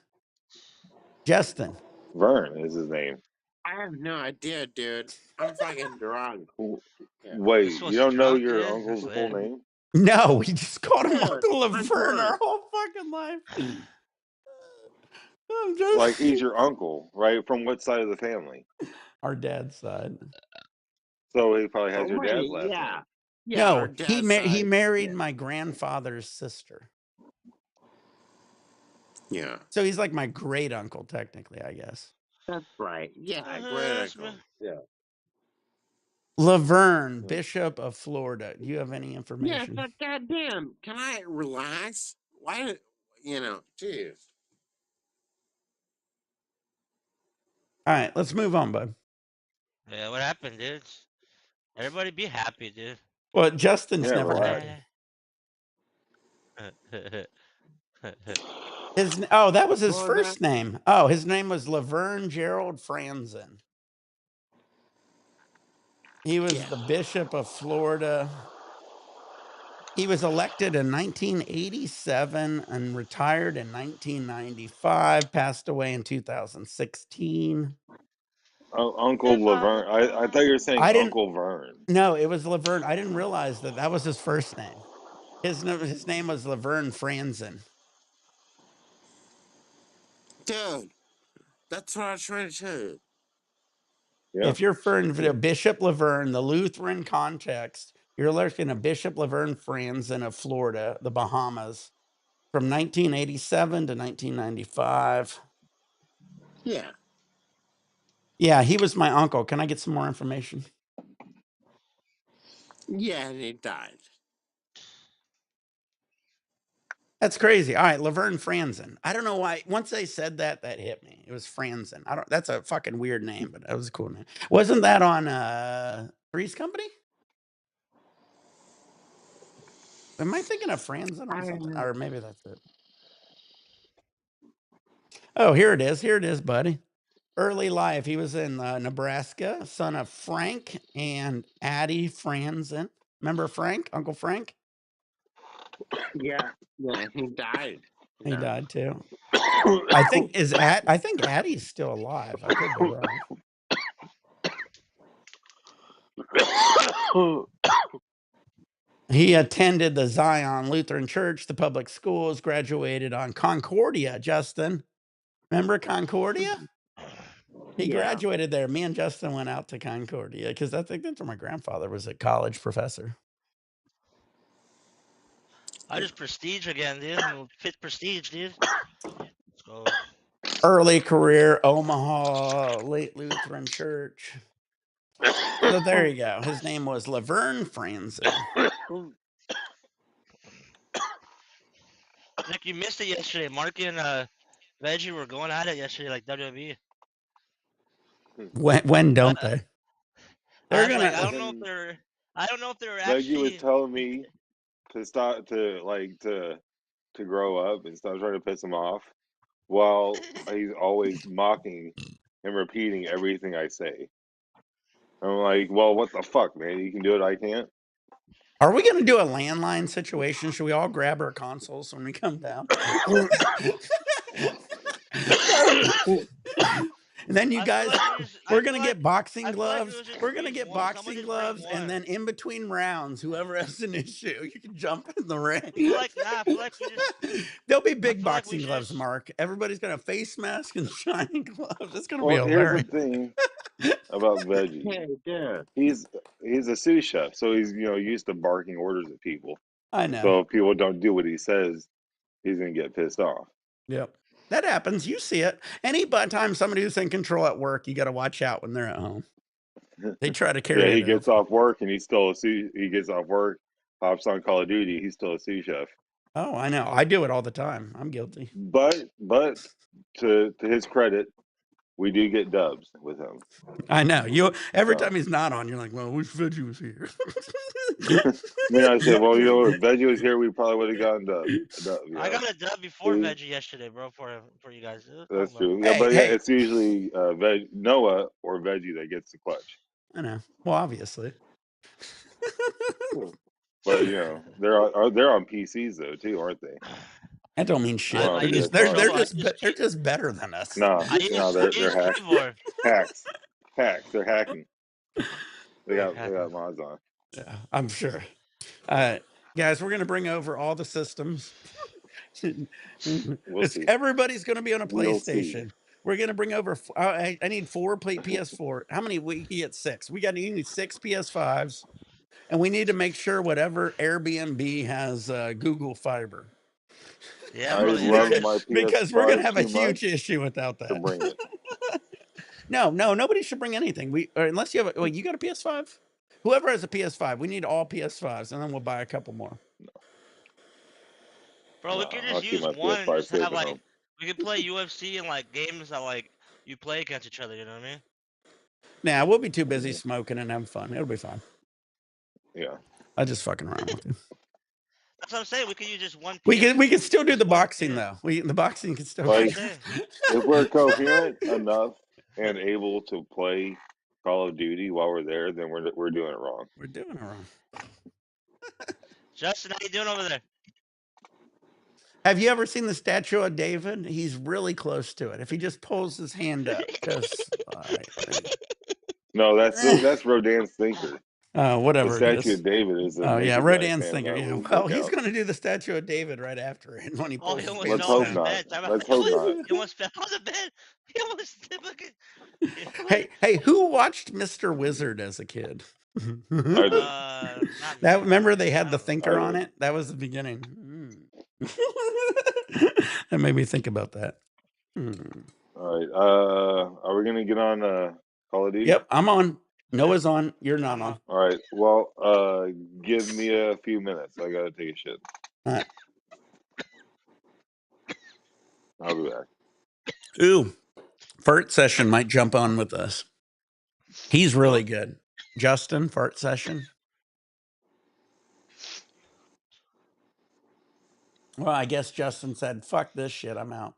S3: Vern is his name.
S4: I have no idea, dude. I'm fucking drunk. Yeah.
S3: Wait,
S5: This
S3: you
S5: was
S3: don't know
S5: drunk,
S3: your
S5: dude?
S3: uncle's
S5: That's
S3: full
S5: weird.
S3: name?
S1: No, we just called him
S4: Dude,
S1: Uncle
S4: I'm
S1: Laverne our
S4: drunk.
S1: whole fucking life. I'm just
S3: Like he's your uncle, right? From what side of the family?
S1: our dad's side.
S3: So he probably has your
S4: Wait,
S3: dad's last
S4: yeah.
S3: name.
S4: Yeah, our
S1: No,
S4: dad's
S1: he
S4: side.
S1: married my grandfather's sister.
S4: Yeah,
S1: So he's like my great uncle, technically, I guess.
S4: that's right. Yeah, great uncle. Yeah.
S1: Laverne, Bishop of Florida. Do you have any
S4: Yeah,
S1: information?
S4: so goddamn. Can I relax? Why? Jeez.
S1: All right, let's move on, bud.
S5: Yeah, what happened, dude? Everybody be happy, dude.
S1: Well, Justin's
S3: Yeah,
S1: never
S3: relax.
S1: happy. That was his first name. Oh, his name was Laverne Gerald Franzen. He was the Bishop of Florida. He was elected in 1987 and retired in 1995, passed away in 2016.
S3: Uncle Laverne. I thought you were saying
S1: I didn't
S3: Uncle Vern.
S1: No, it was Laverne. I didn't realize that was his first name. His name was Laverne Franzen.
S4: Dude, that's what I was trying to tell you.
S3: Yeah.
S1: If you're referring to Bishop Laverne, the Lutheran context, you're looking at Bishop Laverne Franzen of Florida, the Bahamas, from 1987 to 1995.
S4: Yeah.
S1: Yeah, he was my uncle. Can I get some more information?
S4: Yeah, and he died.
S1: That's crazy. All right, Laverne Franzen. I don't know why. Once they said that hit me. It was Franzen. That's a fucking weird name, but that was a cool name. Wasn't that on Three's Company? Am I thinking of Franzen on something? Or maybe that's it. Oh, here it is. Here it is, buddy. Early life. He was in Nebraska, son of Frank and Addie Franzen. Remember Frank? Uncle Frank?
S4: Yeah, he died.
S1: He died too. I think Addie's still alive. I could be wrong. He attended the Zion Lutheran Church, the public schools, graduated on Concordia, Justin. Remember Concordia? He graduated there. Me and Justin went out to Concordia because I think that's where my grandfather was a college professor.
S5: I just prestige again, dude. Fit prestige, dude. Let's go.
S1: Early career, Omaha, late Lutheran Church. So there you go. His name was Laverne Franzen.
S5: Nick, you missed it yesterday. Mark and Veggie were going at it yesterday, like WWE.
S1: When don't they? They're gonna.
S5: I don't know if they're
S3: Veggie
S5: actually.
S3: was telling me to stop to grow up and stop trying to piss him off, while he's always mocking and repeating everything I say. I'm like, well, what the fuck, man? You can do it, I can't.
S1: Are we gonna do a landline situation? Should we all grab our consoles when we come down? And then you guys, we're gonna get boxing gloves. We're gonna get boxing gloves, and then in between rounds, whoever has an issue, you can jump in the ring.
S5: I feel like we just.
S1: There'll be big boxing gloves, Mark. Everybody's got a face mask and shiny gloves. It's gonna be hilarious.
S3: Here's the thing about Veggie. He's a sous chef, so he's used to barking orders at people.
S1: I know.
S3: So if people don't do what he says, he's gonna get pissed off.
S1: Yep. That happens. You see it. Any time somebody who's in control at work, you got to watch out when they're at home. They try to carry it.
S3: He gets off work and he's still he gets off work, hops on Call of Duty, he's still a sous chef.
S1: Oh, I know. I do it all the time. I'm guilty.
S3: But to his credit, we do get dubs with him.
S1: I know. Every time he's not on, you're like, well, I wish Veggie was here.
S3: I said, well, if Veggie was here, we probably would have gotten a dub.
S5: I got a dub before Veggie yesterday, bro, for you guys.
S3: That's true. Yeah, but it's usually Noah or Veggie that gets the clutch.
S1: I know. Well, obviously.
S3: But they're on PCs though too, aren't they?
S1: That don't mean shit. They're just better than us.
S3: No, they're hacks. They're hacking. They got mods on.
S1: Yeah, I'm sure. Guys, we're gonna bring over all the systems. Everybody's gonna be on a PlayStation. We're gonna bring over. I need 4 PS4. How many? We get 6. You need 6 PS5s, and we need to make sure whatever Airbnb has Google Fiber.
S5: Yeah,
S3: I love my PS5
S1: because we're gonna have a huge issue without that.
S3: To bring it.
S1: No, nobody should bring anything. Unless you have you got a PS5. Whoever has a PS5, we need all PS5s, and then we'll buy a couple more.
S5: Bro, we can just use one. Just have we can play UFC and games that you play against each other. You know what I mean?
S1: Nah, we'll be too busy smoking and having fun. It'll be fine.
S3: Yeah.
S1: I just fucking around with you.
S5: That's what I'm saying. We could use just one
S1: We
S5: PS.
S1: can still do
S5: just
S1: the
S5: one
S1: boxing
S5: PS.
S1: though. The boxing can still.
S3: Like,
S5: That's what I'm saying.
S3: if we're coherent enough and able to play Call of Duty while we're there, then we're doing it wrong.
S1: We're doing it wrong.
S5: Justin, how you doing over there?
S1: Have you ever seen the statue of David? He's really close to it. If he just pulls his hand up, just
S3: No, that's Rodin's thinker. The
S1: whatever it
S3: statue
S1: is.
S3: of David is a
S1: Oh yeah,
S3: naked guy's
S1: Rodin's
S3: hand
S1: thinker.
S3: that
S1: Yeah.
S3: will
S1: Well,
S3: work
S1: he's
S3: out.
S1: going to do the statue of David right after it when he
S5: Oh,
S1: pulls
S5: he
S1: his
S5: almost
S1: pants
S3: Let's
S5: fell
S3: hope
S5: off
S1: down.
S5: the
S3: not.
S5: bench.
S3: Let's hope not.
S5: He almost fell off the bed. He almost fucking.
S1: Hey, who watched Mr. Wizard as a kid?
S3: I did.
S5: Not
S1: That
S5: me.
S1: remember they
S5: I
S1: had the
S5: don't know.
S1: thinker
S3: I
S1: on
S3: did.
S1: it? That was the beginning. That made me think about that.
S3: All right. Are we gonna get on Call of Duty?
S1: Yep, I'm on. Noah's on. You're not
S5: I'm
S1: on.
S5: on.
S3: All right. Well, give me a few minutes. I gotta take a shit.
S1: All right.
S3: I'll be back.
S1: Ooh, Fart Session might jump on with us. He's really good. Justin, Fart Session. Well, I guess Justin said, "Fuck this shit, I'm out."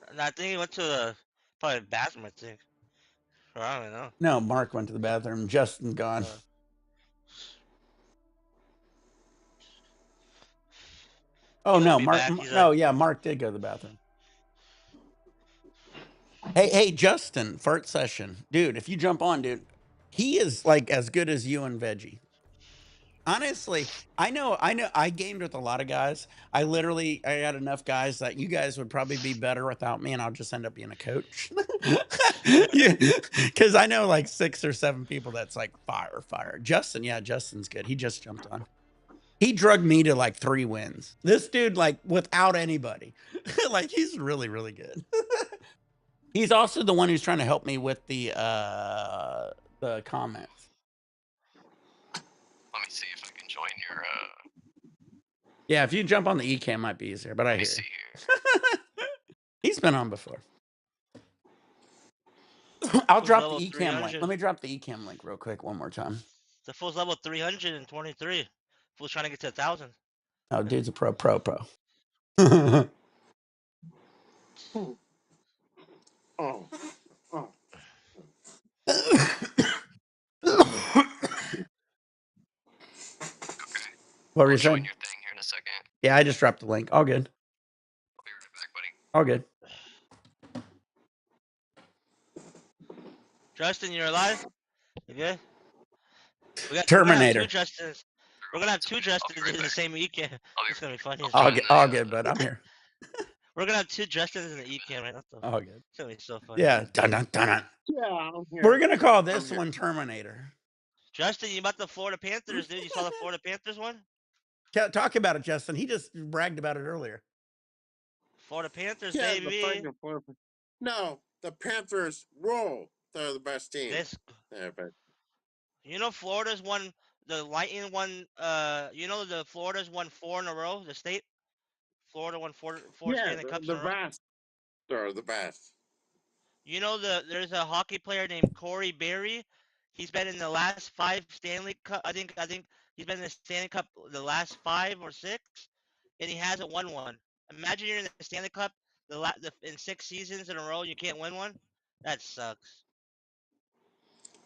S5: And I think he went to the probably bathroom. I think. Or I don't even know.
S1: No, Mark went to the bathroom. Justin gone. Oh
S5: He won't
S1: no,
S5: be
S1: Mark.
S5: back. He's
S1: No, yeah, Mark did go to the bathroom. Hey, Justin, Fart Session, dude. If you jump on, dude, he is like as good as you and Veggie. Honestly, I know. I gamed with a lot of guys. I got enough guys that you guys would probably be better without me, and I'll just end up being a coach. Yeah, because I know like 6 or 7 people that's like fire. Justin, yeah, Justin's good. He just jumped on. He drugged me to like 3 wins. This dude, like without anybody, like he's really, really good. He's also the one who's trying to help me with the comments.
S6: Let me see if I can join your.
S1: Yeah, if you jump on the eCam, might be easier. But I hear
S6: see
S1: you. He's been on before. I'll drop the
S5: level
S1: eCam link.
S5: 300.
S1: Let me drop the eCam link real quick one more time.
S5: The fool's level 323. Fool's trying to get to 1,000.
S1: Oh, dude's a pro. What were you saying?
S6: Your thing here in a second.
S1: Yeah, I just dropped the link. All good.
S6: I'll be right back, buddy.
S1: All good.
S5: Justin, you're alive? You good?
S1: Terminator.
S5: We're gonna have two Justins in the same ecam. It's gonna be funny.
S1: All good, bud. I'm here.
S5: We're gonna have 2 Justins in the ecam right now.
S1: All good.
S5: It's gonna be so funny.
S1: Yeah. Dun.
S4: Yeah, I'm here.
S1: We're gonna call this one Terminator.
S5: Justin, you about the Florida Panthers, dude? You saw the Florida Panthers one?
S1: Talk about it, Justin. He just bragged about it earlier.
S5: Florida Panthers,
S4: Yeah,
S5: baby.
S4: No, the Panthers roll. They're the best team.
S5: You know Florida's won, the Lightning won, you know the Florida's won 4 in a row, the state? Florida won 4 Stanley Cups in a row.
S4: Best. They're the best.
S5: You know there's a hockey player named Corey Berry. He's been in the last 5 Stanley Cup. I think he's been in the Stanley Cup the last 5 or 6, and he hasn't won one. Imagine you're in the Stanley Cup in 6 seasons in a row, and you can't win one. That sucks.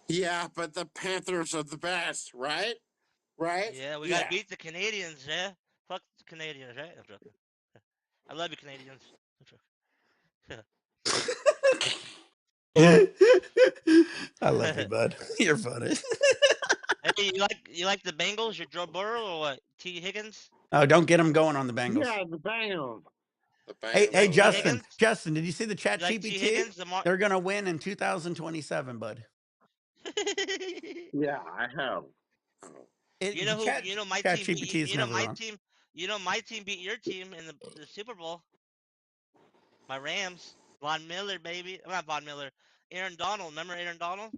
S4: Yeah, but the Panthers are the best, right? Right?
S5: Yeah, we gotta beat the Canadians. Yeah, fuck the Canadians, right? I'm joking. I love you, Canadians.
S1: I love you, bud. You're funny.
S5: Hey, you like the Bengals? Your Joe Burrow or what? T. Higgins?
S1: Oh, don't get him going on the Bengals.
S4: Yeah, the Bengals.
S1: Hey, Justin.
S5: Higgins?
S1: Justin, did you see the chat
S5: You like T.
S1: GPT?
S5: Higgins?
S1: They're gonna win in 2027, bud.
S4: Yeah, I have.
S5: You know who? You know my
S1: Chat
S5: team.
S1: GPT is
S5: You know
S1: never
S5: my
S1: wrong.
S5: team. You know my team beat your team in the Super Bowl. My Rams. Von Miller, baby. I'm not Von Miller. Aaron Donald. Remember Aaron Donald?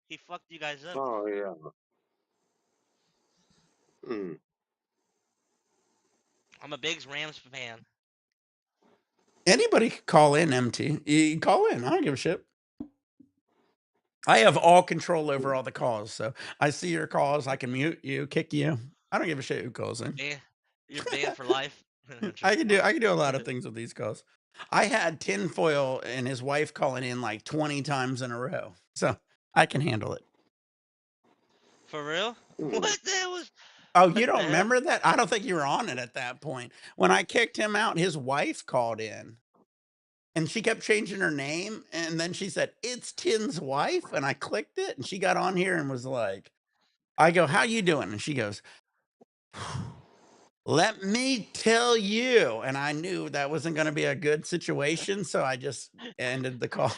S5: He fucked you guys up.
S4: Oh yeah.
S5: I'm a big Rams fan.
S1: Anybody can call in, MT. You call in. I don't give a shit. I have all control over all the calls. So I see your calls. I can mute you, kick you. I don't give a shit who calls in.
S5: You're banned for life.
S1: I can do a lot of things with these calls. I had Tinfoil and his wife calling in like 20 times in a row. So I can handle it.
S5: For real? What the hell was?
S1: Oh,
S5: What
S1: you don't
S5: the hell?
S1: remember that? I don't think you were on it at that point. When I kicked him out, his wife called in. And she kept changing her name, and then she said, "It's Tin's wife," and I clicked it, and she got on here and was like, I go, "How you doing?" And she goes, "Let me tell you." And I knew that wasn't gonna be a good situation, so I just ended the call.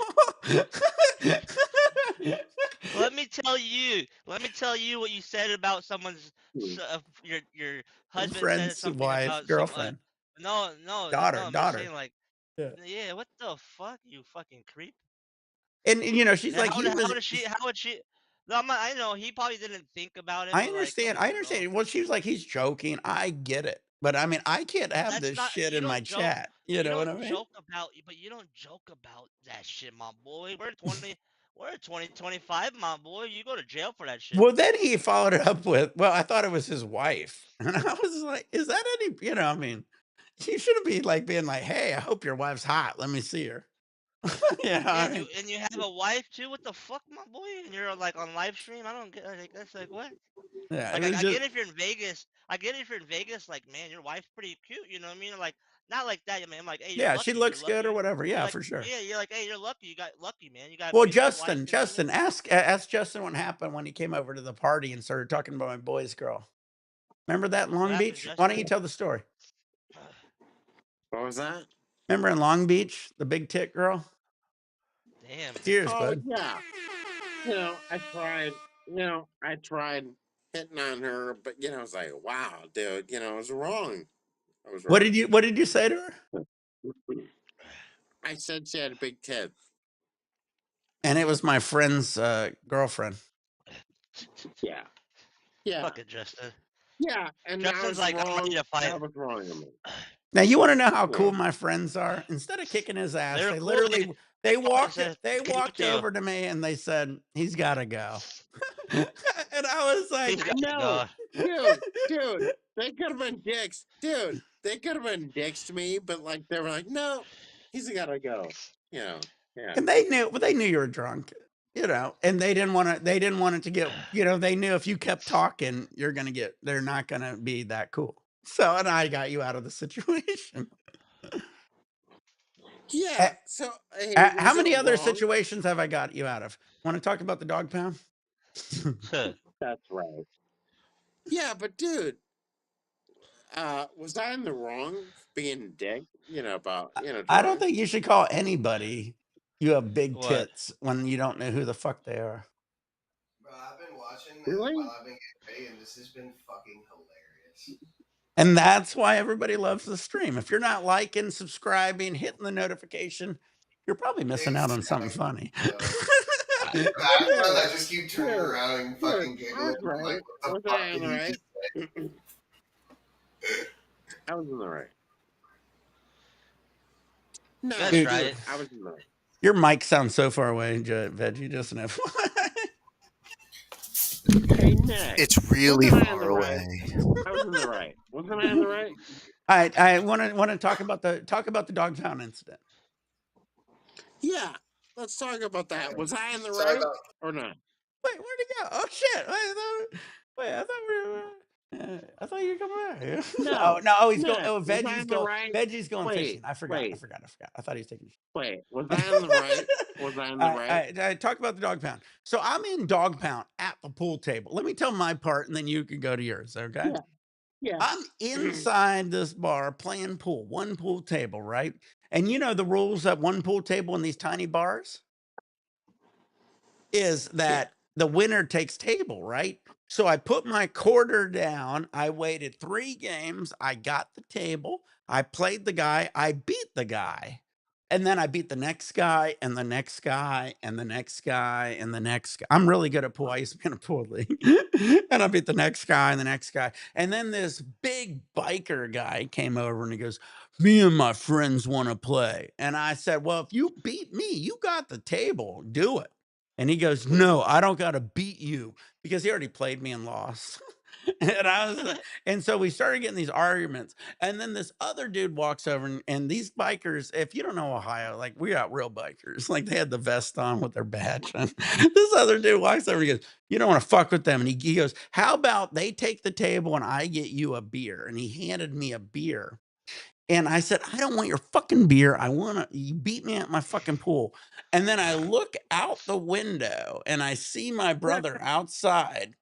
S5: Let me tell you. Let me tell you what you said about someone's. Your husband said
S1: Friend's
S5: something
S1: wife,
S5: about some.
S1: girlfriend,
S5: No, no, no. I'm just
S1: daughter.
S5: saying, like,
S1: Yeah.
S5: yeah. What the fuck, you fucking creep?
S1: And, you know, she's
S5: And
S1: like,
S5: how
S1: he
S5: would
S1: was
S5: how would she? How would she? No, I know he probably didn't think about it,
S1: I
S5: but like, come
S1: understand. I
S5: on, bro.
S1: understand. Well, she was like, he's joking. I get it. But I mean, I can't have
S5: That's
S1: this
S5: not.
S1: shit
S5: You
S1: in my
S5: don't joke.
S1: chat. You
S5: You
S1: know what
S5: don't
S1: I mean?
S5: joke about. But you don't joke about that shit, my boy. We're 20. We're 2025, my boy. You go to jail for that shit.
S1: Well, then he followed it up with, "Well, I thought it was his wife." And I was like, is that any, you know, I mean, you shouldn't be like being like, "Hey, I hope your wife's hot. Let me see her." Yeah,
S5: Yeah,
S1: I mean,
S5: and you have a wife too. What the fuck, my boy? And you're like on live stream. I don't get. Like, that's like what?
S1: yeah, it
S5: Like
S1: was
S5: I
S1: just,
S5: get if you're in Vegas. I get if you're in Vegas. Like man, your wife's pretty cute. You know what I mean? Like not like that. I mean, I'm like, hey, you're
S1: yeah, she
S5: lucky. You're
S1: looks good or
S5: lucky.
S1: whatever.
S5: You're
S1: Yeah,
S5: like,
S1: for sure.
S5: yeah, you're like, hey, you're lucky. You got lucky, man. You got a
S1: Well,
S5: beautiful wife.
S1: Justin,
S5: You know what I mean?
S1: ask Justin what happened when he came over to the party and started talking about my boy's girl. Remember that in
S5: What
S1: Long
S5: happened,
S1: Beach? Why don't you
S5: Justin?
S1: tell the story?
S4: What was that?
S1: Remember in Long Beach, the big tit girl?
S5: Damn, big
S1: Cheers,
S5: tit.
S4: Oh
S1: bud.
S4: yeah. I tried hitting on her, but I was like, wow, dude, I was wrong. I was wrong.
S1: What did you say to her?
S4: I said she had a big tit.
S1: And it was my friend's girlfriend.
S4: Yeah. Yeah.
S5: Fuck it, Justin.
S4: Yeah. And I
S5: Justin's
S4: was
S5: like, I'm ready
S4: wrong.
S5: to fight.
S4: I was wrong. I mean.
S1: Now you want to know how
S4: Yeah.
S1: cool my friends are? Instead of kicking his ass,
S5: They're
S1: they
S5: cool.
S1: literally
S5: They fucking
S1: walked
S5: said,
S1: they
S5: "Give it
S1: walked
S5: to you."
S1: over to me and they said, "He's got to go." And I was like,
S5: He's
S4: I
S5: got to
S4: know.
S5: go.
S4: Dude, they could have been dicks. Dude, they could have been dicks to me, but like they were like, no, he's gotta go. Yeah.
S1: and they knew you were drunk, you know, and they didn't want it to get, you know, they knew if you kept talking, they're not going to be that cool. So, and I got you out of the situation.
S4: Yeah. So hey,
S1: How
S4: was it
S1: many other
S4: wrong?
S1: situations have I got you out of? Want to talk about the dog pound?
S4: That's right. Yeah, but dude, was I in the wrong being a dick? About
S1: I don't
S4: drunk?
S1: think you should call anybody you have big
S5: What?
S1: tits when you don't know who the fuck they are.
S2: Bro, I've been watching
S4: Really?
S2: while I've been getting ready, and this has been fucking hilarious.
S1: And that's why everybody loves the stream. If you're not liking, subscribing, hitting the notification, you're probably missing out on something funny.
S2: Bad, bro. I just keep turning
S4: Dude,
S2: around and
S4: dude,
S2: fucking
S4: I was
S2: giggling. I'm
S4: right.
S2: like, what
S4: Was
S2: the
S4: I
S2: fuck
S4: in
S2: did
S4: the
S2: he
S4: right?
S2: just
S4: I was in the right. No,
S5: That's
S1: Dude,
S5: right.
S4: I was in the right.
S1: your mic sounds so far away, Veggie, just an FYI.
S4: Hey, Nick.
S2: It's really
S4: Wasn't I in
S2: far
S4: the right?
S2: away.
S4: I was in the right. Wasn't I in the right?
S1: I want to talk about the dog pound incident.
S4: Yeah. Let's talk about that. Was I in the
S2: Sorry
S4: right
S2: about
S4: or not?
S1: Wait, where'd he go? Oh shit! I thought you were coming back.
S4: No.
S1: Oh no! Oh, he's going.
S4: Nick,
S1: Oh,
S4: was I in the right?
S1: Veggie's going fishing.
S4: Wait,
S1: I forgot.
S4: wait,
S1: I thought he was taking.
S4: wait. Was I in the right? Was I in the right?
S1: I talk about the dog pound. So I'm in dog pound at the pool table. Let me tell my part, and then you can go to yours. Okay.
S4: Yeah. Yeah.
S1: I'm inside this bar playing pool, one pool table, right? And you know the rules at one pool table in these tiny bars is that the winner takes table, right? So I put my quarter down. I waited 3 games. I got the table. I played the guy. I beat the guy. And then I beat the next guy, and the next guy, and the next guy, and the next guy. I'm really good at pool. I used to be in a pool league. And I beat the next guy and the next guy. And then this big biker guy came over and he goes, "Me and my friends want to play." And I said, "Well, if you beat me, you got the table. Do it." And he goes, "No, I don't got to beat you," because he already played me and lost. And so we started getting these arguments. And then this other dude walks over, and these bikers, if you don't know Ohio, like, we got real bikers. Like, they had the vest on with their badge. And this other dude walks over and he goes, "You don't want to fuck with them." And he goes, "How about they take the table and I get you a beer?" And he handed me a beer. And I said, "I don't want your fucking beer. You beat me at my fucking pool." And then I look out the window and I see my brother outside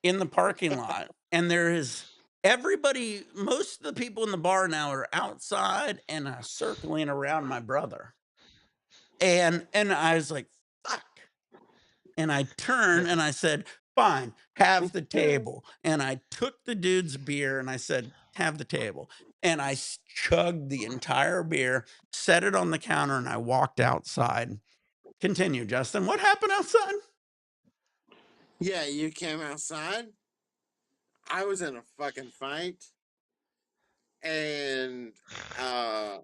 S1: in the parking lot, and there is everybody, most of the people in the bar now are outside and circling around my brother. And I was like, "Fuck." And I turned and I said, "Fine, have the table." And I took the dude's beer and I said, "Have the table." And I chugged the entire beer, set it on the counter, and I walked outside. Continue, Justin. What happened outside?
S4: Yeah, you came outside. I was in a fucking fight, and I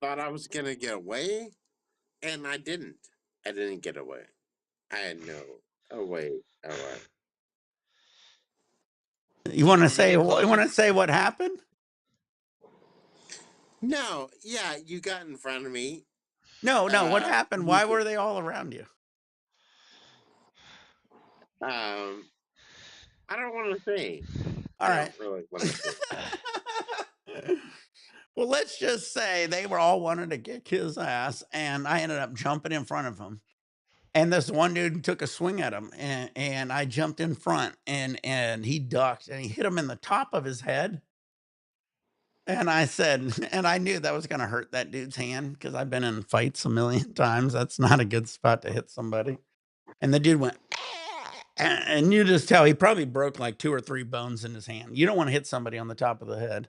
S4: thought I was gonna get away, and I didn't. I didn't get away. I had no away.
S1: You want to say
S5: You
S1: you
S5: close
S1: want
S5: it?
S1: to say what happened?
S4: No, yeah, you got in front of me.
S1: No, what happened? Why
S4: You-
S1: were they all around you?
S4: I don't want to say.
S1: All
S4: I
S1: right.
S4: don't really want to say.
S1: Well, let's just say they were all wanting to kick his ass, and I ended up jumping in front of him. And this one dude took a swing at him, and I jumped in front, and he ducked, and he hit him in the top of his head. And I said, and I knew that was going to hurt that dude's hand because I've been in fights a million times. That's not a good spot to hit somebody. And the dude went, and you just tell he probably broke like 2 or 3 bones in his hand. You don't want to hit somebody on the top of the head.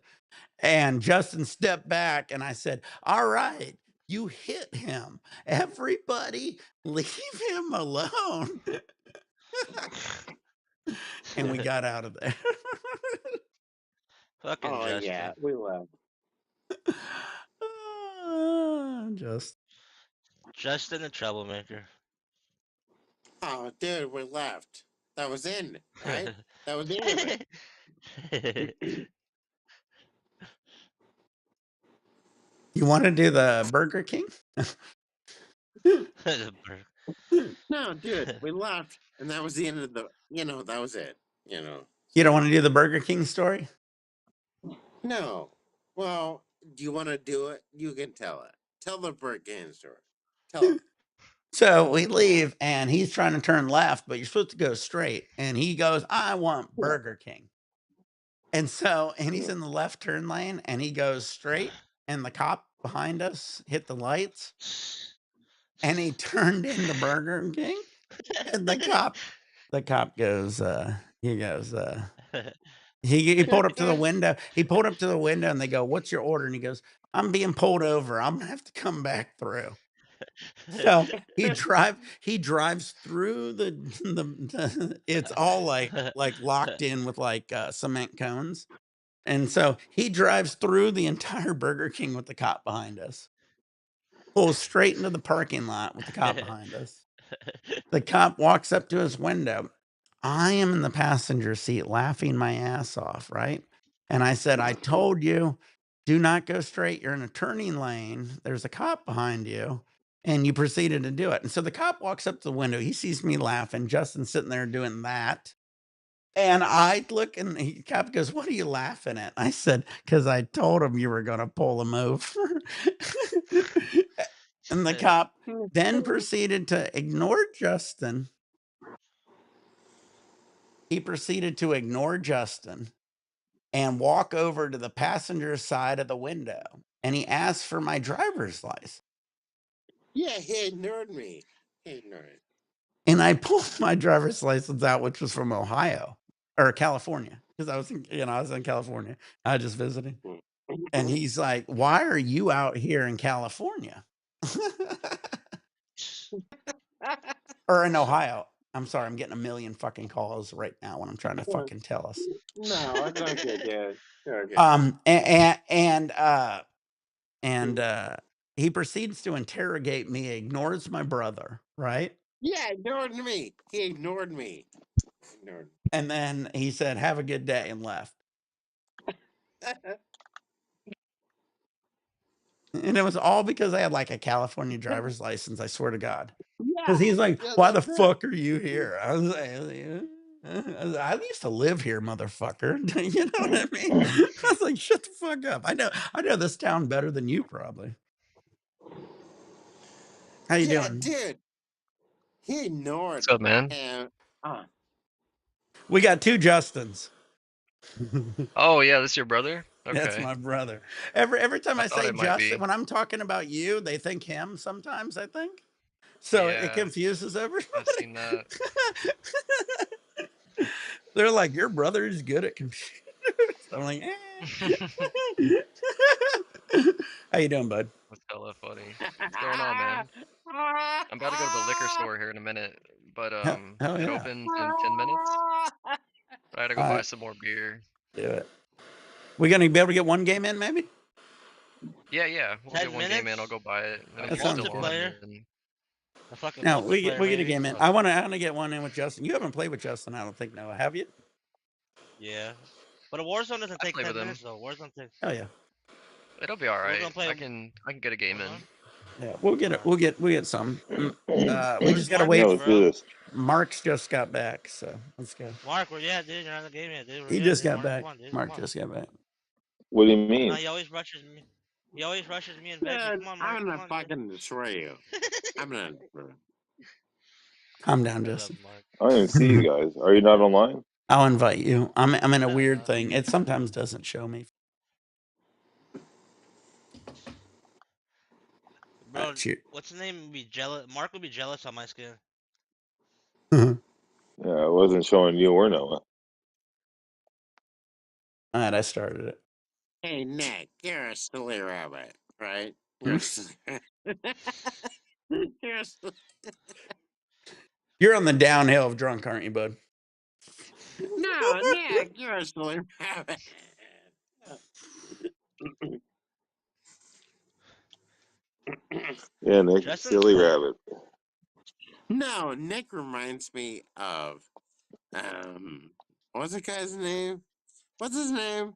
S1: And Justin stepped back and I said, "All right, you hit him. Everybody leave him alone." And we got out of there.
S5: Fucking
S4: Oh
S5: Justin.
S4: yeah, we left.
S5: Justin the troublemaker.
S4: Oh, dude, we left. That was in, right? That was the end of it.
S1: You want to do the Burger King?
S4: No, dude, we left, and that was the end of the. That was it.
S1: You don't want to do the Burger King story?
S4: No. Well, do you want to do it? You can tell it. Tell the Burger King story. Tell it.
S1: So we leave and he's trying to turn left, but you're supposed to go straight. And he goes, "I want Burger King." And he's in the left turn lane and he goes straight, and the cop behind us hit the lights and he turned into Burger King. And the cop goes, he pulled up to the window. He pulled up to the window and they go, "What's your order?" And he goes, "I'm being pulled over. I'm gonna have to come back through." So he drives through the it's all like locked in with like cement cones. And so he drives through the entire Burger King with the cop behind us. Pulls straight into the parking lot with the cop behind us. The cop walks up to his window. I am in the passenger seat laughing my ass off, right? And I said, "I told you, do not go straight. You're in a turning lane. There's a cop behind you." And you proceeded to do it. And so the cop walks up to the window. He sees me laughing. Justin's sitting there doing that. And I look and the cop goes, "What are you laughing at?" I said, "Because I told him you were going to pull him over." And the cop then proceeded to ignore Justin. He proceeded to ignore Justin and walk over to the passenger side of the window. And he asked for my driver's license.
S4: Yeah, he ignored me. He ignored it.
S1: And I pulled my driver's license out, which was from Ohio or California, because I was in California. I just visited. And he's like, "Why are you out here in California?" Or in Ohio. I'm sorry, I'm getting a million fucking calls right now when I'm trying to fucking tell us.
S4: No, it's okay, dude. Okay.
S1: He proceeds to interrogate me, ignores my brother, right?
S4: Yeah, ignored me. He ignored me.
S1: And then he said, "Have a good day," and left. And it was all because I had like a California driver's license, I swear to God. Because he's like, "Why the fuck are you here?" I was like, I used to live here, motherfucker. You know what I mean? I was like, shut the fuck up. I know this town better than you, probably. How you doing?
S4: Dude. He ignored.
S6: What's up, man?
S4: And,
S1: We got two Justins.
S6: Oh yeah, this your brother? Okay.
S1: That's my brother. Every time
S6: I
S1: I
S6: thought
S1: say
S6: it might be.
S1: Justin, when I'm talking about you, they think him sometimes, I think. So it
S6: Yeah,
S1: confuses everybody.
S6: I've seen that.
S1: They're like, "Your brother is good at computers." I'm like, How you doing, bud?
S6: That's hella funny. What's going on, man? I'm about to go to the liquor store here in a minute, but
S1: Hell
S6: it
S1: yeah.
S6: opens in 10 minutes. I gotta go buy some more beer.
S1: Do it. We gonna be able to get one game in, maybe?
S6: Yeah, we'll
S5: 10
S6: get one game in.
S5: minutes?
S6: I'll go buy it. And
S5: A
S6: if
S1: That
S6: you're
S1: sounds
S6: still on,
S5: multiplayer?
S6: then
S5: A fucking
S1: No, we
S5: multiplayer,
S1: get a
S5: maybe?
S1: game in.
S5: Fuck.
S1: I wanna get one in with Justin. You haven't played with Justin, I don't think, Noah. Have you?
S5: Yeah. But a Warzone doesn't
S6: I
S5: take
S6: play
S5: 10
S6: with him.
S5: minutes though. Warzone takes.
S1: Oh yeah.
S6: It'll be all right.
S5: gonna play
S6: I can get a game in.
S5: Warzone?
S1: Yeah, we'll get some. We
S5: Where's
S1: just gotta
S5: Mark,
S1: wait.
S3: let's do
S5: bro?
S3: this.
S1: Mark's just got back, so let's go.
S5: Mark, where you at, dude? You're not in the game yet, dude. Where
S1: He
S5: you at,
S1: just
S5: dude?
S1: got
S5: Mark,
S1: back.
S5: come on, dude.
S1: Mark
S5: Come on.
S1: just got back.
S3: What do you
S5: No,
S3: mean?
S5: he always rushes me. He always rushes me and Veggie.
S4: dude,
S5: Come on, Mark.
S4: I'm
S5: Come
S4: gonna
S5: on, dude.
S4: fucking destroy you. I'm gonna.
S1: Calm down,
S5: Shut up,
S1: Justin.
S5: Mark.
S3: I don't even see you guys. Are you not online?
S1: I'll invite you. I'm in a
S5: No,
S1: weird
S5: no.
S1: thing. It sometimes doesn't show me.
S5: Bro,
S1: Cheers.
S5: what's his name? Would be jealous. Mark would be jealous on my skin.
S1: All
S3: Yeah, I wasn't showing you or Noah.
S1: right, I started it.
S4: Hey, Nick, you're a silly rabbit, right? You're a silly You're a silly...
S1: You're on the downhill of drunk, aren't you, bud?
S4: No, Nick, you're a silly rabbit.
S3: Yeah, Nick,
S5: Justin's
S3: silly
S5: funny.
S3: rabbit.
S4: No, Nick reminds me of what's the guy's name? What's his name?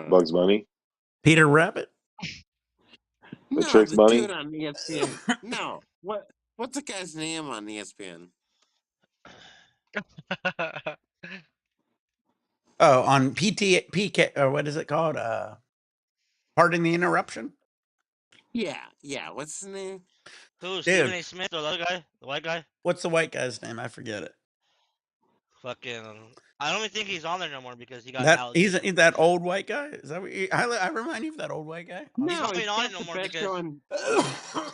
S3: Bugs Bunny,
S1: Peter Rabbit?
S3: the
S4: No,
S3: Tricks
S4: the
S3: Bunny.
S4: dude on ESPN. No, what's the guy's name on ESPN?
S1: Oh, on PK, or what is it called? Pardon the interruption?
S4: Yeah. What's his name?
S5: Who?
S1: Dude.
S5: Stephen A. Smith or the other guy? The white guy?
S1: What's the white guy's name? I forget it.
S5: Fucking. I don't even think he's on there no more because he got
S1: That he's
S5: allegations.
S1: that old white guy. Is that what I remind you of that old white guy?
S5: He's
S4: No,
S5: not even
S4: it's
S5: on
S4: got
S5: it no
S4: the
S5: more
S4: best
S5: because
S4: show on.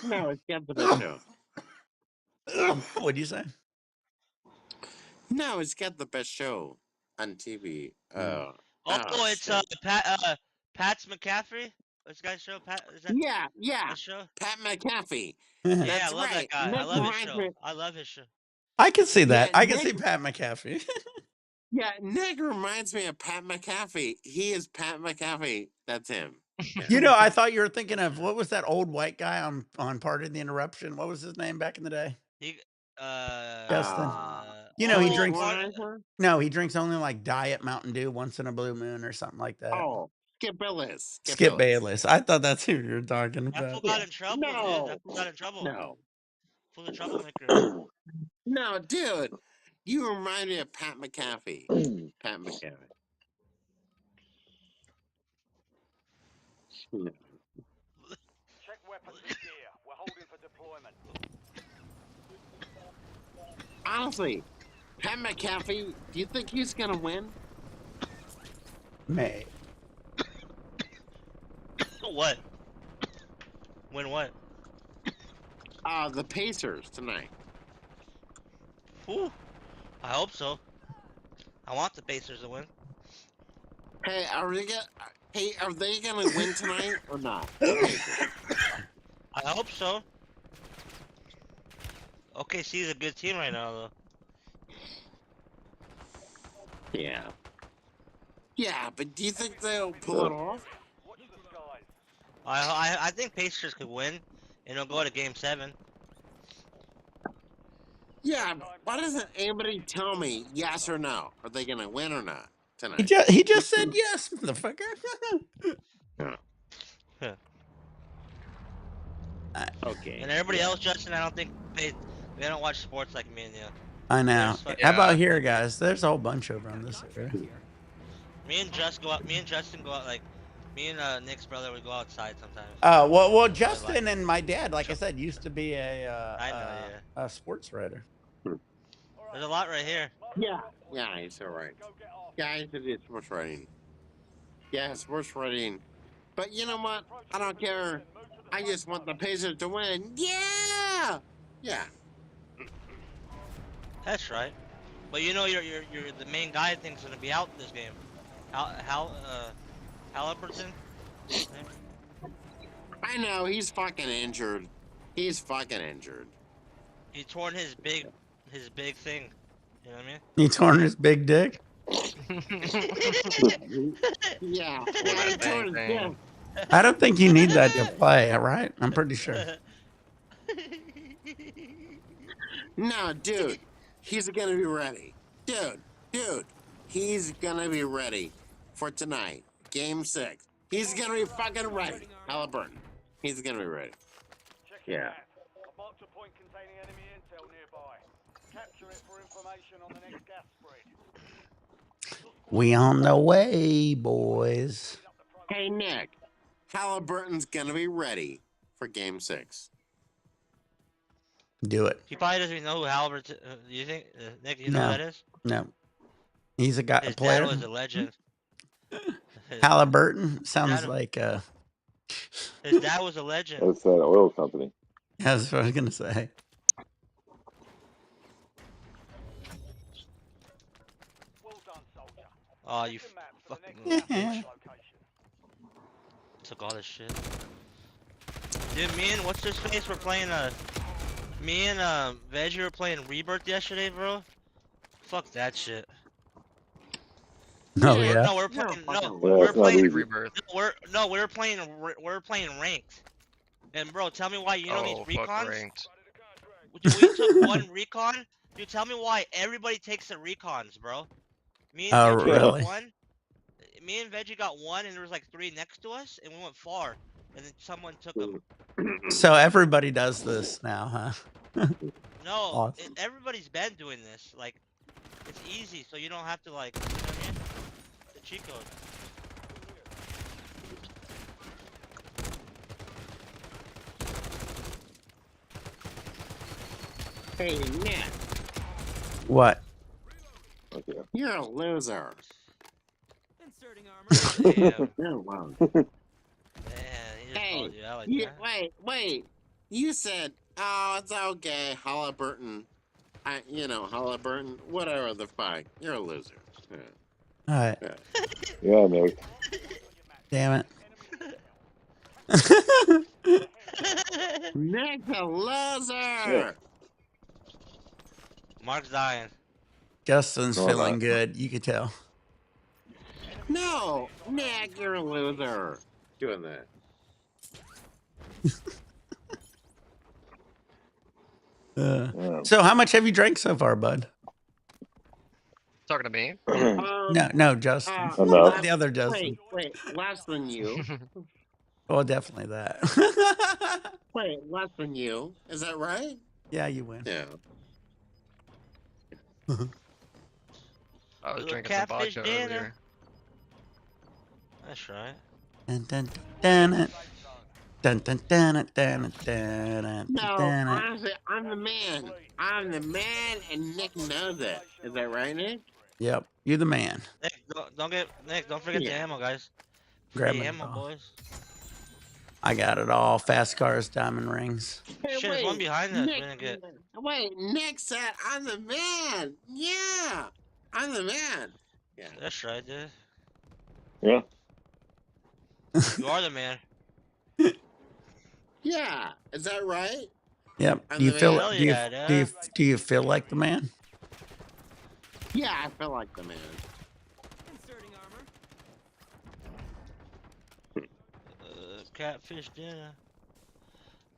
S4: No, it's got the best show.
S1: What'd you say?
S4: No, it's got the best show on TV.
S5: it's
S4: shit.
S5: Pat's McCaffrey. This guy's show. Pat. Is that
S4: Yeah.
S5: his show?
S4: Pat McAfee.
S5: Yeah,
S4: That's
S5: I love
S4: right.
S5: that guy. I
S4: Nick
S5: love his
S4: reminds
S5: show.
S4: me-
S5: I love his show.
S1: I can see that.
S4: Yeah,
S1: I can
S4: Nick-
S1: see Pat McAfee.
S4: Yeah, Nick reminds me of Pat McAfee. He is Pat McAfee. That's him.
S1: You know, I thought you were thinking of what was that old white guy on Pardon the Interruption? What was his name back in the day?
S5: He
S1: Justin. You know, he drinks.
S4: Womanizer?
S1: No, he drinks only like Diet Mountain Dew once in a blue moon or something like that.
S4: Oh, Skip Bayless.
S1: Skip Bayless. I thought that's who you were talking
S5: That fool
S1: about.
S5: got in trouble, dude.
S4: No.
S5: That fool got in trouble.
S4: No.
S5: Fool's a troublemaker.
S4: No, dude. You remind me of Pat McAfee. Pat McAfee.
S7: Check weapons and gear. We're holding for deployment.
S4: Honestly, Pat McAfee, do you think he's gonna win?
S1: May.
S5: What? Win what?
S4: The Pacers tonight.
S5: Whew. I hope so. I want the Pacers to win.
S4: Hey, Hey, are they gonna win tonight or not? The Pacers.
S5: I hope so. OKC is a good team right now, though.
S4: Yeah. Yeah, but do you think they'll pull it off?
S7: Watch the skies.
S5: I think Pacers could win, and it'll go to Game 7.
S4: Yeah, but why doesn't anybody tell me yes or no? Are they gonna win or not
S1: He
S4: tonight?
S1: just said yes, motherfucker.
S4: Okay.
S5: And everybody else, Justin, I don't think they don't watch sports like me and you.
S1: I know.
S5: There's fucking-
S1: How about
S6: Yeah.
S1: here, guys? There's a whole bunch over on this area.
S5: Me and Justin go out like. Me and Nick's brother would go outside sometimes.
S1: Well, Justin and my dad, like I said, used to be a sports writer.
S5: There's a lot right here.
S4: Yeah. Yeah, he's all right. Yeah, I did sports writing. Yeah, sports writing. But you know what? I don't care. I just want the Pacers to win. Yeah. Yeah.
S5: That's right. But you know, you're the main guy. I think's gonna be out this game. Halliburton.
S4: I know he's fucking injured. He's fucking injured.
S5: He torn his big thing. You know what I mean?
S1: He torn his big dick.
S4: Yeah.
S6: Or
S4: Yeah,
S6: that
S4: he tore his
S6: thing.
S4: dick.
S1: I don't think you need that to play, right? I'm pretty sure.
S4: No, dude. He's gonna be ready. Dude. He's gonna be ready for tonight. Game 6. He's gonna be fucking ready. Halliburton. He's gonna be ready.
S7: Check your
S4: Yeah.
S7: map. I've marked a point containing enemy intel nearby. Capture it for information on the next gas spread.
S1: We on the way, boys.
S4: Hey, Nick. Halliburton's gonna be ready for Game 6.
S1: Do it.
S5: He probably doesn't even know who Halliburton. Do you think, Nick? You know
S1: No.
S5: who that is?
S1: No. He's a guy, a
S5: His
S1: player.
S5: dad was a legend.
S1: Halliburton sounds
S5: Dad-
S1: like
S5: His dad was a legend.
S3: That's that oil company.
S1: that's what I was gonna say.
S7: Well done, soldier.
S5: Oh, you
S7: Check your map for the
S5: fucking
S7: next gas
S1: Yeah.
S7: spread location.
S5: took all this shit. Dude, me and what's his face were playing me and Veggie were playing Rebirth yesterday, bro. Fuck that shit.
S1: Oh yeah.
S5: No, we're
S4: You're
S5: playing.
S4: a
S5: No,
S4: fucking
S5: we're
S3: it's not
S5: playing.
S3: easy.
S6: Rebirth.
S5: We're playing ranked. And bro, tell me why you know
S6: Oh,
S5: these
S6: fuck
S5: recons.
S6: ranked.
S5: Dude, we took one recon. Dude, tell me why everybody takes the recons, bro. Me and
S1: Oh,
S5: Veggie
S1: really?
S5: got one. Me and Veggie got one, and there was like 3 next to us, and we went far. And then someone took them.
S1: So everybody does this now, huh?
S5: No,
S1: Awesome.
S5: everybody's been doing this. Like, it's easy, so you don't have to like. You know what I mean? The cheat code.
S4: Hey, Nick.
S1: What?
S3: Okay.
S4: You're a loser.
S8: Inserting armor.
S5: Damn.
S4: You're a loser.
S5: Damn, he just
S4: Hey,
S5: called you out like
S4: You,
S5: that.
S4: wait. You said, oh, it's okay, Halliburton. Halliburton, whatever the fuck. You're a loser. Yeah.
S1: All right.
S3: Yeah, Nick.
S1: Damn it.
S4: Nick's a loser.
S3: Yeah.
S5: Mark's dying.
S1: Justin's
S3: No, I'm
S1: feeling
S3: not.
S1: good. You could tell.
S4: No, Nick, you're a loser. Doing that.
S3: Yeah.
S1: So how much have you drank so far, bud?
S6: Talking to me?
S1: No, Justin.
S3: Enough.
S1: The other Justin.
S4: Wait, less than you.
S1: Well, definitely that.
S4: Wait, less than you. Is that right?
S1: Yeah, you win.
S4: Yeah.
S6: I was
S5: Little
S6: drinking some
S5: catfish
S6: vodka
S5: dinner.
S6: earlier.
S5: That's right.
S1: Dun, dun, dun, dun, dun, dun, dun, dun, dun,
S4: No,
S1: dun.
S4: honestly, I'm the man. I'm the man, and Nick knows it. Is that right, Nick?
S1: Yep, you're the man.
S5: Nick, don't forget the
S4: Yeah.
S5: ammo, guys.
S1: Grab
S5: Free
S1: me
S5: ammo,
S1: all.
S5: boys.
S1: I got it all. Fast cars, diamond rings.
S4: Hey,
S5: Shit, there's one behind us. We didn't get.
S4: Wait, Nick said I'm the man. Yeah, I'm the man. Yeah.
S5: That's right, dude.
S3: Yeah.
S5: You are the man.
S4: Yeah, is that right?
S1: Yep.
S4: I'm
S1: Do you
S4: the
S1: feel?
S4: man.
S5: Hell
S1: Do you?
S5: yeah,
S1: Do you?
S5: duh.
S1: Do you feel like the man?
S4: Yeah, I feel like the man.
S8: Inserting armor.
S5: Catfish dinner.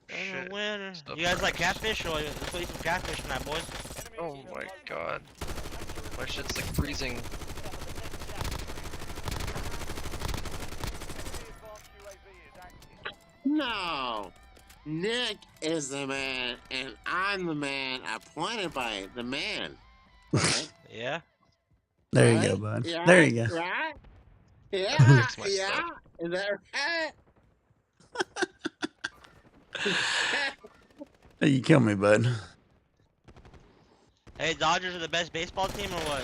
S5: And
S6: Shit.
S5: a winner.
S6: Stuff
S5: You guys like
S6: crashed.
S5: catfish, or let's go eat some catfish tonight, boys?
S6: Oh my god. My shit's like freezing.
S4: No, Nick is the man, and I'm the man appointed by the man. Right?
S5: Yeah.
S1: There you
S4: right?
S1: go, bud.
S4: Yeah,
S1: There you go.
S4: right?
S6: Gotta
S4: Yeah,
S6: fix my
S4: yeah.
S6: stuff.
S4: Is that right?
S1: You kill me, bud.
S5: Hey, Dodgers are the best baseball team, or what?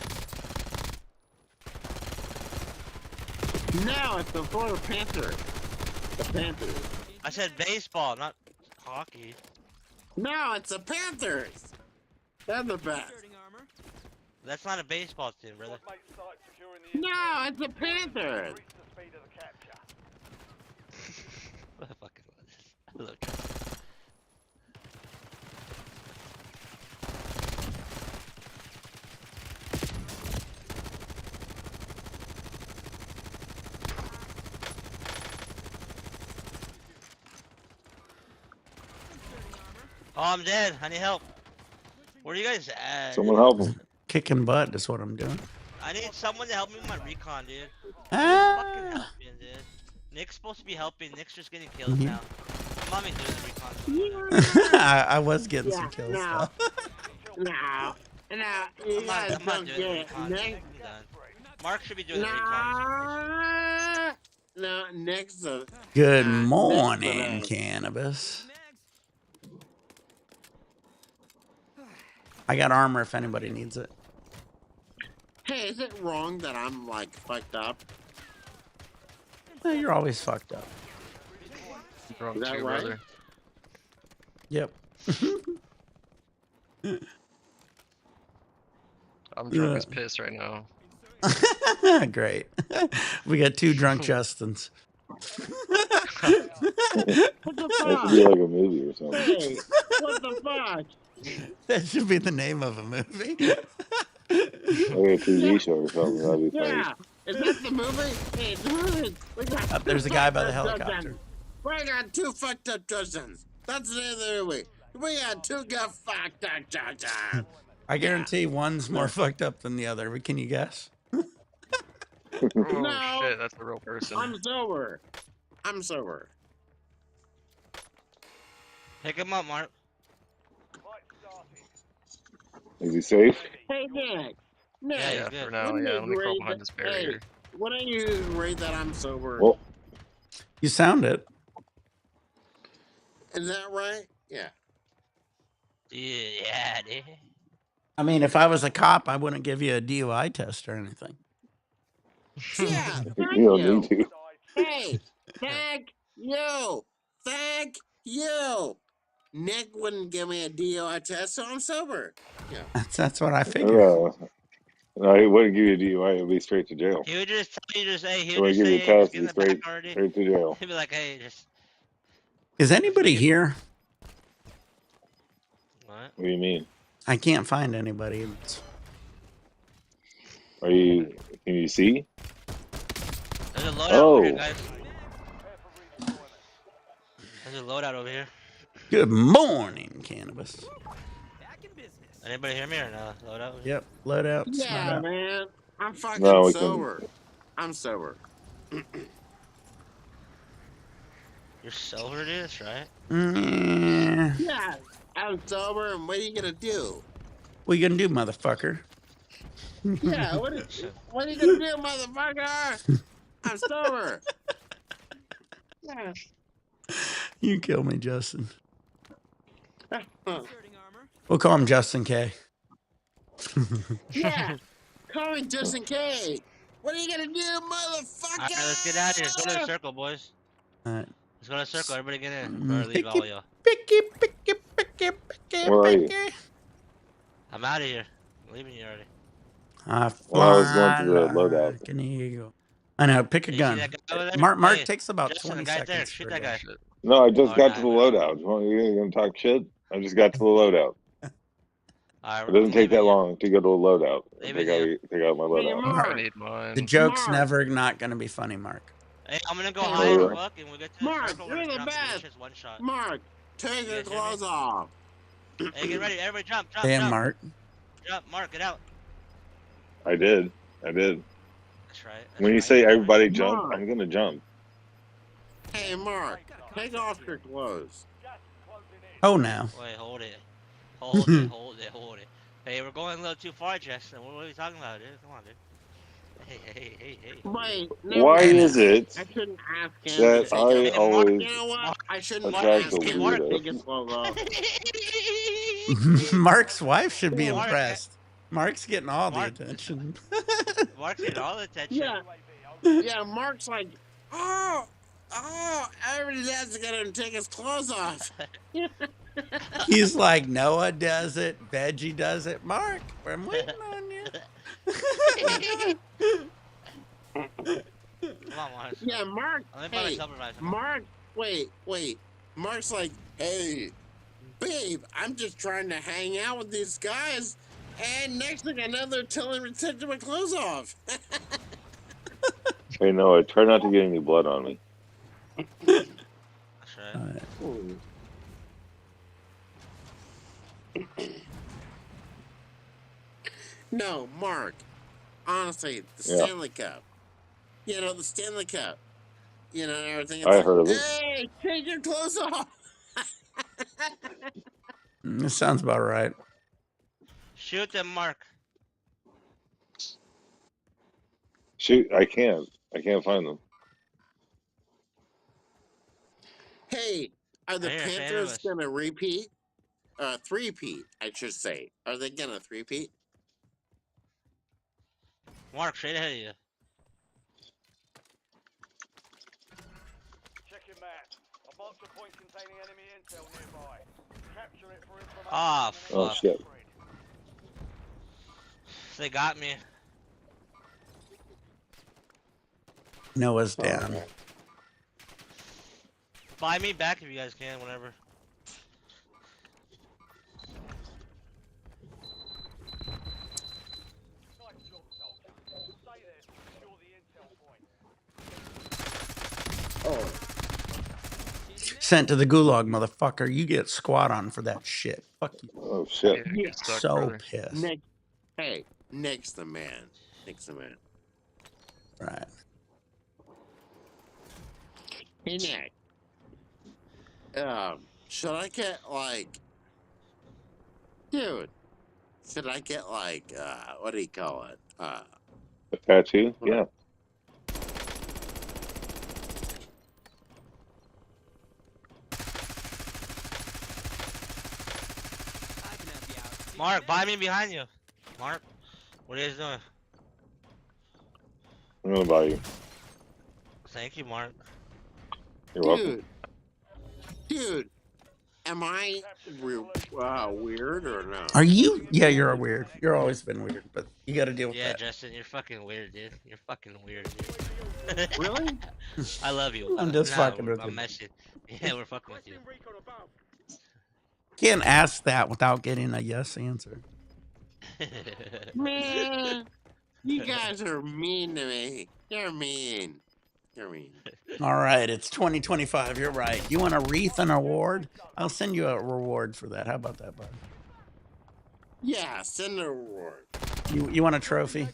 S4: No, it's the Florida Panthers. The Panthers.
S5: I said baseball, not hockey.
S4: No, it's the Panthers. They're the best.
S8: Inserting armor.
S5: That's not a baseball team, brother.
S7: Squad mate site securing the
S4: No, it's the Panthers.
S7: increase the speed of the capture.
S5: What the fuck is this? I love Trump. Oh, I'm dead. I need help. Where are you guys at?
S3: Someone help him.
S1: Kicking butt is what I'm doing.
S5: I need someone to help me with my recon, dude. Fucking
S1: Ah.
S5: helping, dude. Nick's supposed to be helping. Nick's just getting kills
S1: Mhm.
S5: now. I'm not even doing the recon.
S1: I was getting some
S4: Yeah,
S1: kills.
S4: no.
S1: Though.
S4: No, no, you
S5: I'm
S4: guys
S5: not
S4: don't
S5: doing the
S4: get it.
S5: recon.
S4: Nick,
S5: I'm done. Mark should be doing the recon.
S4: no, Nick's the.
S1: Good
S4: Nick's the
S1: morning,
S4: best.
S1: cannabis.
S8: Mags.
S1: I got armor if anybody needs it.
S4: Hey, is it wrong that I'm like fucked up?
S1: Eh, you're always fucked up.
S6: I'm drunk
S4: Is that
S6: too,
S4: right?
S6: brother.
S1: Yep.
S6: I'm drunk
S1: Yeah.
S6: as piss right now.
S1: Great. We got two drunk Justins.
S4: What the
S3: That should
S4: fuck?
S3: be like a movie or something.
S4: Hey, what the fuck?
S1: That should be the name of a movie.
S3: Like a TV show or something. That'd be funny.
S4: Yeah, is that the movie? Hey, dude, we got
S1: Up there's
S4: two
S1: a guy by
S4: fucked
S1: the
S4: up
S1: helicopter.
S4: Justins. We got two fucked up Justins. That's the name of the movie. We got two got fucked up Justins.
S1: I guarantee one's more fucked up than the other. But can you guess?
S6: Oh
S4: No.
S6: shit, that's a real person.
S4: I'm sober. I'm sober.
S5: Pick him up, Mark.
S3: Is he safe?
S4: Hey, Nick. Nick,
S5: Yeah,
S6: Yeah,
S5: good.
S6: for now,
S4: Wouldn't
S6: yeah.
S4: it
S6: Let me crawl
S4: great
S6: behind
S4: that-
S6: this barrier.
S4: why don't you rate that I'm sober?
S3: Well,
S1: You sound it.
S4: Is that right? Yeah.
S5: Yeah, dude.
S1: I mean, if I was a cop, I wouldn't give you a DUI test or anything.
S4: Yeah,
S3: you
S4: thank
S3: don't
S4: you.
S3: need to.
S4: Hey, thank you. Thank you. Nick wouldn't give me a DUI test, so I'm sober. Yeah.
S1: That's what I figured.
S3: No, he wouldn't give you a DUI. It'd be straight to jail.
S5: He would just tell you, hey, he
S3: He
S5: would
S3: wouldn't
S5: just
S3: give
S5: say,
S3: you a
S5: hey,
S3: test.
S5: just get in
S3: It'd
S5: the
S3: be
S5: back already.
S3: straight to jail.
S5: He'd be like, hey, just.
S1: Is anybody here?
S5: What?
S3: What do you mean?
S1: I can't find anybody. It's-
S3: Are you? Can you see?
S5: There's a loadout over here,
S3: Oh.
S5: guys. There's a loadout over here.
S1: Good morning, cannabis.
S8: Back in business.
S5: Anybody hear me or no? Loadout? over here?
S1: Yep, loadout.
S4: Yeah,
S1: Loadout.
S4: man. I'm fucking
S3: No, we couldn't.
S4: sober. I'm sober.
S5: You're sober, dude? That's right.
S1: Mm,
S4: Yeah, I'm sober, and what are you gonna do?
S1: what you gonna do, motherfucker?
S4: Yeah, what are you gonna do, motherfucker? I'm sober. Yeah.
S1: You kill me, Justin.
S8: Inserting armor.
S1: We'll call him Justin K.
S4: Yeah. Call me Justin K. What are you gonna do, motherfucker?
S5: Alright, let's get out of here. Let's go to the circle, boys.
S1: All right.
S5: Let's go to the circle. Everybody get in.
S1: Mm,
S5: Or leave all y'all.
S1: Picky, picky, picky, picky,
S3: Where are you?
S1: picky.
S5: I'm out of here. I'm leaving you already.
S1: I
S3: Well, I was going
S1: fly
S3: to the loadout.
S1: like an eagle. I know. Pick a
S5: You see
S1: gun.
S5: that guy over there?
S1: Mark
S5: Hey,
S1: takes about
S5: Justin,
S1: 20
S5: the guy right there.
S1: seconds
S5: Shoot
S1: per
S5: that
S1: day.
S5: guy.
S6: Shit.
S3: No, I just
S5: Oh,
S3: got
S5: nah,
S3: to the
S5: no.
S3: loadout. You gonna talk shit? I just got to the loadout.
S5: All right,
S3: It doesn't
S5: I'm
S3: take that
S5: leaving you.
S3: long to go to the loadout.
S5: Leaving you.
S3: Take out my
S4: Hey,
S3: loadout.
S6: I
S4: Mark.
S6: need
S1: The
S6: mine.
S1: joke's
S4: Mark.
S1: never not going to be funny, Mark.
S5: Hey, I'm gonna go
S4: Hey,
S5: high as
S3: Mark.
S5: fuck, and we'll get to the
S4: Mark,
S5: circle. We're
S4: you're
S5: gonna
S4: the
S5: drop
S4: best.
S5: munitions one shot.
S4: Mark, take
S5: You
S4: your
S5: guys hear me?
S4: clothes off.
S5: Hey, get ready. Everybody jump, jump,
S1: Damn,
S5: jump.
S1: Mark.
S5: Jump, Mark, get out.
S3: I did.
S5: That's right. That's
S3: When you
S5: right.
S3: say
S5: Mark.
S3: everybody jump,
S4: Mark.
S3: I'm gonna jump.
S4: Hey, Mark, take off your clothes.
S7: Gas is closing in.
S1: Oh, now.
S5: Wait, hold it. Hold it, hold it, hold it. Hey, we're going a little too far, Justin. What are you talking about, dude? Come on, dude. Hey.
S4: Wait, no,
S3: Why
S1: Hey,
S3: is it
S4: I shouldn't ask him
S3: that
S4: to take
S3: I
S4: off.
S5: Hey, Mark.
S3: always
S4: You know what?
S5: Mark.
S4: I shouldn't
S3: attract
S4: ask
S3: the
S4: him to
S3: weirdo?
S4: take his clothes off.
S1: Mark's wife should be
S5: Mark,
S1: impressed. Mark's getting all the
S5: Mark.
S1: attention.
S5: Mark's getting all the attention.
S4: Yeah, yeah. Mark's like, oh, everybody has to get him to take his clothes off.
S1: He's like, Noah does it. Veggie does it. Mark, I'm waiting on you.
S5: Come on, Mark.
S4: Yeah, Mark.
S5: I'm gonna
S4: Hey,
S5: supervisor.
S4: Mark. Wait. Mark's like, hey, babe, I'm just trying to hang out with these guys, and next thing I know, they're telling me to take my clothes off.
S3: Hey, Noah, try not to get any blood on me.
S5: That's right.
S4: No, Mark. Honestly, the
S3: Yeah.
S4: Stanley Cup. You know, the Stanley Cup. You know, and everything. It's
S3: I
S4: like,
S3: heard of it.
S4: hey, take your clothes off.
S1: This sounds about right.
S5: Shoot them, Mark.
S3: Shoot, I can't find them.
S4: Hey, are the
S5: I hear a fan of
S4: Panthers
S5: us.
S4: gonna repeat? Three-peat, I should say. Are they gonna three-peat?
S5: Mark, straight ahead of you.
S7: Checking map. I've marked a point containing enemy intel nearby. Capture it for information.
S5: Ah,
S3: Oh,
S5: fuck.
S3: shit.
S5: They got me.
S1: Noah's down.
S5: Buy me back if you guys can, whenever.
S7: Nice job, soldier. Stay there to secure the intel point.
S4: Oh,
S1: Sent to the gulag, motherfucker. You get squat on for that shit. Fuck you.
S3: Oh shit.
S6: Yeah,
S4: Yeah.
S6: good suck,
S1: So
S6: brother.
S1: pissed.
S4: Nick. Hey, Nick's the man. Nick's the man.
S1: Right.
S4: Hey, Nick. Should I get like, dude? Should I get like, what do you call it?
S3: A tattoo? Yeah.
S8: I can help you out. See you
S5: Mark,
S8: there.
S5: buy me behind you. Mark, what are you guys doing?
S3: I'm gonna buy you.
S5: Thank you, Mark.
S3: You're welcome.
S4: Dude, am I weird or no?
S1: Are you? Yeah, you're weird. You're always been weird, but you got to deal with
S5: Yeah,
S1: that.
S5: Justin, you're fucking weird, dude. You're fucking weird, dude.
S4: Really?
S5: I love you.
S1: I'm just fucking with
S5: I'm
S1: you.
S5: messing. Yeah, we're fucking with you.
S1: Can't ask that without getting a yes answer.
S4: Man, you guys are mean to me. You're mean. You're mean.
S1: All right, it's 2025. You're right. You want a wreath and award? I'll send you a reward for that. How about that, bud?
S4: Yeah, send a reward.
S1: You want a trophy?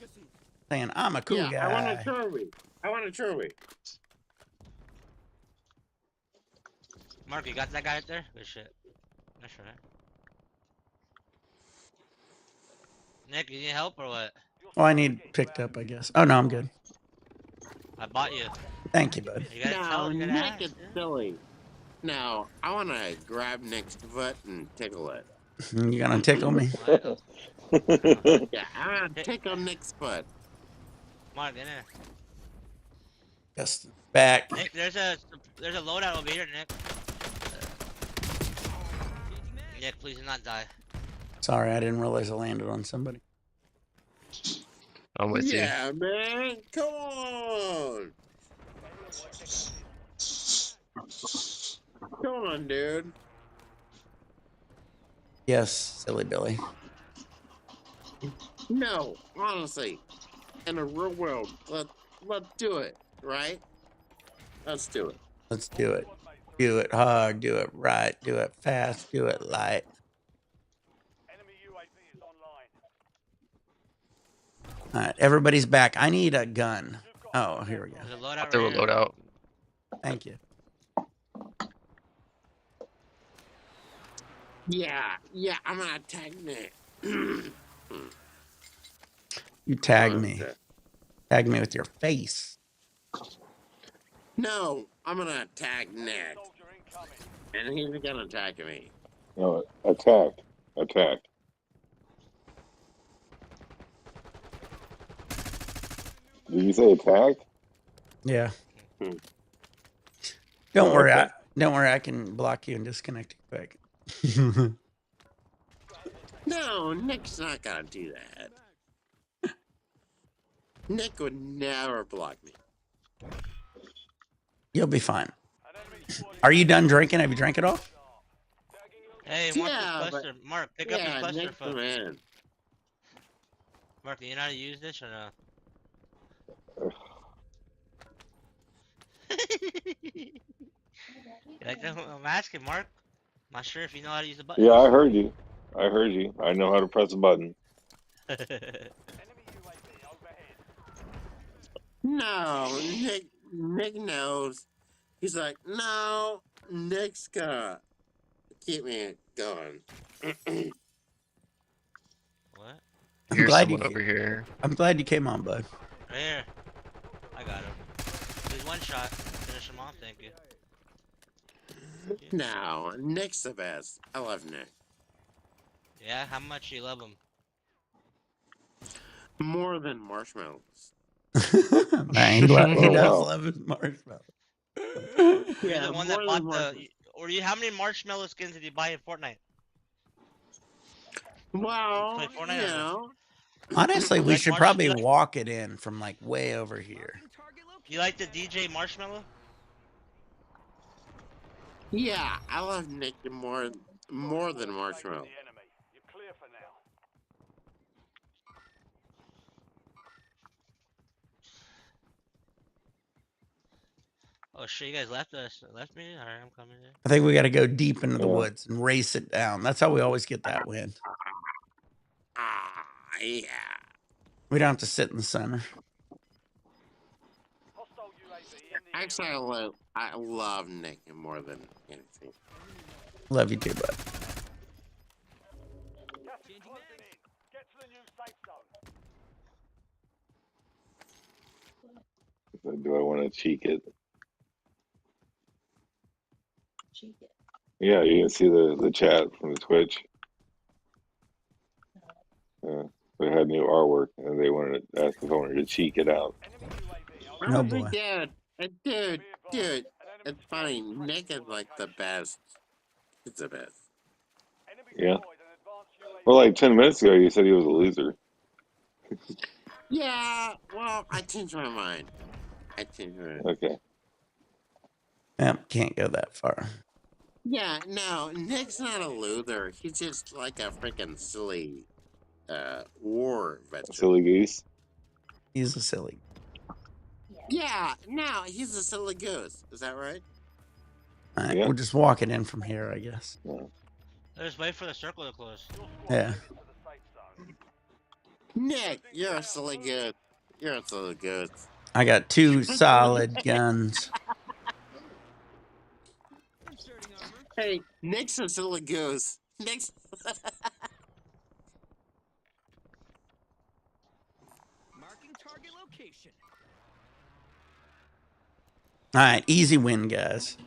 S1: Saying I'm a cool
S4: Yeah,
S1: guy.
S4: I want a trophy. I want a trophy.
S5: Mark, you got that guy right there? Good shit. That's right. Nick, you need help or what?
S1: Oh, I need picked up, I guess. Oh no, I'm good.
S5: I bought you.
S1: Thank you, bud.
S5: You gotta
S4: No,
S5: tell you gotta
S4: Nick
S5: ask,
S4: is
S5: dude.
S4: silly. No, I want to grab Nick's foot and tickle it.
S1: You gonna tickle me?
S5: Wow.
S4: Yeah, I want to tickle Nick's foot.
S5: Mark, in there.
S1: Yes. Back.
S5: Nick, there's a loadout over here, Nick. Nick, please do not die.
S1: Sorry, I didn't realize I landed on somebody.
S6: I'm with you.
S4: Yeah, man. Come on. Come on, dude.
S1: Yes, silly Billy.
S4: No, honestly, in a real world, let's do it, right? Let's do it.
S1: Let's do it. Do it hard. Do it right. Do it fast. Do it light.
S7: Enemy UAV is online.
S1: All right, everybody's back. I need a gun. Oh, here we go.
S5: There's a
S6: I
S5: loadout right
S6: threw a
S5: here.
S6: loadout.
S1: Thank you.
S4: Yeah, I'm gonna attack Nick.
S1: You tag
S4: Come on,
S1: me.
S4: Jeff.
S1: Tag me with your face.
S4: No, I'm gonna attack Nick,
S7: Soldier incoming.
S4: and he's gonna attack me.
S3: No, attacked. Attacked. Did you say attacked?
S1: Yeah.
S4: Hmm.
S1: Don't
S3: Oh,
S1: worry.
S3: okay.
S1: Don't worry. I can block you and disconnect you quick.
S4: No, Nick's not gonna do that. Nick would never block me.
S1: You'll be fine.
S7: An enemy squad
S1: Are you done drinking? Have you drank it all?
S5: Hey, Mark,
S4: Yeah,
S5: this cluster. Mark, pick up this
S4: Yeah,
S5: cluster,
S4: Nick's the
S5: folks.
S4: man.
S5: Mark, do you know how to use this or no? Like, I'm asking, Mark. I'm not sure if you know how to use the button.
S3: Yeah, I heard you. I heard you. I know how to press a button.
S7: Enemy UAV overhead.
S4: No, Nick knows. He's like, no, Nick's gonna keep me going.
S5: What?
S1: I'm
S6: Here's
S1: glad you.
S6: someone over here.
S1: I'm glad you came on, bud.
S5: Right here. I got him. He's one shot. Finish him off, thank you.
S4: No, Nick's the best. I love Nick.
S5: Yeah, how much you love him?
S4: More than marshmallows.
S1: Man, he
S3: Oh,
S1: does
S3: wow.
S1: love his marshmallow.
S5: You're the one that
S4: more
S5: bought
S4: than
S5: the.
S4: marshmallows.
S5: Or you? How many marshmallow skins did you buy in Fortnite?
S4: Well,
S5: Play Fortnite or no?
S1: Honestly, we
S5: Like
S1: should
S5: Marsh-
S1: probably
S5: like-
S1: walk it in from like way over here.
S5: You like the DJ Marshmallow?
S4: Yeah, I love Nick more than marshmallow.
S7: The enemy. You're clear for now.
S5: Oh shit! You guys left us. Left me. All right, I'm coming in.
S1: I think we got to go deep into the
S3: Yeah.
S1: woods and race it down. That's how we always get that win.
S4: Yeah.
S1: We don't have to sit in the center.
S7: Hostile UAV in the
S4: Actually,
S7: area.
S4: I love Nick more than anything.
S1: Love you too, bud.
S7: Gas is closing in. Get to the new safe zone.
S3: Do I want to cheek it? Yeah, you can see the chat from the Twitch. They had new artwork, and they wanted to ask if I wanted to cheek it out.
S7: Enemy UAV
S1: Oh
S7: overhead.
S1: boy.
S4: Dude, it's funny. Nick is like the best. It's the best.
S7: Enemy
S3: Yeah.
S7: deployed an advanced UAV.
S3: Well, like 10 minutes ago, you said he was a loser.
S4: Yeah, well, I changed my mind.
S3: Okay.
S1: Yep, can't go that far.
S4: Yeah, no, Nick's not a loser. He's just like a freaking silly war veteran.
S3: Silly goose.
S1: He's a silly.
S4: Yeah, no, he's a silly goose. Is that right?
S1: All right,
S3: Yeah.
S1: we'll just walk it in from here, I guess.
S5: Just wait for the circle to close.
S7: Your squad
S1: Yeah.
S7: is into the safe zone.
S4: Nick, you're a silly goose. You're a silly goose.
S1: I got 2 solid guns.
S4: Hey, Nick's a silly goose. Nick's.
S8: Marking target location.
S1: All right, easy win, guys.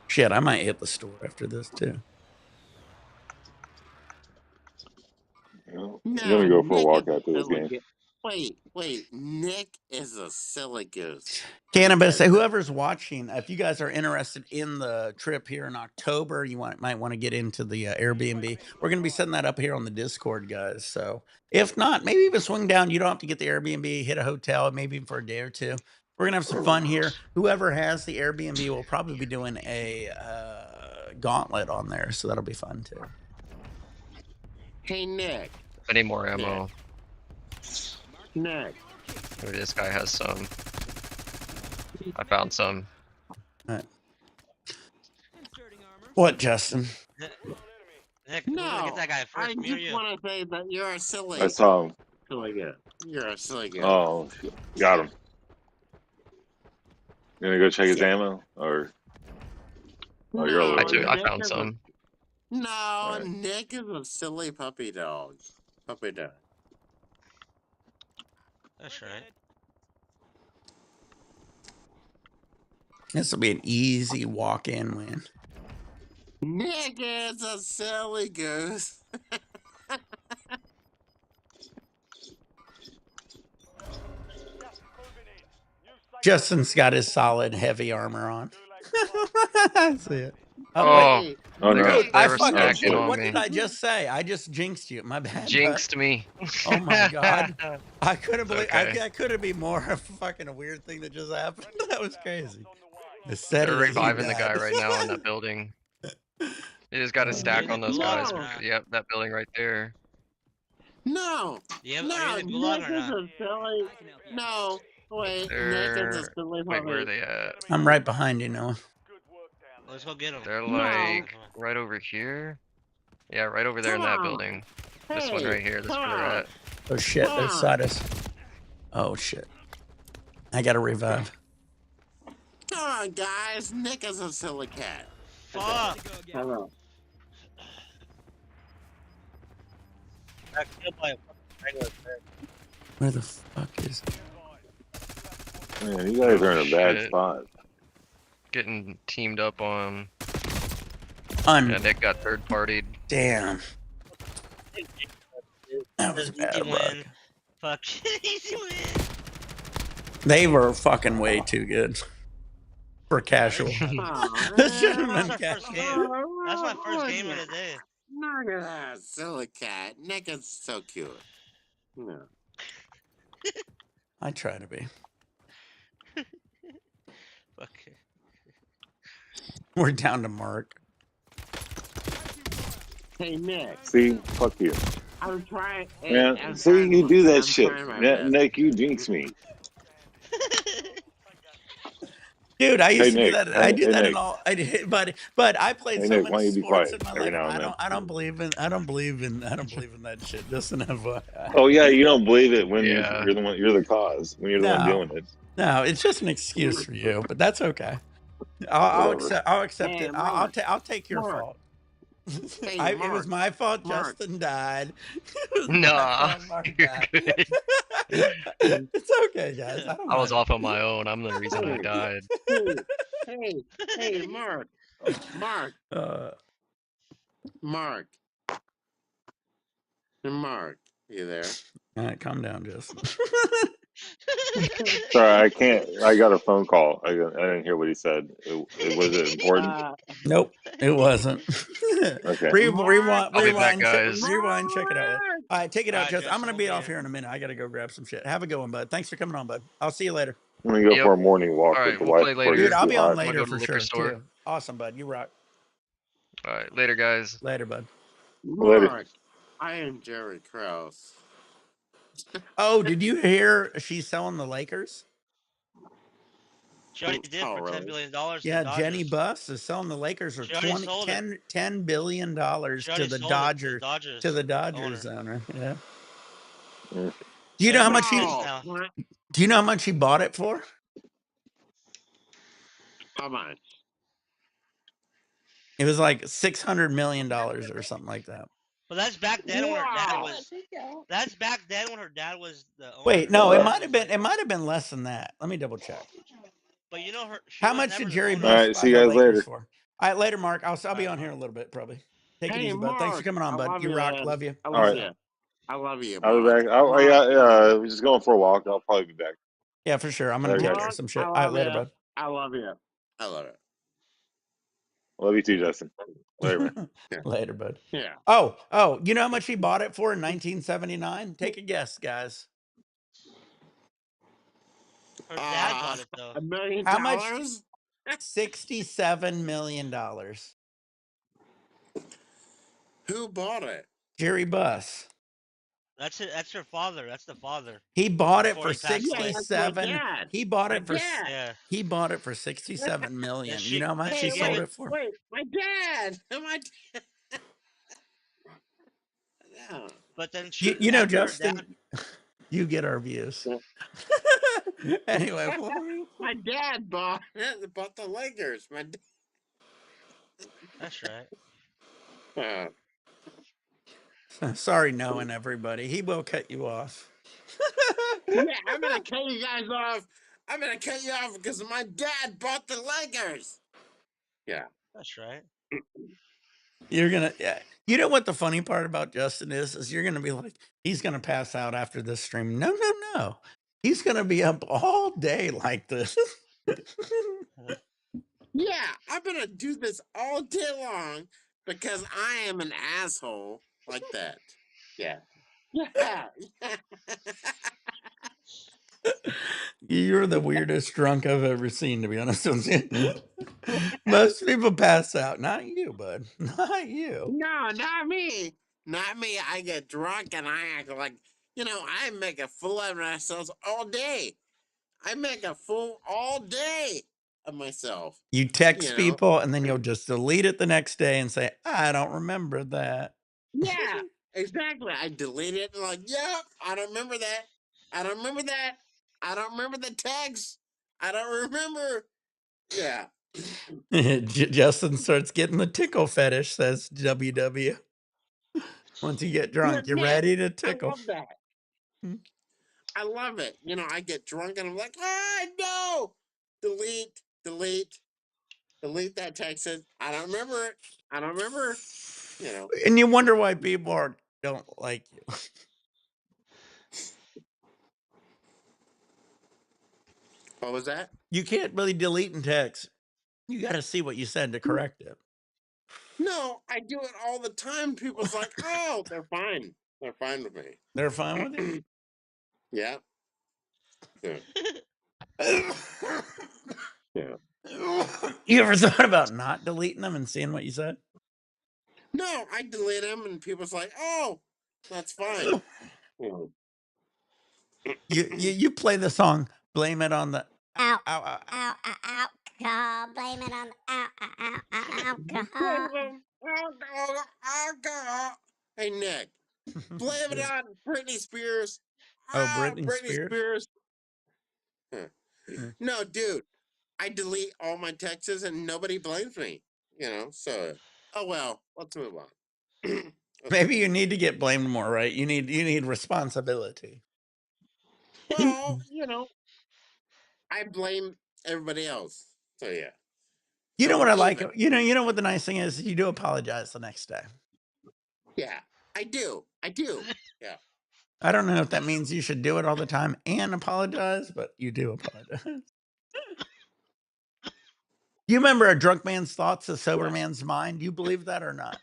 S1: Shit, I might hit the store after this too.
S3: You know,
S4: No,
S3: I'm gonna go for a
S4: Nick
S3: walk
S4: is
S3: after this
S4: silly
S3: game.
S4: goose. Wait. Nick is a silly goose.
S1: Cannabis, whoever's watching, if you guys are interested in the trip here in October, you might want to get into the Airbnb. We're going to be setting that up here on the Discord, guys. So if not, maybe even swing down. You don't have to get the Airbnb, hit a hotel, maybe for a day or two. We're going to have some fun here. Whoever has the Airbnb will probably be doing a gauntlet on there. So that'll be fun too.
S4: Hey, Nick.
S6: I need more ammo.
S4: Nick.
S6: Maybe this guy has some. I found some.
S1: What, Justin?
S5: Nick, no, get that guy first.
S4: I just want to say that you're a silly.
S3: I saw him.
S4: Silly guy. You're a silly guy.
S3: Oh, got him. You gonna go check his ammo, or? Oh, you're
S4: No,
S3: over
S6: I found some.
S4: No,
S3: right.
S4: Nick is a silly puppy dog. Puppy dog.
S5: That's right.
S1: This will be an easy walk-in win.
S4: Nick is a silly goose.
S1: Justin's got his solid heavy armor on. I see it.
S6: Oh,
S1: wait.
S3: Oh no!
S1: Dude,
S6: they
S1: I
S6: were
S1: fucking
S6: stacking on
S1: what
S6: me.
S1: did I just say? I just jinxed you. My bad.
S6: Jinxed me.
S1: Oh my god. I couldn't believe
S6: okay.
S1: I couldn't be more fucking a weird thing that just happened. That was crazy.
S6: They're reviving the guy right now in that building. They just got a stack on those guys. Yep, that building right there.
S4: No.
S5: Yeah,
S4: No,
S5: are you in the gulag or
S4: Nick is
S5: not?
S4: a silly. No. Wait,
S6: They're...
S4: Nick is a silly puppy.
S6: Wait, where are they at?
S1: I'm right behind you, Noah.
S5: Let's go get him.
S6: They're like right over here. Yeah, right over there in that building. This one right here. This is where they're at.
S1: Oh shit, they're beside us. Oh shit. I gotta revive.
S4: Come on, guys. Nick is a silly cat.
S5: Fuck.
S4: Hello.
S5: Got killed by a fucking regular fish.
S1: Where the fuck is
S3: Man, you guys are in a bad
S6: Shit.
S3: spot.
S6: Getting teamed up on.
S1: Un
S6: Yeah, Nick got third partied.
S1: Damn. That was a
S5: Easy
S1: bad
S5: win.
S1: luck.
S5: Fuck. Easy win.
S1: They were fucking way too good for casual. That shouldn't have been
S5: That's
S1: casual.
S5: our first game. That's my first game of the day.
S4: Look at that silly cat. Nick is so cute. No.
S1: I try to be.
S5: Fuck.
S1: We're down to Mark.
S4: Hey, Nick.
S3: See, fuck you.
S4: I'm trying.
S3: Man, see, you do that shit. Nick, you jinx me.
S1: Dude, I used
S3: Hey,
S1: to
S3: Nick.
S1: do that.
S3: Hey,
S1: I do
S3: hey,
S1: that
S3: Nick.
S1: in all. I did, but I played
S3: Hey,
S1: so
S3: Nick,
S1: many
S3: why don't you be
S1: sports
S3: quiet
S1: in my
S3: every
S1: life.
S3: now and then?
S1: I don't believe in that shit. Just an FYI.
S3: Oh yeah, you don't believe it when
S6: Yeah.
S3: you're the cause, when you're the one doing it.
S1: No, it's just an excuse for you, but that's okay. I'll
S3: Whatever.
S1: accept
S4: Hey,
S1: it.
S4: Mark.
S1: I'll take your
S4: Mark.
S1: fault.
S4: Hey,
S1: It was my fault.
S4: Mark.
S1: Justin died. It was my
S6: Nah,
S1: fault Mark
S6: you're
S1: died.
S6: good.
S1: It's okay, guys.
S6: I was off on my own. I'm the reason I died.
S4: Hey, Mark. Mark. Mark, you there?
S1: All right, calm down, Justin.
S3: Sorry, I can't. I got a phone call. I didn't hear what he said. Was it important?
S1: Nope, it wasn't.
S3: Okay.
S1: Rewind,
S6: I'll be back, guys.
S1: rewind, check it out later. All right, take it out,
S5: Alright,
S1: Justin. I'm gonna
S5: Justin,
S1: be
S5: we'll
S1: off
S5: be
S1: here in a minute. I gotta go grab some shit. Have a good one, bud. Thanks for coming on, bud. I'll see you later.
S3: I'm gonna go
S6: Yep.
S3: for a morning walk
S6: All
S3: with
S6: right,
S3: the
S6: we'll
S3: wife
S6: play
S3: before it
S6: later.
S1: Dude,
S3: gets
S1: I'll
S3: too
S1: be on
S3: hot.
S1: later
S6: I'll go to
S1: for
S6: the
S1: sure
S6: liquor store.
S1: too. Awesome, bud. You rock.
S6: All right, later, guys.
S1: Later, bud.
S3: Later.
S4: Mark, I am Jerry Krause.
S1: Oh, did you hear she's selling the Lakers?
S5: She already did for
S4: really?
S5: $10 billion. To
S1: Yeah,
S5: the
S1: Jenny
S5: Dodgers.
S1: Buss is selling the Lakers for
S5: She already sold it.
S1: $10 billion
S5: She
S1: to
S5: already
S1: the
S5: sold
S1: Dodgers.
S5: it
S1: To the Dodgers owner. Yeah.
S3: Mm.
S1: Do you know how
S5: Everybody
S1: much he?
S5: pissed now.
S1: Do you know how much he bought it for?
S4: How much?
S1: It was like $600 million or something like that.
S5: But that's back then when her dad was. That's back then when her dad was the owner.
S1: Wait, no, it
S3: What?
S1: might have been. It might have been less than that. Let me double check.
S5: But you know her. She
S1: How
S5: was
S1: much
S5: never
S1: did
S5: the
S1: Jerry
S5: owner.
S1: Buss
S3: Alright,
S1: buy
S3: see you
S1: the
S3: guys
S1: Lakers
S3: later.
S1: for? All right, later, Mark. I'll be
S5: Alright,
S1: on here in a little bit, probably. Take it
S4: Hey,
S1: easy, bud. Thanks for
S4: Mark,
S1: coming on,
S4: I
S1: bud.
S4: love
S1: You
S4: you,
S1: rock.
S4: man.
S1: Love you.
S4: I
S3: All
S4: love
S3: right.
S4: you. I love you,
S3: I'll be
S4: Mark.
S3: back. We're just going for a walk. I'll probably be back.
S1: Yeah, for sure. I'm gonna
S3: All right,
S1: take
S3: guys.
S1: care of some shit.
S4: I
S1: All right,
S4: love
S1: later,
S4: you.
S1: bud.
S4: I love you. I love it.
S3: Love you too, Justin. Later, man.
S4: Yeah.
S1: Later, bud.
S4: Yeah.
S1: Oh, you know how much he bought it for in 1979? Take a guess, guys.
S5: Her dad bought it though.
S4: $1 million?
S1: How much? $67 million.
S4: Who bought it?
S1: Jerry Buss.
S5: That's it. That's her father. That's the father.
S1: He bought it
S5: Before
S1: for
S5: he passed away.
S4: Yeah, that's my
S1: 67.
S4: dad.
S1: He bought
S4: My
S1: it for
S4: dad.
S5: Yeah.
S1: he bought it for 67 million. You know how much he
S5: she gave
S1: sold
S5: it.
S1: it for?
S4: Wait, my dad. My dad. Yeah.
S5: But then she,
S1: You know,
S5: after her dad,
S1: Justin, you get our views. Anyway,
S4: My dad bought the Lakers. My dad.
S5: that's right.
S1: sorry, knowing everybody. He will cut you off.
S4: Yeah, I'm gonna cut you guys off. I'm gonna cut you off because my dad bought the Lakers. Yeah.
S5: That's right.
S1: You're gonna, yeah. You know what the funny part about Justin is you're gonna be like, he's gonna pass out after this stream. No. He's gonna be up all day like this.
S4: Yeah, I'm gonna do this all day long because I am an asshole like that. Yeah. Yeah.
S1: You're the weirdest drunk I've ever seen, to be honest with you. Most people pass out. Not you, bud. Not you.
S4: No, not me. Not me. I get drunk and I act like, I make a fool of myself all day. I make a fool all day of myself.
S1: You text people and then you'll just delete it the next day and say, I don't remember that.
S4: Yeah, exactly. I delete it and like, yep, I don't remember that. I don't remember that. I don't remember the text. I don't remember. Yeah.
S1: Justin starts getting the tickle fetish, says WW. Once you get drunk, you're
S4: Yeah,
S1: ready to
S4: I
S1: tickle.
S4: love that. I love it. I get drunk and I'm like, no. Delete that text. I don't remember it. I don't remember.
S1: And you wonder why people don't like you.
S4: What was that?
S1: You can't really delete and text. You got to see what you said to correct it.
S4: No, I do it all the time. People's like, oh, they're fine. They're fine with me.
S1: They're fine with you?
S4: Yeah. Yeah. Yeah.
S1: You ever thought about not deleting them and seeing what you said?
S4: No, I delete them and people's like, oh, that's fine.
S1: You play the song, blame it on the
S9: Blame it on
S4: alcohol. Hey, Nick, blame it on Britney Spears.
S1: Oh, Britney
S4: Spears. No, dude, I delete all my texts and nobody blames me. So, oh well, let's move on.
S1: Maybe you need to get blamed more, right? You need responsibility.
S4: Well, I blame everybody else. So yeah.
S1: You know what I like? You know what the nice thing is? You do apologize the next day.
S4: Yeah, I do. Yeah.
S1: I don't know if that means you should do it all the time and apologize, but you do apologize. You remember a drunk man's thoughts, a sober man's mind? You believe that or not?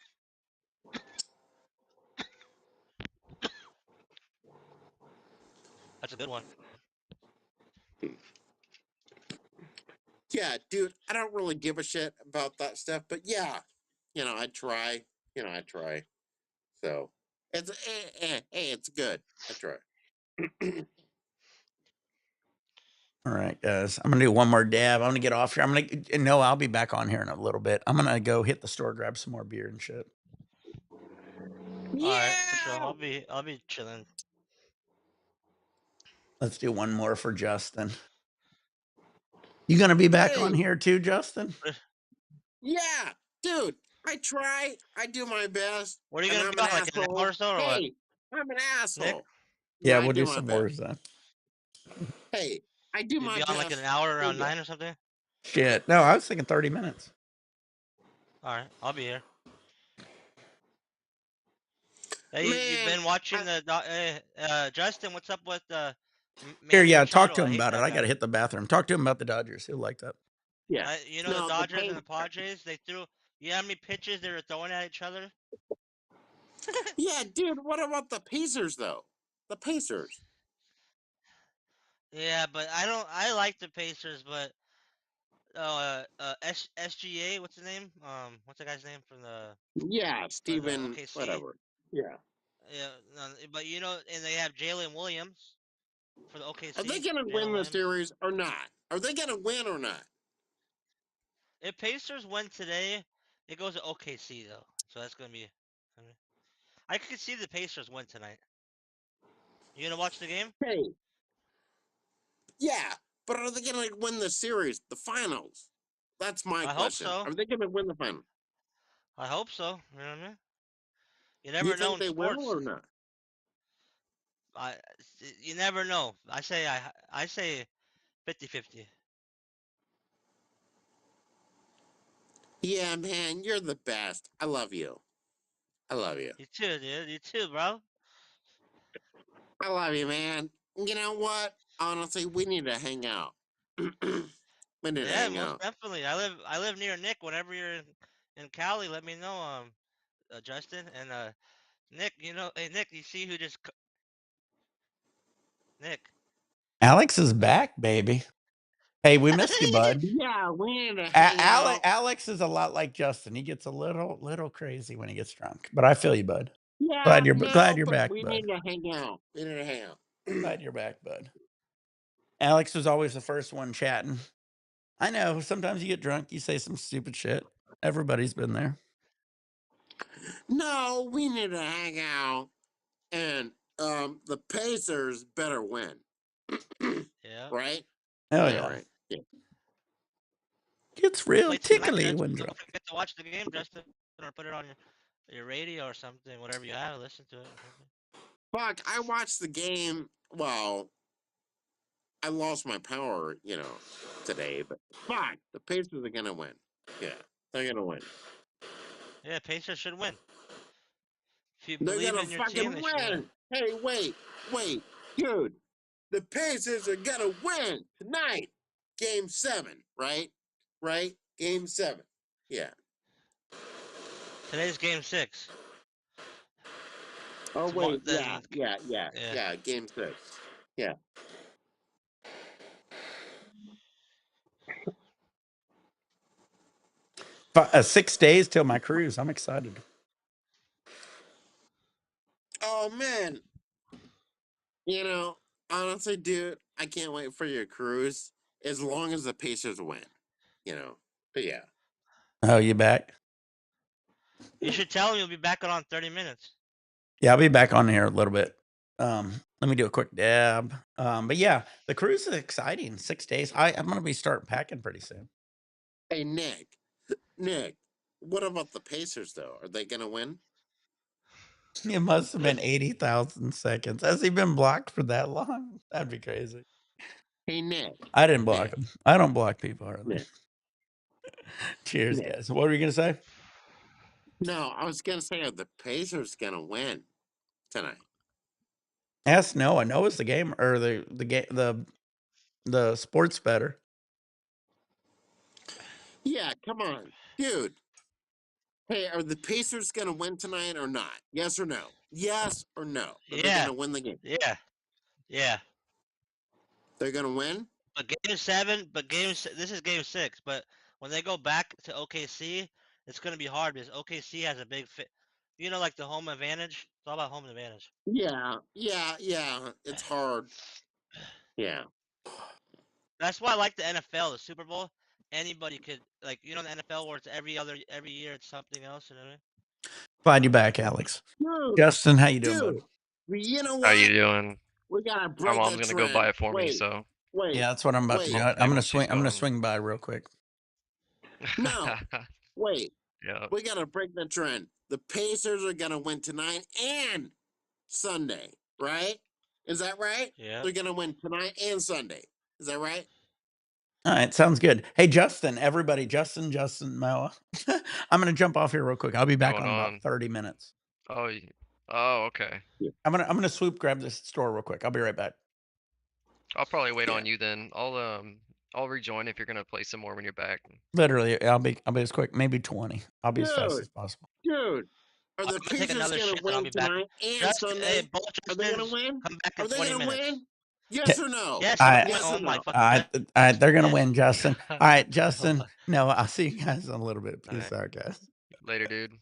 S5: That's a good one.
S4: Yeah, dude, I don't really give a shit about that stuff, but yeah, I try. I try. So it's it's good. I try.
S1: All right, guys. I'm gonna do one more dab. I'm gonna get off here. I'll be back on here in a little bit. I'm gonna go hit the store, grab some more beer and shit.
S5: Yeah. All right, for sure. I'll be chilling.
S1: Let's do one more for Justin. You gonna be back on here too, Justin?
S4: Yeah, dude. I try. I do my best.
S5: What are you gonna be on, like an hour or so, or what?
S4: Hey, I'm an asshole.
S5: Nick?
S1: Yeah, we'll do some more then.
S4: Hey, I do my best.
S5: You'll be on like an hour around 9 or something?
S1: Shit. No, I was thinking 30 minutes.
S5: All right, I'll be here. Hey, you've
S4: Man,
S5: been watching Justin, what's up with
S1: Here,
S5: Manny
S1: yeah, talk
S5: Machado?
S1: to
S5: I
S1: him
S5: hate
S1: about it.
S5: that
S1: I got to
S5: guy.
S1: hit the bathroom. Talk to him about the Dodgers. He'll like that.
S4: yeah.
S5: You know the
S4: No,
S5: Dodgers and the Padres, they threw. You know how many pitches they were throwing at each other?
S4: Yeah, dude. What about the Pacers though? The Pacers.
S5: Yeah, but I like the Pacers, but SGA, what's his name? What's the guy's name from the
S4: Yeah,
S5: for the
S4: Steven,
S5: OKC?
S4: whatever. Yeah.
S5: Yeah, no, but and they have Jalen Williams for the
S4: Are they
S5: OKC.
S4: gonna
S5: Jalen
S4: win the
S5: Williams.
S4: series or not? Are they gonna win or not?
S5: If Pacers win today, it goes to OKC though, so that's gonna be. I could see the Pacers win tonight. You gonna watch the game?
S4: Hey, yeah, but are they gonna win the series, the finals? That's my
S5: I hope
S4: question.
S5: so.
S4: Are they gonna win the final?
S5: I hope so. You know what I mean? You
S4: You
S5: never know
S4: think
S5: in
S4: they will
S5: sports.
S4: or not?
S5: You never know. I say 50-50.
S4: Yeah, man, you're the best. I love you. I love you.
S5: You too, dude. You too, bro.
S4: I love you, man. You know what? Honestly, we need to hang out. we need to
S5: Yeah,
S4: hang
S5: most
S4: out.
S5: definitely. I live near Nick. Whenever you're in Cali, let me know, Justin and Nick. Hey Nick, you see who just Nick?
S1: Alex is back, baby. Hey, we missed you, bud.
S4: Yeah, we need to hang out.
S1: Alex is a lot like Justin. He gets a little crazy when he gets drunk. But I feel you, bud.
S4: Yeah,
S1: Glad you're
S4: no, but
S1: back,
S4: we
S1: bud.
S4: need to hang out. We need to hang out.
S1: Glad you're back, bud. Alex was always the first one chatting. I know. Sometimes you get drunk, you say some stupid shit. Everybody's been there.
S4: No, we need to hang out, and the Pacers better win.
S5: Yeah.
S4: Right?
S1: Oh
S4: Yeah,
S1: yeah.
S4: right. Yeah.
S1: Gets real
S5: Play tonight,
S1: tickly
S5: Justin.
S1: when
S5: Don't
S1: drunk.
S5: forget to watch the game, Justin, or put it on your radio or something. Whatever you have, listen to it. Or something.
S4: Fuck, I watched the game. Well, I lost my power, today, but fuck, the Pacers are gonna win. Yeah, they're gonna win.
S5: Yeah, Pacers should win. If you
S4: They're
S5: believe
S4: gonna
S5: in your team,
S4: fucking
S5: they should win.
S4: win. Hey, wait, dude. The Pacers are gonna win tonight. Game 7, right? Right? Game 7. Yeah.
S5: Today's game 6.
S4: Oh wait,
S5: Then,
S4: yeah. Game 6. Yeah.
S1: 6 days till my cruise. I'm excited.
S4: Oh man. Honestly, dude, I can't wait for your cruise as long as the Pacers win. But yeah.
S1: Oh, you back?
S5: You should tell him you'll be back on 30 minutes.
S1: Yeah, I'll be back on here a little bit. Let me do a quick dab. But yeah, the cruise is exciting. 6 days. I'm gonna be starting packing pretty soon.
S4: Hey, Nick, what about the Pacers though? Are they gonna win?
S1: It must have been 80,000 seconds. Has he been blocked for that long? That'd be crazy.
S4: Hey, Nick.
S1: I didn't block him. I don't block people hardly.
S4: Nick.
S1: Cheers,
S4: Nick.
S1: guys. What were you gonna say?
S4: No, I was gonna say, are the Pacers gonna win tonight?
S1: Ask Noah. Noah's the game or the sports better.
S4: Yeah, come on, dude. Hey, are the Pacers gonna win tonight or not? Yes or no? Yes or no? Are they gonna win the game?
S5: Yeah.
S4: They're gonna win?
S5: But game 7, this is game 6, but when they go back to OKC, it's going to be hard because OKC has a big fit. Like the home advantage? It's all about home advantage.
S4: Yeah. It's hard. Yeah.
S5: That's why I like the NFL, the Super Bowl. Anybody could, the NFL where it's every year it's something else, you know what I mean?
S1: Glad you back, Alex.
S4: Dude,
S1: Justin, how you doing, bud?
S4: You know
S6: How
S4: what?
S6: you doing?
S4: We gotta
S6: My
S4: break
S6: mom's
S4: the
S6: gonna
S4: trend.
S6: go buy it for me,
S4: Wait,
S6: so
S4: wait.
S1: Yeah, that's what I'm about to do. I'm gonna swing. I'm gonna swing by real quick.
S4: No, wait.
S6: Yeah.
S4: We gotta break the trend. The Pacers are gonna win tonight and Sunday, right? Is that right?
S5: Yeah.
S4: They're gonna win tonight and Sunday. Is that right?
S1: All right, sounds good. Hey, Justin, everybody, Justin, Moa. I'm gonna jump off here real quick. I'll be back on about 30 minutes.
S6: Oh, Oh, okay.
S1: I'm gonna swoop grab this store real quick. I'll be right back.
S6: I'll probably wait on you then. I'll rejoin if you're gonna play some more when you're back.
S1: Literally, I'll be as quick. Maybe 20. I'll be as fast
S4: Dude.
S1: as possible.
S4: Dude, are
S5: I'm
S4: the
S5: gonna take
S4: Pacers
S5: another
S4: gonna
S5: shit and I'll
S4: win
S5: be back.
S4: tonight and
S5: Just,
S4: Sunday?
S5: hey, both
S4: Are they gonna
S5: Justins,
S4: win?
S5: come back
S4: Are
S5: in
S4: they
S5: 20
S4: gonna
S5: minutes.
S4: win? Yes or no?
S5: Yes,
S1: I-
S4: Yes
S5: oh
S4: or
S5: my
S4: no?
S5: fucking
S1: All
S5: god.
S1: right, they're gonna
S5: Yes.
S1: win, Justin. All right, Justin. No, I'll see you guys in a little bit. Peace
S6: All
S1: out, guys.
S6: Later, dude.